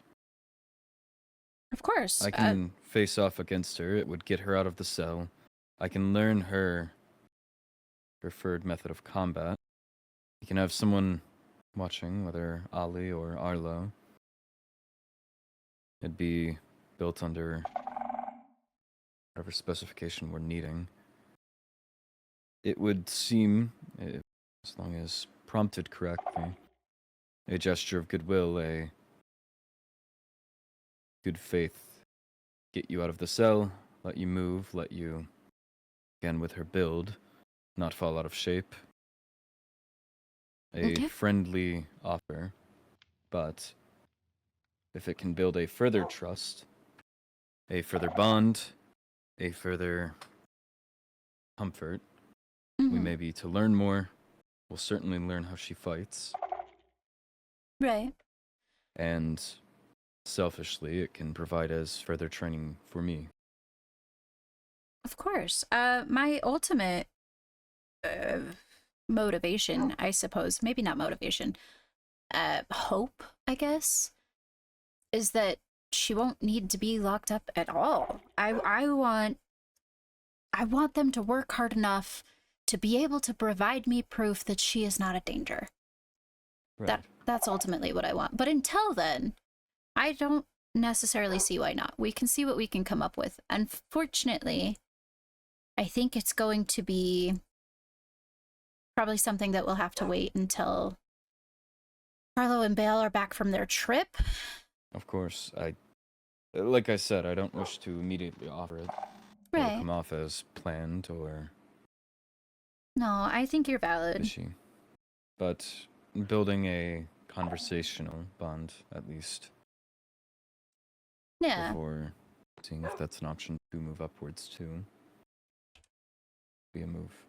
Of course.
I can face off against her. It would get her out of the cell. I can learn her preferred method of combat. You can have someone watching, whether Ali or Arlo. It'd be built under whatever specification we're needing. It would seem, as long as prompted correctly, a gesture of goodwill, a good faith, get you out of the cell, let you move, let you, again with her build, not fall out of shape. A
Okay.
friendly offer, but if it can build a further trust, a further bond, a further comfort, we
Mhm.
may be to learn more. We'll certainly learn how she fights.
Right.
And selfishly, it can provide as further training for me.
Of course. My ultimate motivation, I suppose, maybe not motivation, hope, I guess, is that she won't need to be locked up at all. I want them to work hard enough to be able to provide me proof that she is not a danger.
Right.
That's ultimately what I want. But until then, I don't necessarily see why not. We can see what we can come up with. Unfortunately, I think it's going to be probably something that we'll have to wait until Carlo and Bale are back from their trip.
Of course, like I said, I don't wish to immediately offer it. It'll
Right.
come off as planned or
No, I think you're valid.
fishy. But building a conversational bond, at least,
Yeah.
before seeing if that's an option to move upwards to, be a move.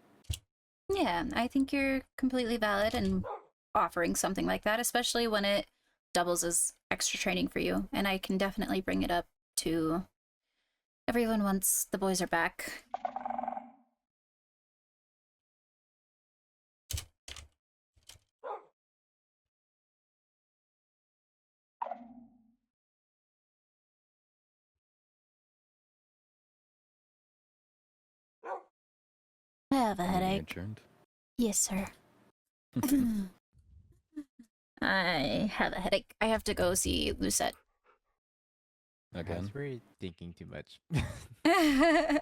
Yeah, I think you're completely valid in offering something like that, especially when it doubles as extra training for you. And I can definitely bring it up to everyone once the boys are back. I have a
Meeting
headache.
adjourned.
Yes, sir. I have a headache. I have to go see Lucette.
Again,
Perhaps we're thinking too much.
I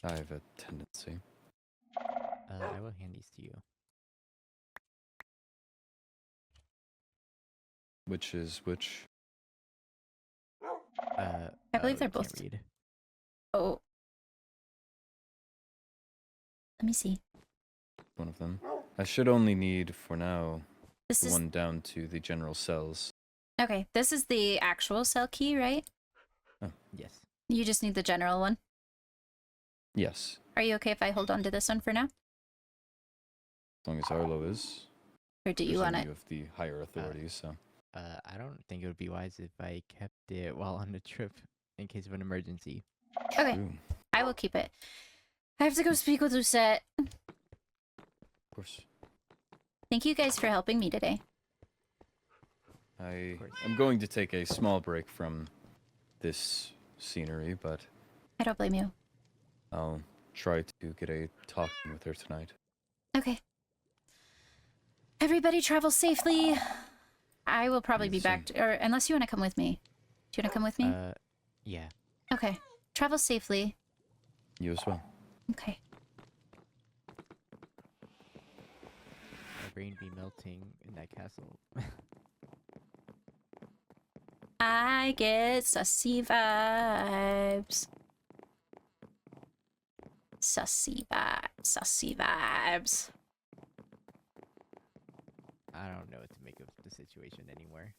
have a tendency.
I will hand these to you.
Which is which?
I believe they're
you can't
both.
read.
Oh. Let me see.
One of them. I should only need, for now,
This
the
is
one down to the general cells.
okay. This is the actual cell key, right?
Yes.
You just need the general one.
Yes,
Are you okay if I hold on to this one for now?
as long as Arlo is.
Or do you
There's
want
only
it?
of the higher authorities, so.
I don't think it would be wise if I kept it while on the trip in case of an emergency.
Okay.
True.
I will keep it. I have to go speak with Lucette.
Of course.
Thank you guys for helping me today.
I
course.
am going to take a small break from this scenery, but
I don't blame you.
I'll try to get a talking with her tonight.
Okay. Everybody travel safely. I will probably be back, or unless you want to come with me. Do you want to come with me?
Yeah.
Okay. Travel safely.
You as well.
Okay.
My brain be melting in that castle.
I get sussy vibes. Sussy vibes. Sussy vibes.
I don't know what to make of the situation anymore.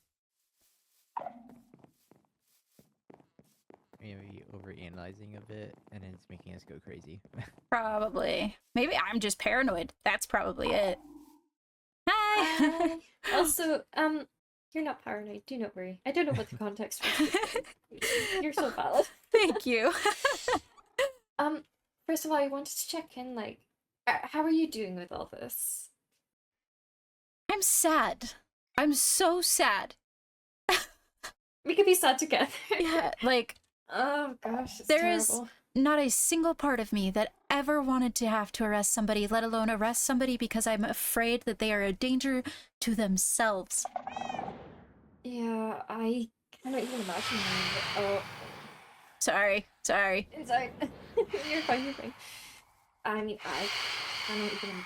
Maybe overanalyzing a bit, and then it's making us go crazy.
Probably. Maybe I'm just paranoid. That's probably it. Hi.
Also, you're not paranoid. Do not worry. I don't know what the context was. You're so valid.
Thank you.
First of all, I wanted to check in, like, how are you doing with all this?
I'm sad. I'm so sad.
We could be sad together.
Yeah, like,
Oh gosh, it's
there is
terrible.
not a single part of me that ever wanted to have to arrest somebody, let alone arrest somebody because I'm afraid that they are a danger to themselves.
Yeah, I cannot even imagine. Oh,
Sorry.
it's alright. You're fine, you're fine. I mean, I cannot even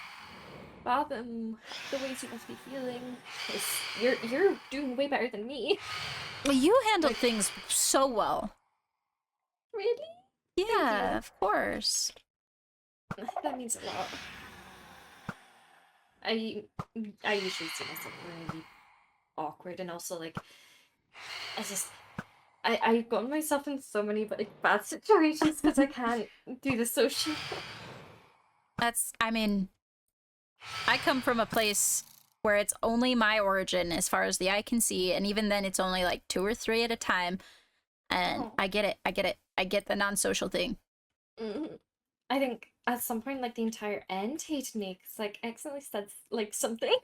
fathom the ways you must be feeling. 'Cause you're doing way better than me.
You handled things so well.
Really?
Yeah,
you.
of course.
That means a lot. I usually see myself really awkward, and also like I've gotten myself in so many like bad situations because I can't do the social.
I mean, I come from a place where it's only my origin as far as the eye can see, and even then it's only like 2 or 3 at a time. And I get it. I get the non-social thing.
I think at some point, like, the entire end hated me because, like, I accidentally said, like, something.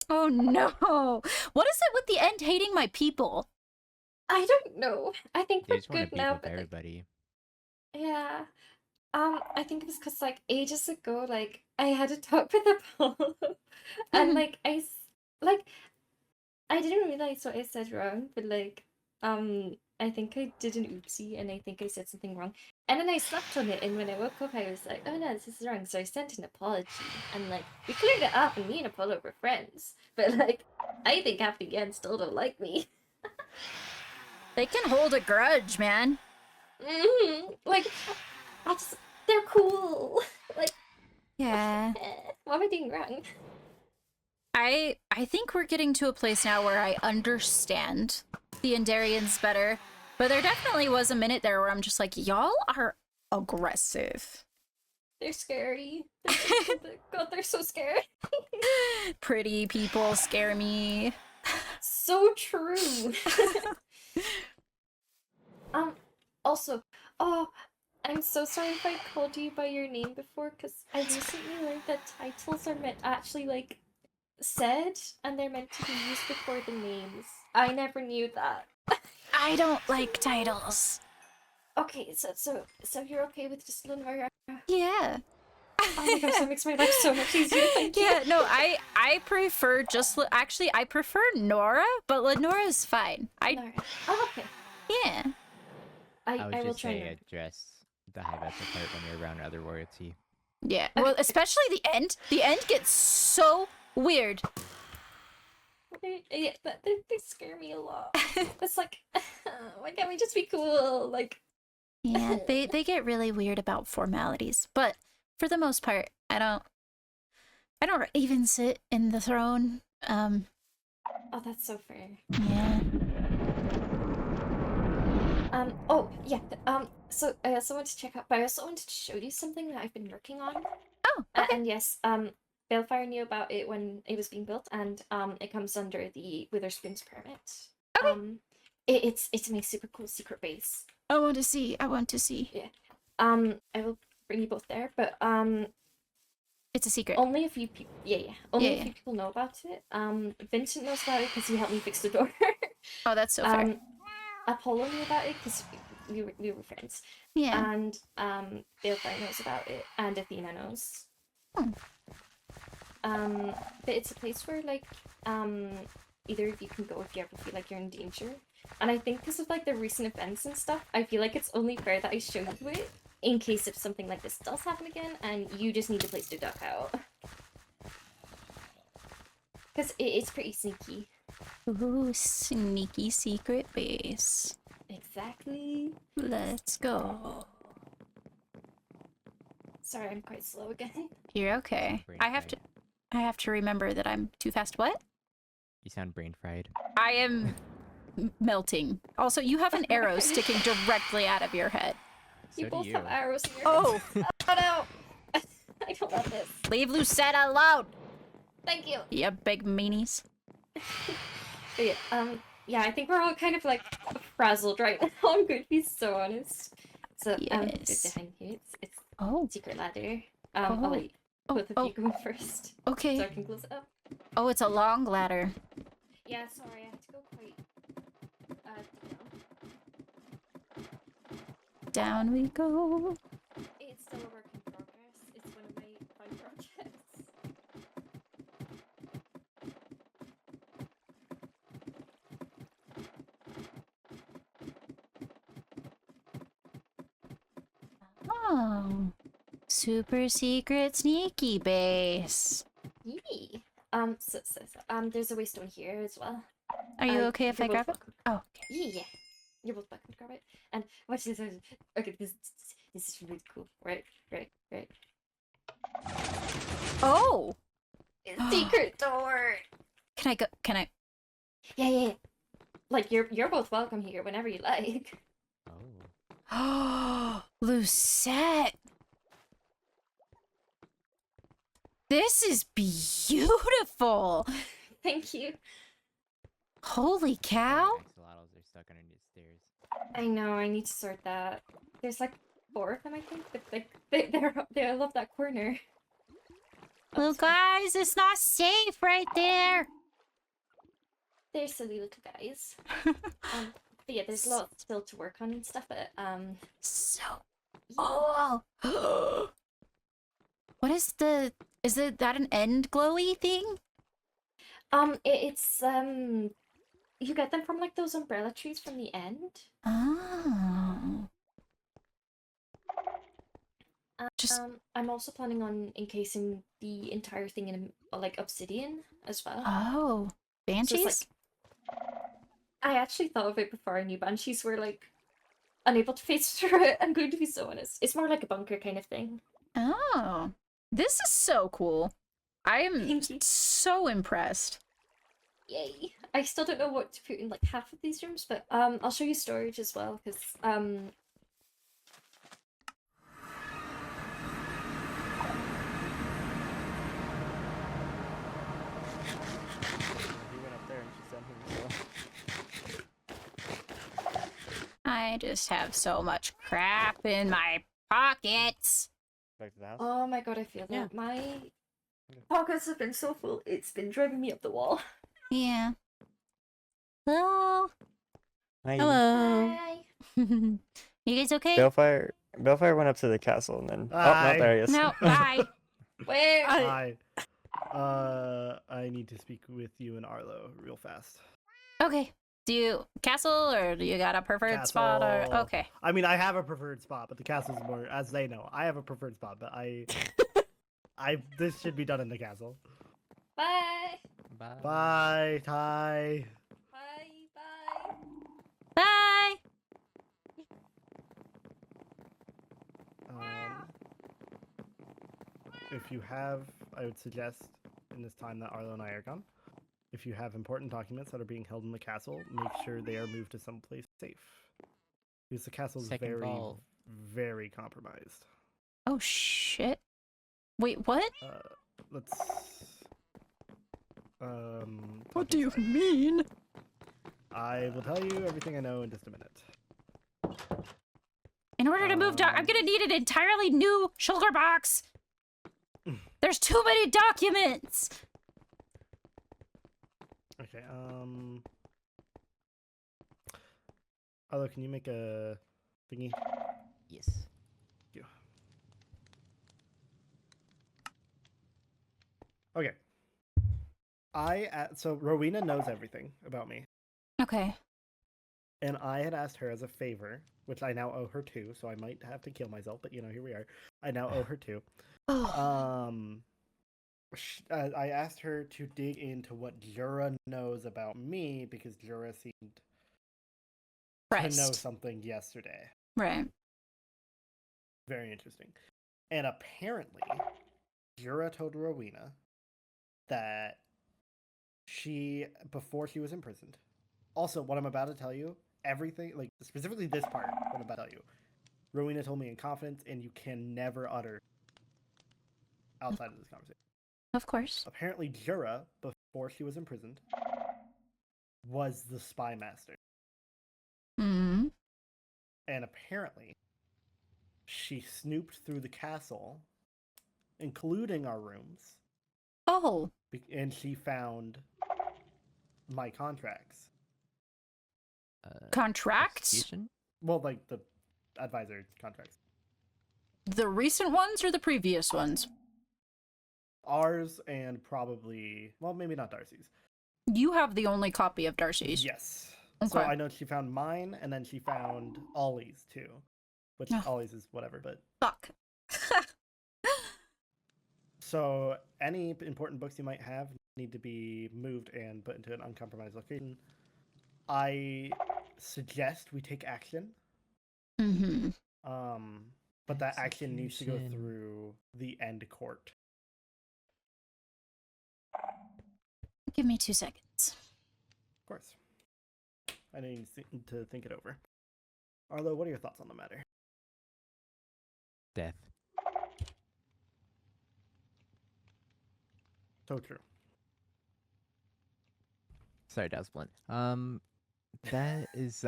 Oh no! What is it with the end hating my people?
I don't know. I think
They
we're
just want to
good
beat
now,
up
but like,
everybody.
yeah. I think it was because, like, ages ago, like, I had a talk with Apollo, and like, I didn't realize what I said wrong, but like, I think I did an oopsie, and I think I said something wrong, And then I slept on it, and when I woke up, I was like, oh no, this is wrong. So I sent an apology, and like, we cleared it up, and me and Apollo were friends. But like, I think half the gang still don't like me.
They can hold a grudge, man.
Like, they're cool. Like,
Yeah.
what am I doing wrong?
I think we're getting to a place now where I understand the Endarians better, but there definitely was a minute there where I'm just like, y'all are aggressive.
They're scary. God, they're so scary.
Pretty people scare me.
So true. Also, oh, I'm so sorry if I called you by your name before, because I recently learned that titles are actually, like, said, and they're meant to be used before the names. I never knew that.
I don't like titles.
Okay, so you're okay with just Lenora?
Yeah.
Oh my gosh, that makes my life so much easier. Thank you.
Yeah, no, I prefer just actually I prefer Nora, but Lenora's fine.
Nora. Oh, okay.
Yeah.
I would
I will
just
try
say
Nora.
address the high vessel part when you're around other royalty.
Yeah. Well, especially the end. The end gets so weird.
They scare me a lot. It's like, why can't we just be cool? Like,
Yeah, they get really weird about formalities, but for the most part, I don't even sit in the throne.
oh, that's so fair.
Yeah.
Oh, yeah. So I also want to check out, but I also wanted to show you something that I've been working on.
Oh, okay.
And yes, Balefire knew about it when it was being built, and it comes under the Witherspoon's permit.
Okay.
It's my super cool secret base.
I want to see.
Yeah. I will bring you both there, but
It's a secret.
only a few people. Yeah. Only
Yeah,
a
yeah.
few people know about it. Vincent knows about it because he helped me fix the door.
Oh, that's so fair.
Apollo knew about it because we were friends.
Yeah.
And Balefire knows about it, and Athena knows. But it's a place where like either of you can go if you ever feel like you're in danger. And I think because of like the recent events and stuff, I feel like it's only fair that I show you it in case if something like this does happen again, and you just need a place to duck out. Because it's pretty sneaky.
Ooh, sneaky secret base.
Exactly.
Let's go.
Sorry, I'm quite slow again.
You're okay.
Brain
I have to remember that I'm too fast. What?
You sound brain fried.
I am melting. Also, you have an arrow sticking directly out of your head.
You
So
both
do you.
have arrows in your
Oh,
heads. Oh no! I don't want this.
leave Lucette alone.
Thank you.
You big meanies.
But yeah, I think we're all kind of like frazzled right now. I'm going to be so honest. So
Yes.
behind you, it's
Oh,
secret ladder.
Oh.
I'll let both of
oh.
you go first, so
okay.
I can close it up.
Oh, it's a long ladder.
Yeah, sorry, I have to go quite down.
Down we go.
It's still a work in progress. It's one of my 5 projects.
Oh, super secret sneaky base.
Yee. So, there's a waystone here as well.
Are you okay if I
you're both
grab it?
welcome.
Oh, okay.
Yeah. You're both welcome to grab it. And watch this. Okay, this is really cool. Right.
Oh!
Secret door.
Can I go? Can I?
Yeah. Like you're both welcome here whenever you like.
Oh.
Oh, Lucette! This is beautiful!
Thank you.
Holy cow!
Axolotls are stuck underneath stairs.
I know. I need to sort that. There's like 4 of them, I think. But like they love that corner.
Little guys, it's not safe right there!
They're silly little guys. But yeah, there's a lot still to work on and stuff. But
So... Oh! What is the... Is that an end glowy thing?
It's you get them from like those umbrella trees from the end.
Oh. Just
I'm also planning on encasing the entire thing in like obsidian as well.
oh,
So
banshees.
it's like, I actually thought of it before I knew banshees were like unable to face through it. I'm going to be so honest. It's more like a bunker kind of thing.
Oh, this is so cool. I am
Thank you.
so impressed.
Yay! I still don't know what to put in like half of these rooms, but I'll show you storage as well because
He went up there and she's down here. So.
I just have so much crap in my pockets.
Back to the house.
oh my god, I feel that.
Yeah.
My pockets have been so full, it's been driving me up the wall.
Yeah. Well,
Hi.
Hello.
Hi.
you guys okay?
Bellfire went up to the castle and then
Hi.
not there he is.
No, bye.
Where?
Hi. I need to speak with you and Arlo real fast.
Okay. Do you castle or do you got a preferred spot or
Castle.
okay?
I mean, I have a preferred spot, but the castle's more, as they know, I have a preferred spot, but this should be done in the castle.
Bye.
Bye.
Bye, Ty.
Bye.
Bye.
If you have, I would suggest in this time that Arlo and I are gone, if you have important documents that are being held in the castle, make sure they are moved to someplace safe. Because the castle is
Second
very,
ball.
very compromised.
Oh shit. Wait, what?
Let's.
What do you mean?
I will tell you everything I know in just a minute.
In order to move I'm gonna need an entirely new shoulder box. There's too many documents.
Okay, Arlo, can you make a thingy?
Yes.
Thank you. Okay. So Rowena knows everything about me.
Okay.
And I had asked her as a favor, which I now owe her too, so I might have to kill myself, but you know, here we are. I now owe her too. I asked her to dig into what Jura knows about me because Jura seemed to know something yesterday.
Right.
Very interesting. And apparently, Jura told Rowena that before she was imprisoned. Also, what I'm about to tell you, everything, like specifically this part, what I'm about to tell you, Rowena told me in confidence, and you can never utter outside of this conversation.
Of course.
Apparently, Jura, before she was imprisoned, was the spy master.
Hmm.
And apparently, she snooped through the castle, including our rooms.
Oh.
And she found my contracts.
Contracts?
Execution?
Well, like the advisor contracts.
The recent ones or the previous ones?
Ours and probably, well, maybe not Darcy's.
You have the only copy of Darcy's.
Yes.
Okay.
So I know she found mine, and then she found Ollie's too. Which Ollie's is whatever, but...
Fuck.
So any important books you might have need to be moved and put into an uncompromised location. I suggest we take action.
Mm-hmm.
But that action needs to go through the end court.
Give me 2 seconds.
Of course. I need to think it over. Arlo, what are your thoughts on the matter?
Death.
So true.
Sorry, that was blunt. That is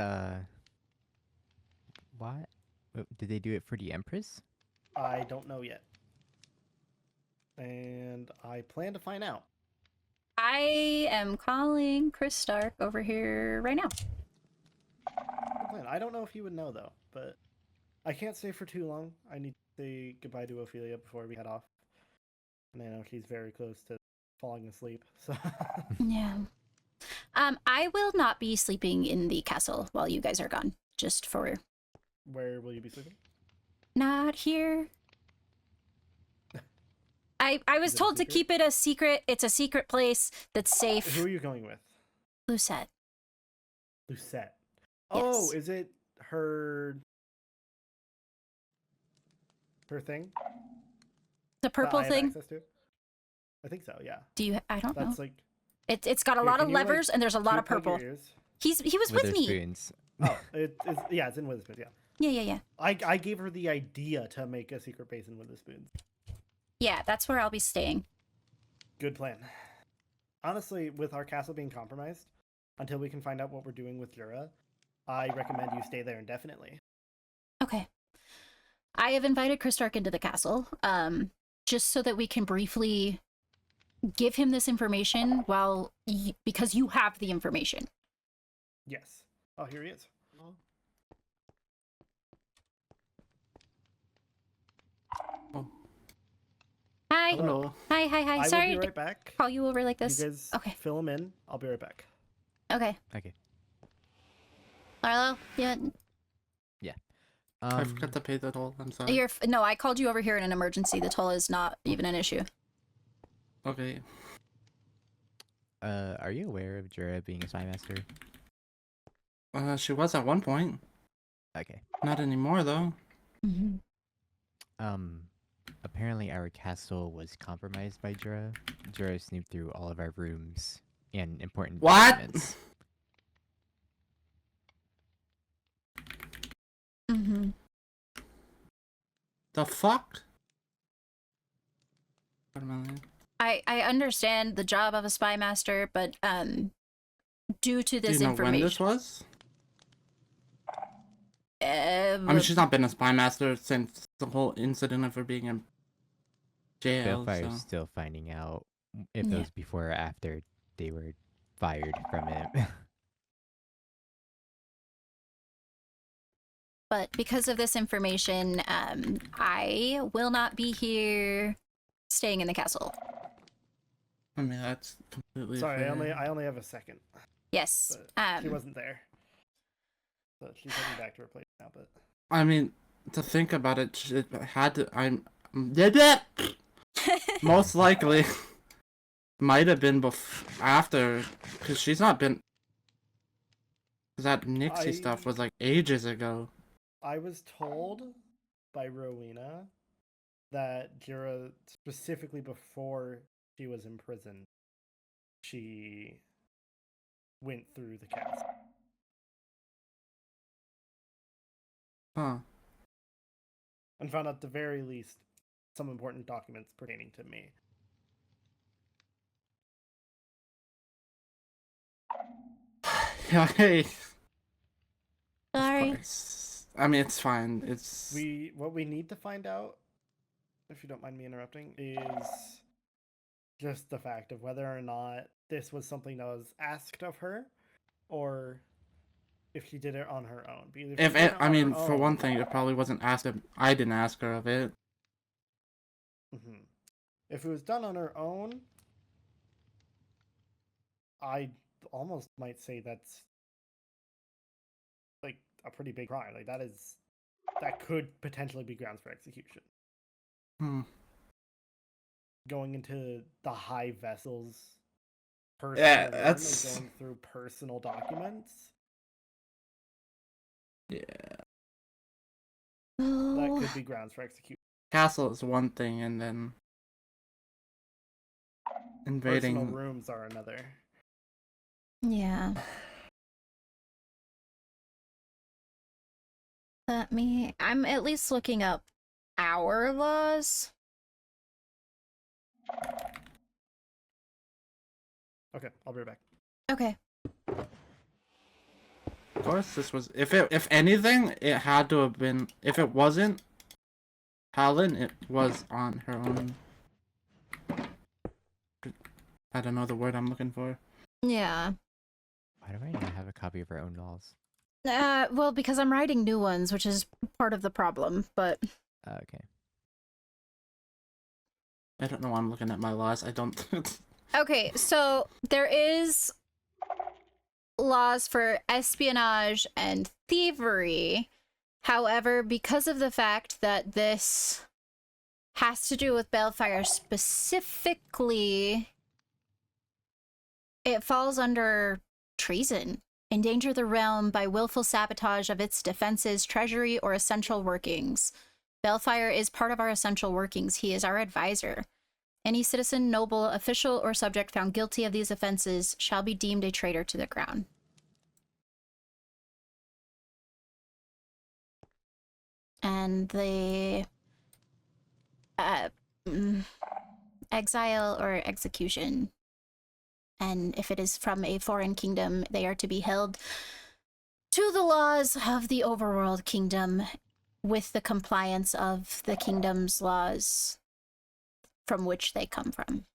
why? Did they do it for the Empress?
I don't know yet. And I plan to find out.
I am calling Chris Stark over here right now.
Good plan. I don't know if he would know though, but I can't stay for too long. I need to say goodbye to Ophelia before we head off. And I know she's very close to falling asleep, so...
Yeah. I will not be sleeping in the castle while you guys are gone. Just for...
Where will you be sleeping?
Not here. I was
Is it a
told to
secret?
keep it a secret. It's a secret place that's safe.
Who are you going with?
Lucette.
Lucette. Oh,
Yes.
is it her thing?
The
that
purple
I have
thing.
access to? I think so, yeah.
Do you? I don't know.
That's like
It's got a
here,
lot
can
of
you, like,
levers and there's a lot
can
of
you plug your
purple.
ears?
He was with me.
Witherspoons.
Oh, yeah, it's in Witherspoons, yeah.
Yeah.
I gave her the idea to make a secret base in Witherspoons.
Yeah, that's where I'll be staying.
Good plan. Honestly, with our castle being compromised, until we can find out what we're doing with Jura, I recommend you stay there indefinitely.
Okay. I have invited Chris Stark into the castle, just so that we can briefly give him this information because you have the information.
Yes. Oh, here he is.
Oh,
Hi.
hello.
Hi.
I
Sorry
will be
to
right back.
call you over like this.
You guys
Okay.
fill him in. I'll be right back.
Okay.
Okay.
Arlo, yeah.
I forgot to pay the toll. I'm sorry.
No, I called you over here in an emergency. The toll is not even an issue.
Okay.
Are you aware of Jura being a spy master?
She was at one point.
Okay.
Not anymore, though.
Mm-hmm.
Apparently our castle was compromised by Jura. Jura snooped through all of our rooms and important
What?
documents.
Mm-hmm.
The fuck? What am I?
I understand the job of a spy master, but due to this
Do you know
information,
when this was?
I
I mean, she's not been a spy master since the whole incident of her being in jail.
Bellfire's
So.
still finding out if
Yeah.
those before or after they were fired from it.
But because of this information, I will not be here staying in the castle.
I mean, that's completely
Sorry,
fair.
I only have a second.
Yes.
But she wasn't there. So she's heading back to her place now, but
I mean, to think about it, it had to. Most likely might have been after, because she's not been. That Nixie stuff was like ages ago.
I was told by Rowena that Jura, specifically before she was in prison, she went through the castle.
Huh.
And found out at the very least some important documents pertaining to me.
Yeah, hey.
Sorry.
I mean, it's fine. It's
What we need to find out, if you don't mind me interrupting, is just the fact of whether or not this was something that was asked of her, or if she did it on her own. Because
if it, I mean, for one thing, it probably wasn't asked. I didn't ask her of it.
Mm-hmm. If it was done on her own, I almost might say that's like a pretty big crime. Like that could potentially be grounds for execution. Going into the high vessels,
Yeah,
room and
that's
going through personal documents.
Yeah.
That could be grounds for execution.
Castle is one thing, and then invading
Personal rooms are another.
Yeah. I'm at least looking up our laws.
Okay, I'll be right back.
Okay.
Of course, this was if anything, it had to have been. If it wasn't Helen, it was on her own. I don't know the word I'm looking for.
Yeah.
Why do I not have a copy of our own laws?
Well, because I'm writing new ones, which is part of the problem, but...
Okay.
I don't know why I'm looking at my laws. I don't...
Okay, so there is laws for espionage and thievery. However, because of the fact that this has to do with Balefire specifically. It falls under treason. Endanger the realm by willful sabotage of its defenses, treasury, or essential workings. Balefire is part of our essential workings. He is our advisor. Any citizen, noble, official, or subject found guilty of these offenses shall be deemed a traitor to the crown. And the exile or execution. And if it is from a foreign kingdom, they are to be held to the laws of the overworld kingdom with the compliance of the kingdom's laws from which they come from.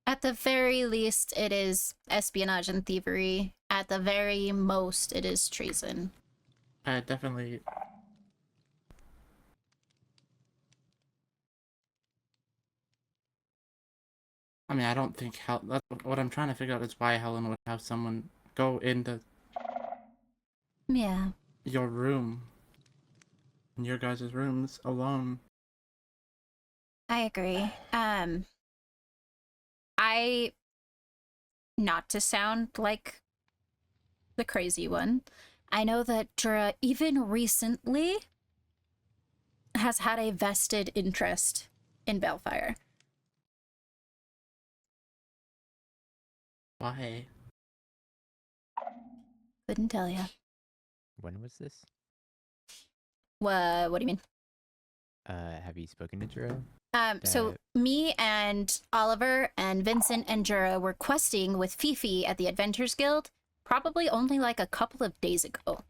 At the very least, it is espionage and thievery. At the very most, it is treason.
Definitely. I mean, I don't think that's what I'm trying to figure out is why Helen would have someone go into your room, in your guys' rooms alone.
I agree. Not to sound like the crazy one, I know that Dra even recently has had a vested interest in Balefire.
Why?
Couldn't tell ya.
When was this?
What do you mean?
Have you spoken to Juro?
So me and Oliver and Vincent and Jura were questing with Fifi at the Adventures Guild probably only like a couple of days ago.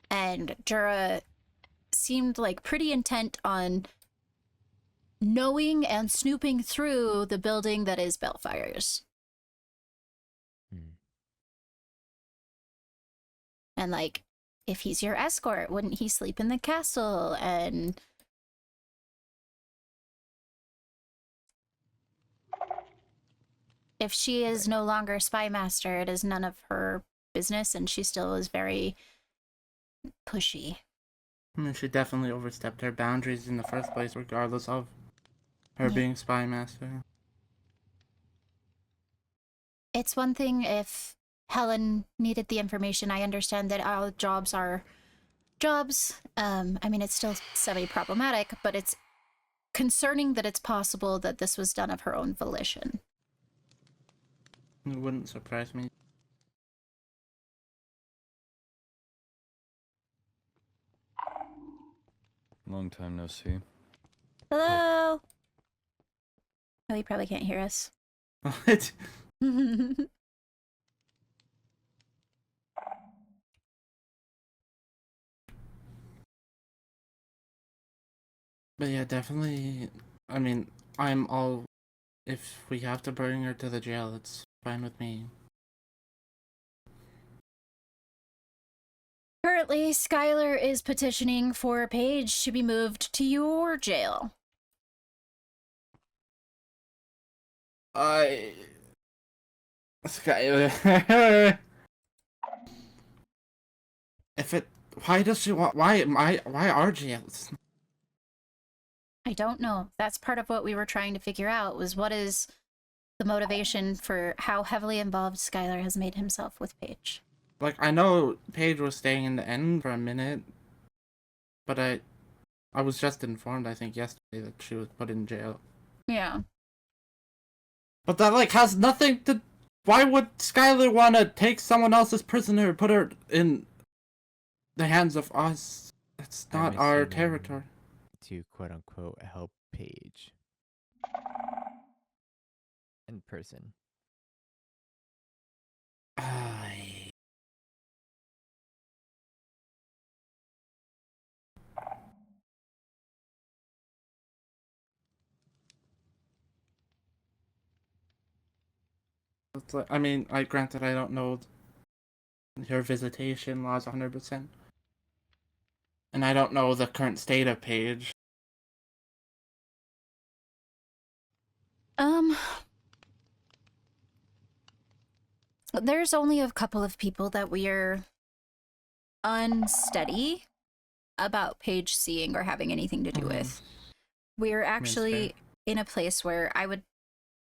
And Jura seemed like pretty intent on knowing and snooping through the building that is Bellfire's. And like, if he's your escort, wouldn't he sleep in the castle? And if she is no longer spy master, it is none of her business, and she still is very pushy.
I mean, she definitely overstepped her boundaries in the first place, regardless of her being spy master.
It's one thing if Helen needed the information. I understand that our jobs are jobs. I mean, it's still semi-problematic, but it's concerning that it's possible that this was done of her own volition.
It wouldn't surprise me.
Long time no see.
Hello? Oh, you probably can't hear us.
What? But yeah, definitely. I mean, I'm all. If we have to bring her to the jail, it's fine with me.
Currently, Skylar is petitioning for Paige to be moved to your jail.
Skylar. Why does she want? Why are jails?
I don't know. That's part of what we were trying to figure out, was what is the motivation for how heavily involved Skylar has made himself with Paige.
Like, I know Paige was staying in the inn for a minute, but I was just informed, I think, yesterday that she was put in jail.
Yeah.
But that, like, has nothing to... Why would Skylar want to take someone else's prisoner, put her in the hands of us? That's not our territory.
To quote-unquote help Paige. In person.
It's like, I mean, granted, I don't know your visitation laws 100%. And I don't know the current state of Paige.
There's only a couple of people that we're unsteady about Paige seeing or having anything to do with. We're actually in a place where I would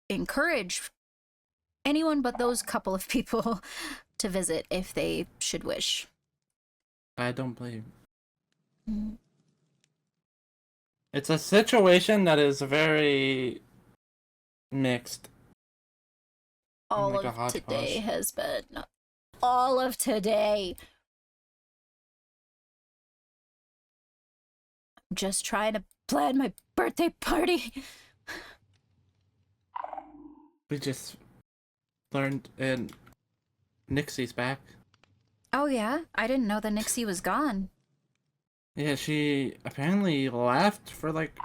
encourage anyone but those couple of people to visit if they should wish.
I don't blame.
Mm.
It's a situation that is very mixed.
All
like a
of today
hodgepodge.
has been... All of today. I'm just trying to plan my birthday party.
We just learned and Nixie's back.
Oh yeah? I didn't know the Nixie was gone.
Yeah, she apparently left for like...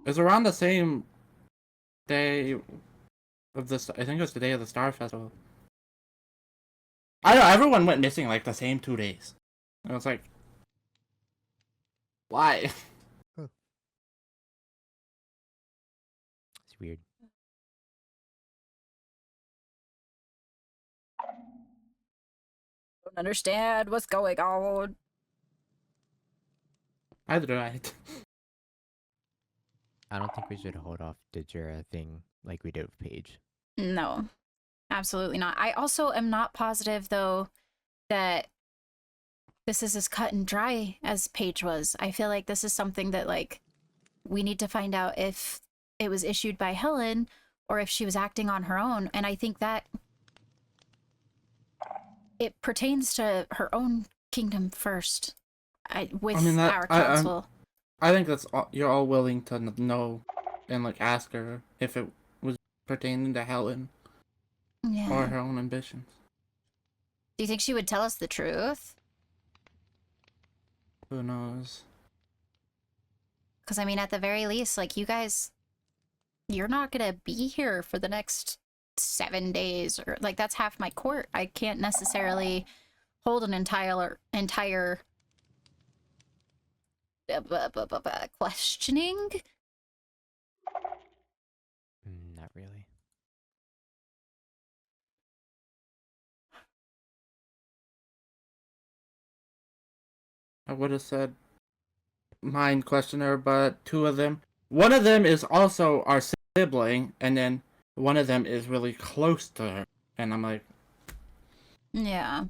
It was around the same day of this. I think it was the day of the Star Festival. I don't know, everyone went missing like the same 2 days. And I was like, why?
It's weird.
Don't understand what's going on.
I tried.
I don't think we should hold off the Jura thing like we did with Paige.
No, absolutely not. I also am not positive, though, that this is as cut and dry as Paige was. I feel like this is something that, like, we need to find out if it was issued by Helen or if she was acting on her own. And I think that it pertains to her own kingdom first, with our council.
I think that's all, you're all willing to know and like ask her if it was pertaining to Helen or her own ambitions.
Do you think she would tell us the truth?
Who knows?
Because, I mean, at the very least, like, you guys, you're not gonna be here for the next 7 days, or, like, that's half my court. I can't necessarily hold an entire questioning.
Not really.
I would have said mind questioner, but one of them is also our sibling, and then one of them is really close to her. And I'm like,
Yeah.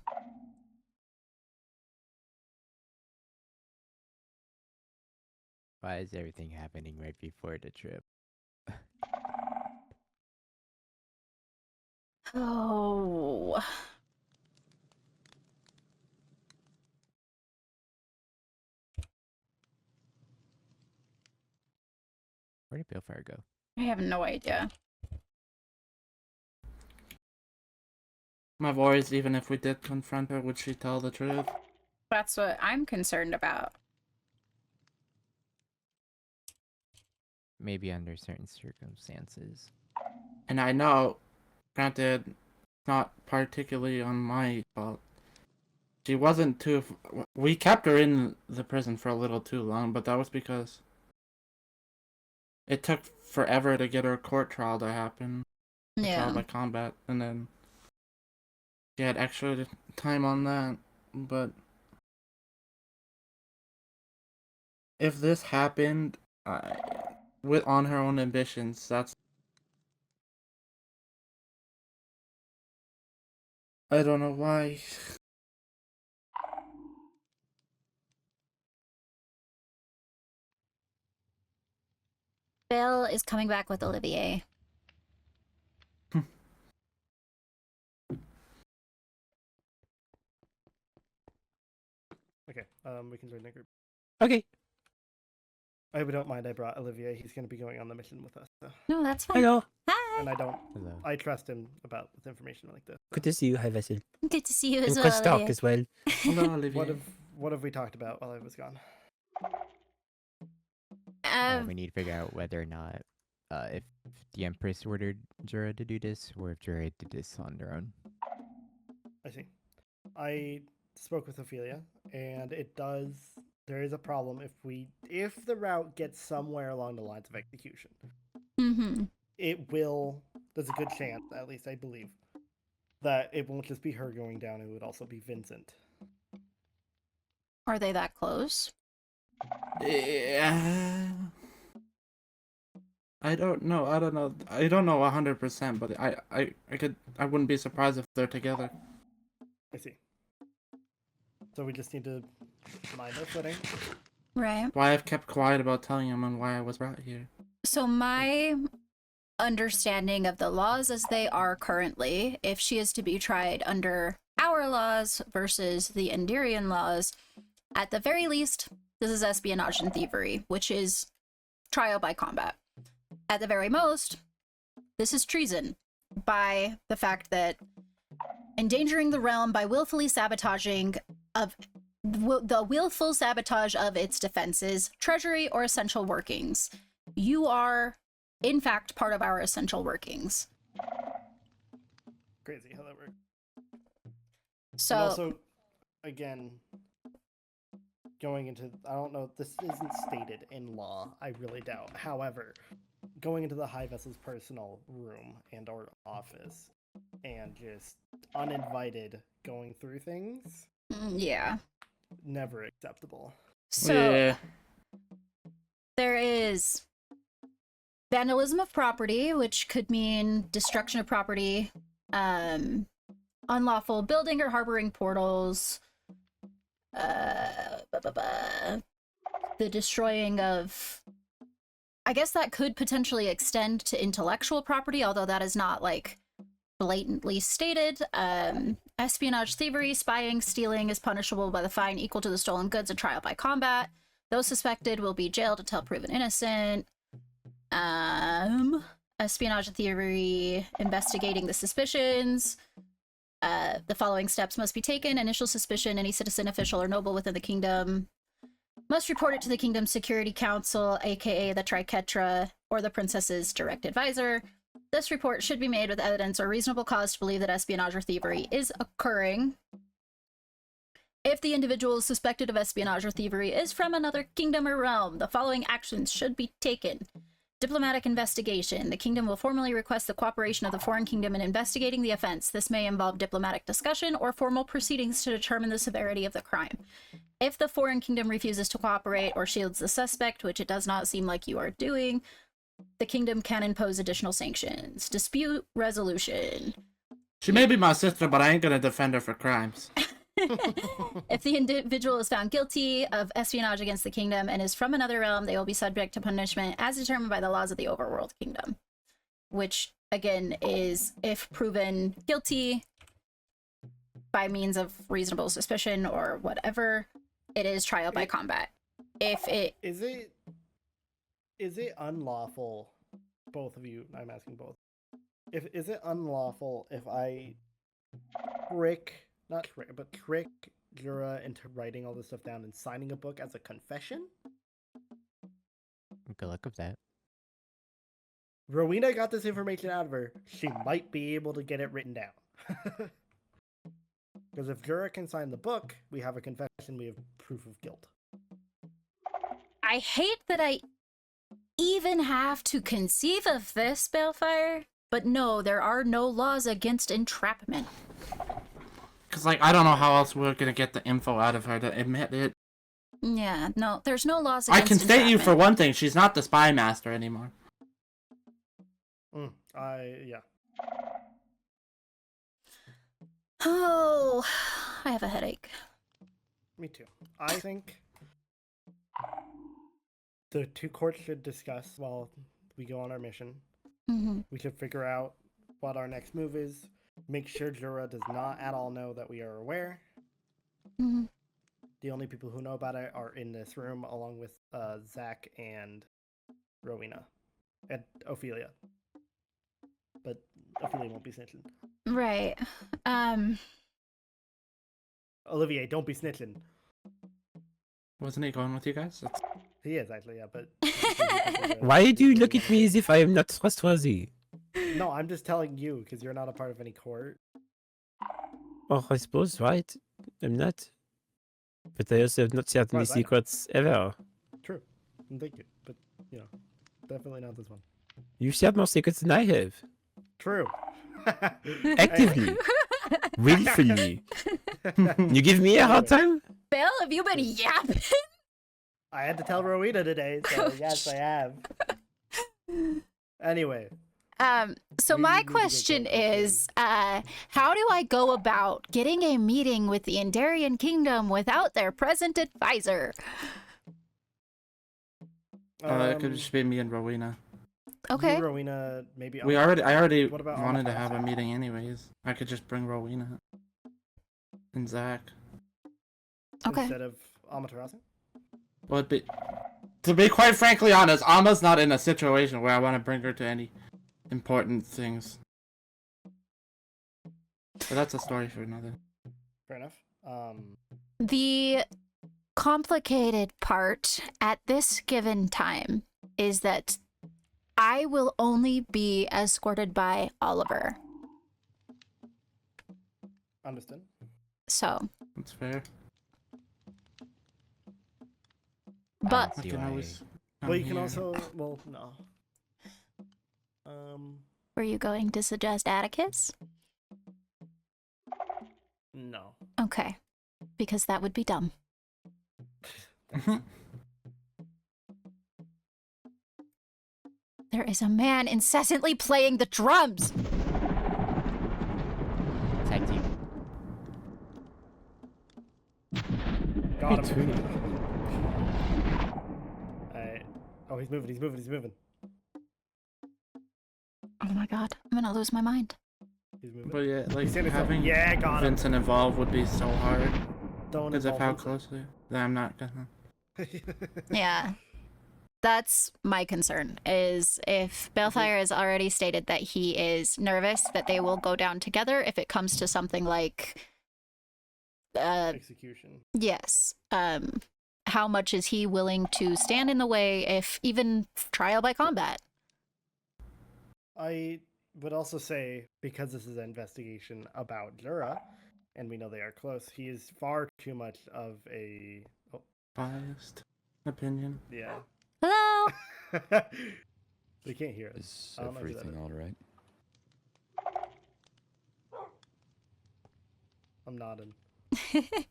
Why is everything happening right before the trip?
Oh.
Where did Balefire go?
I have no idea.
my voice, even if we did confront her, would she tell the truth?
That's what I'm concerned about.
Maybe under certain circumstances.
And I know, granted, not particularly on my fault. She wasn't too... We kept her in the prison for a little too long, but that was because it took forever to get her court trial to happen. Trial by combat, and then she had extra time on that, but if this happened on her own ambitions, that's... I don't know why.
Bill is coming back with Olivier.
Okay, we can join the group.
Okay.
I hope you don't mind. I brought Olivier. He's going to be going on the mission with us. So.
No, that's fine.
Hello.
Hi.
And
Hello.
I trust him about with information like this.
Good to see you. Hi, Vessel.
Good to see you as
And
well,
Christoph
Olivier.
as well.
Hello, Olivier.
What have we talked about while I was gone?
We need to figure out whether or not if the Empress ordered Jura to do this, or if Jura did this on their own.
I see. I spoke with Ophelia, and it does there is a problem if the route gets somewhere along the lines of execution.
Mm-hmm.
It will. There's a good chance, at least I believe, that it won't just be her going down. It would also be Vincent.
Are they that close?
Yeah. I don't know. I don't know 100%, but I wouldn't be surprised if they're together.
I see. So we just need to mind our footing.
Right.
Why I've kept quiet about telling him and why I was brought here.
So my understanding of the laws as they are currently, if she is to be tried under our laws versus the Endirian laws, at the very least, this is espionage and thievery, which is trial by combat. At the very most, this is treason by the fact that endangering the realm by willfully sabotaging of the willful sabotage of its defenses, treasury, or essential workings. You are, in fact, part of our essential workings.
Crazy how that works.
So,
and also, again, going into, I don't know, this isn't stated in law, I really doubt. However, going into the High Vessel's personal room and or office and just uninvited going through things,
yeah.
never acceptable.
So,
Yeah.
there is vandalism of property, which could mean destruction of property, unlawful building or harboring portals, the destroying of, I guess that could potentially extend to intellectual property, although that is not like blatantly stated. Espionage, thievery, spying, stealing is punishable by the fine equal to the stolen goods and trial by combat. Those suspected will be jailed until proven innocent. Espionage and thievery, investigating the suspicions. The following steps must be taken. Initial suspicion, any citizen, official, or noble within the kingdom must report it to the Kingdom's Security Council, aka the Triquetra, or the princess's direct advisor. This report should be made with evidence or reasonable cause to believe that espionage or thievery is occurring. If the individual suspected of espionage or thievery is from another kingdom or realm, the following actions should be taken. Diplomatic investigation. The kingdom will formally request the cooperation of the foreign kingdom in investigating the offense. This may involve diplomatic discussion or formal proceedings to determine the severity of the crime. If the foreign kingdom refuses to cooperate or shields the suspect, which it does not seem like you are doing, the kingdom can impose additional sanctions. Dispute resolution.
She may be my sister, but I ain't gonna defend her for crimes.
If the individual is found guilty of espionage against the kingdom and is from another realm, they will be subject to punishment as determined by the laws of the overworld kingdom. Which, again, is if proven guilty by means of reasonable suspicion or whatever, it is trial by combat. If it...
Is it unlawful, both of you, I'm asking both, is it unlawful if I trick Jura into writing all this stuff down and signing a book as a confession?
Good luck with that.
Rowena got this information out of her. She might be able to get it written down. Because if Jura can sign the book, we have a confession, we have proof of guilt.
I hate that I even have to conceive of this, Balefire, but no, there are no laws against entrapment.
Because, like, I don't know how else we're gonna get the info out of her to admit it.
Yeah, no, there's no laws
I
against
can state you for
entrapment.
one thing, she's not the spy master anymore.
Yeah.
Oh, I have a headache.
Me too. I think the two courts should discuss while we go on our mission.
Mm-hmm.
We should figure out what our next move is. Make sure Jura does not at all know that we are aware.
Mm-hmm.
The only people who know about it are in this room, along with Zach and Rowena. And Ophelia. But Ophelia won't be snitching.
Right.
Olivier, don't be snitching.
Wasn't he going with you guys?
He is, actually, yeah, but...
Why do you look at me as if I am not trustworthy?
No, I'm just telling you, because you're not a part of any court.
Oh, I suppose, right? I'm not. But I also have not shared any
As I know.
secrets ever.
True. Thank you. But, you know, definitely not this one.
You shared more secrets than I have.
True.
Actively. Willfully. You give me a hard time?
Bill, have you been yapping?
I had to tell Rowena today, so yes, I have. Anyway.
So
We
my
need to get
question
going
is, how do I go about getting a meeting with the Indarian Kingdom without their present advisor?
It could just be me and Rowena.
Okay.
You, Rowena, maybe.
I already
What about
wanted to
Amaterasu?
have a meeting anyways. I could just bring Rowena and Zach.
Okay.
Instead of Amaterasu?
Well, to be quite frankly honest, Ama's not in a situation where I want to bring her to any important things. But that's a story for another.
Fair enough.
The complicated part at this given time is that I will only be escorted by Oliver.
Understood.
So,
That's fair.
but
I can always
Well, you
come
can
here.
also. Well, no.
were you going to suggest Atticus?
No.
Okay. Because that would be dumb. There is a man incessantly playing the drums.
Tag team.
Got him. Alright. Oh, he's moving, he's moving, he's moving.
Oh my god, I'm gonna lose my mind.
He's moving.
But yeah, like
He's standing still.
having
Yeah, got him.
Vincent involved would be so hard.
Don't
Because of
involve
how
Vincent.
closely. That I'm not gonna.
Yeah. That's my concern, is if Balefire has already stated that he is nervous that they will go down together if it comes to something like
Execution.
yes. How much is he willing to stand in the way if even trial by combat?
I would also say, because this is an investigation about Nora, and we know they are close, he is far too much of a... Oh,
Biased opinion.
yeah.
Hello?
They can't hear us.
Is
I don't know who that
everything
is.
all right?
I'm nodding.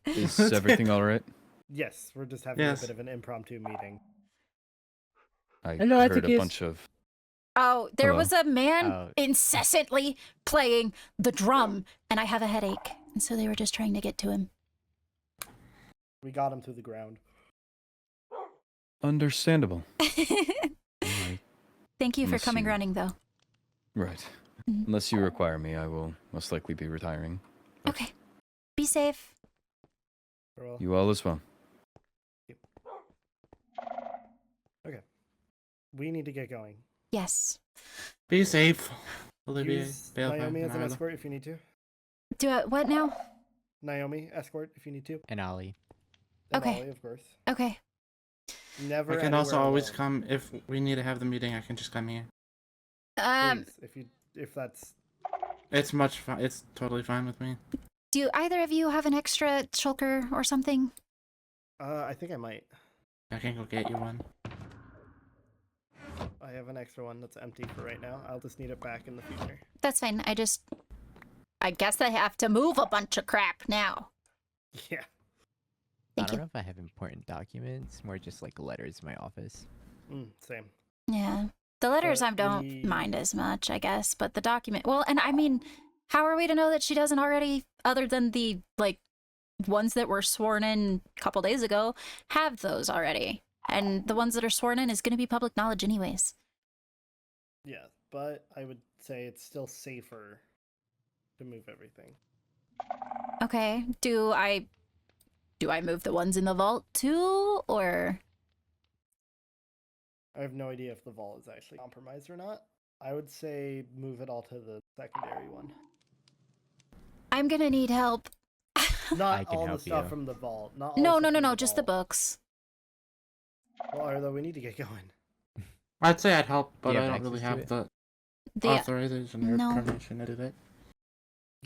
Is everything all right?
Yes, we're just having
Yes.
a bit of an impromptu meeting.
I
Hello,
heard a
Atticus.
bunch of...
Oh, there
Hello.
was a man
Oh.
incessantly playing the drum, and I have a headache. And so they were just trying to get to him.
We got him through the ground.
Understandable. Right.
Thank you for
Unless
coming
you-
running, though.
Right.
Mhm.
Unless you require me, I will most likely be retiring.
Okay. Be safe.
Farewell.
You all as well.
Okay. We need to get going.
Yes.
Be safe, Olivier.
Use
Balefire,
Naomi as an
and Arlo.
escort if you need to.
Do I, what now?
Naomi, escort if you need to.
And Ollie.
And
Okay.
Ollie, of course.
Okay.
Never.
I can also
anywhere
always
alone.
come if we need to have the meeting. I can just come here.
Please, if that's.
It's it's totally fine with me.
Do either of you have an extra shulker or something?
I think I might.
I can go get you one.
I have an extra one that's empty for right now. I'll just need it back in the future.
That's fine. I guess I have to move a bunch of crap now.
Yeah.
I
Thank
don't
you.
know if I have important documents, more just like letters in my office.
Same.
Yeah. The letters
But
I don't mind as much, I guess, but the document... Well, and I mean, how are we to know that she doesn't already, other than the, like, ones that were sworn in a couple days ago, have those already? And the ones that are sworn in is going to be public knowledge anyways.
Yeah, but I would say it's still safer to move everything.
Okay. Do I move the ones in the vault too, or...
I have no idea if the vault is actually compromised or not. I would say move it all to the secondary one.
I'm gonna need help.
Not
I can
all the
help
stuff
you.
from the vault. Not all
No,
the
no,
stuff
no,
from
no, just the
vault.
books.
Well, Arlo, we need to get going.
I'd say I'd help, but
you
I
have
don't really
access to
have
it?
the authorization or
no.
permission to do that.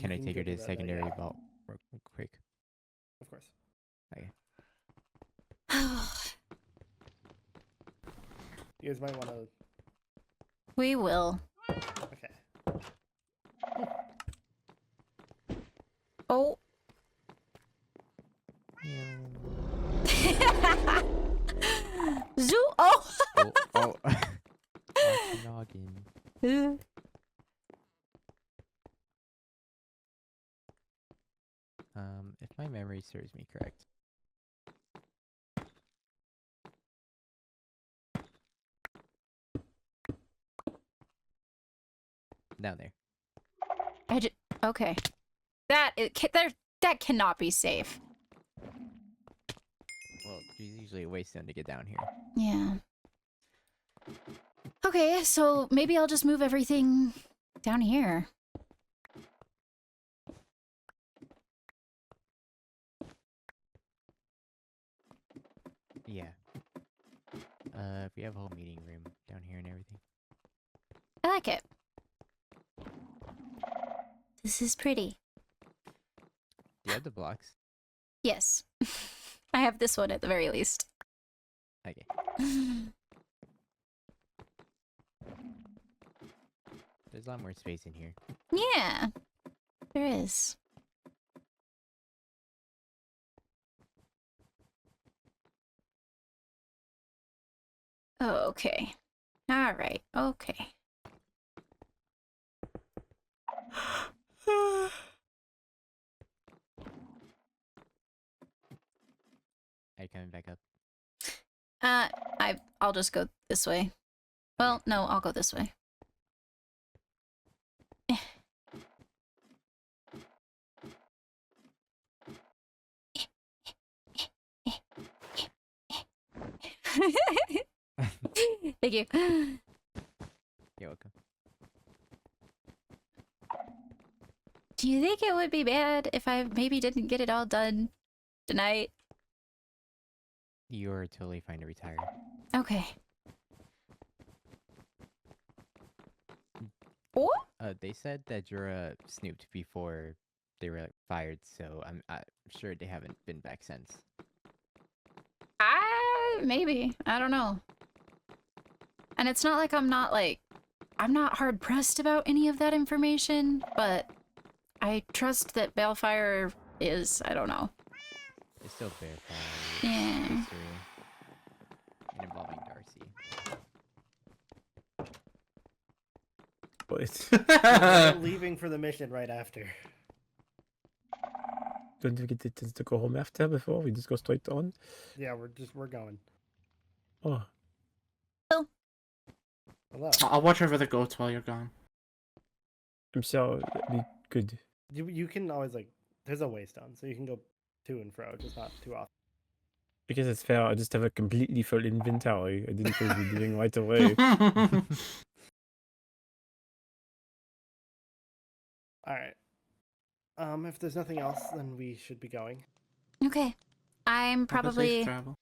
Can I
can
take her
give me
to
that,
secondary
yeah.
vault real quick?
Of course.
Okay.
You guys might want to.
We will.
Okay.
Oh. Zoo. Oh.
Oh. Watch your noggin. If my memory serves me correct. Down there.
Okay. That cannot be safe.
Well, there's usually a waystone to get down here.
Yeah. Okay, so maybe I'll just move everything down here.
Yeah. We have a whole meeting room down here and everything.
I like it. This is pretty.
Do you have the blocks?
Yes. I have this one at the very least.
Okay. There's a lot more space in here.
Yeah. There is. Oh, okay. All right. Okay.
Are you coming back up?
I'll just go this way. Well, no, I'll go this way. Thank you.
You're welcome.
Do you think it would be bad if I maybe didn't get it all done tonight?
You're totally fine to retire.
Okay. What?
They said that Jura snooped before they were fired, so I'm sure they haven't been back since.
Maybe. I don't know. And it's not like I'm not hard pressed about any of that information, but I trust that Balefire is. I don't know.
It's still Balefire.
Yeah.
History. And involving Darcy.
We're leaving for the mission right after.
Don't we get to go home after before we just go straight on?
Yeah, we're going.
Oh.
Hello.
I'll watch over the goats while you're gone.
I'm sure that'd be good.
You can always there's a waystone, so you can go to and fro, just not too often.
Because it's fair, I just have a completely full inventory. I didn't really be doing right away.
Alright. If there's nothing else, then we should be going.
Okay. I'm
Have a safe
probably
travel.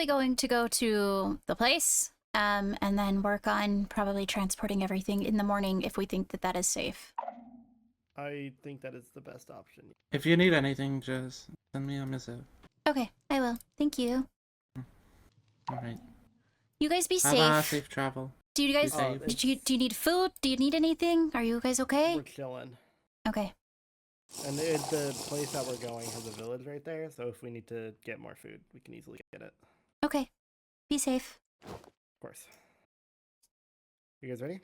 going to go to the place, and then work on probably transporting everything in the morning if we think that that is safe.
I think that is the best option.
If you need anything, just send me a missive.
Okay, I will. Thank you.
Alright.
You guys be safe.
Have a safe travel.
Do you guys?
safe.
Do you need food? Do you need anything? Are you guys okay?
We're chilling.
Okay.
And the place that we're going has a village right there, so if we need to get more food, we can easily get it.
Okay. Be safe.
Of course. You guys ready?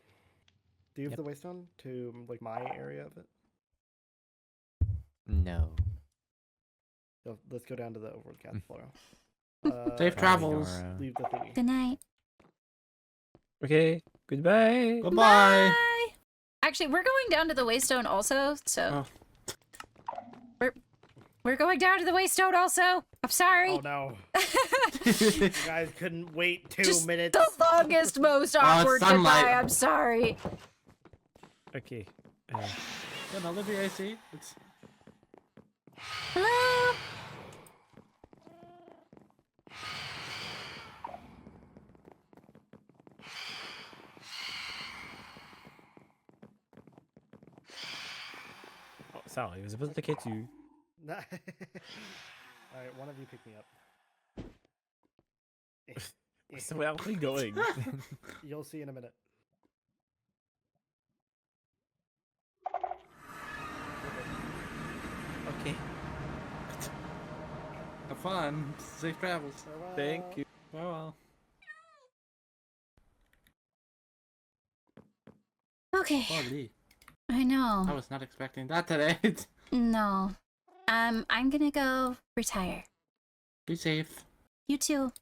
Do you have the waystone to my area of it?
No.
So let's go down to the overworld castle.
Safe travels.
Leave the thingy.
Good night.
Okay, goodbye.
Goodbye.
Bye. Actually, we're going down to the waystone also, so we're going down to the waystone also. I'm sorry.
Oh no. You guys couldn't wait 2 minutes.
The longest, most awkward goodbye. I'm sorry.
Okay.
Yeah, no, live the AC.
Hello.
Oh, sorry, I was supposed to get you.
Alright, one of you pick me up.
So where are we going?
You'll see in a minute.
Okay. Have fun. Safe travels.
Thank you. Farewell.
Okay.
Holy.
I know.
I was not expecting that today.
No. I'm gonna go retire.
Be safe.
You too.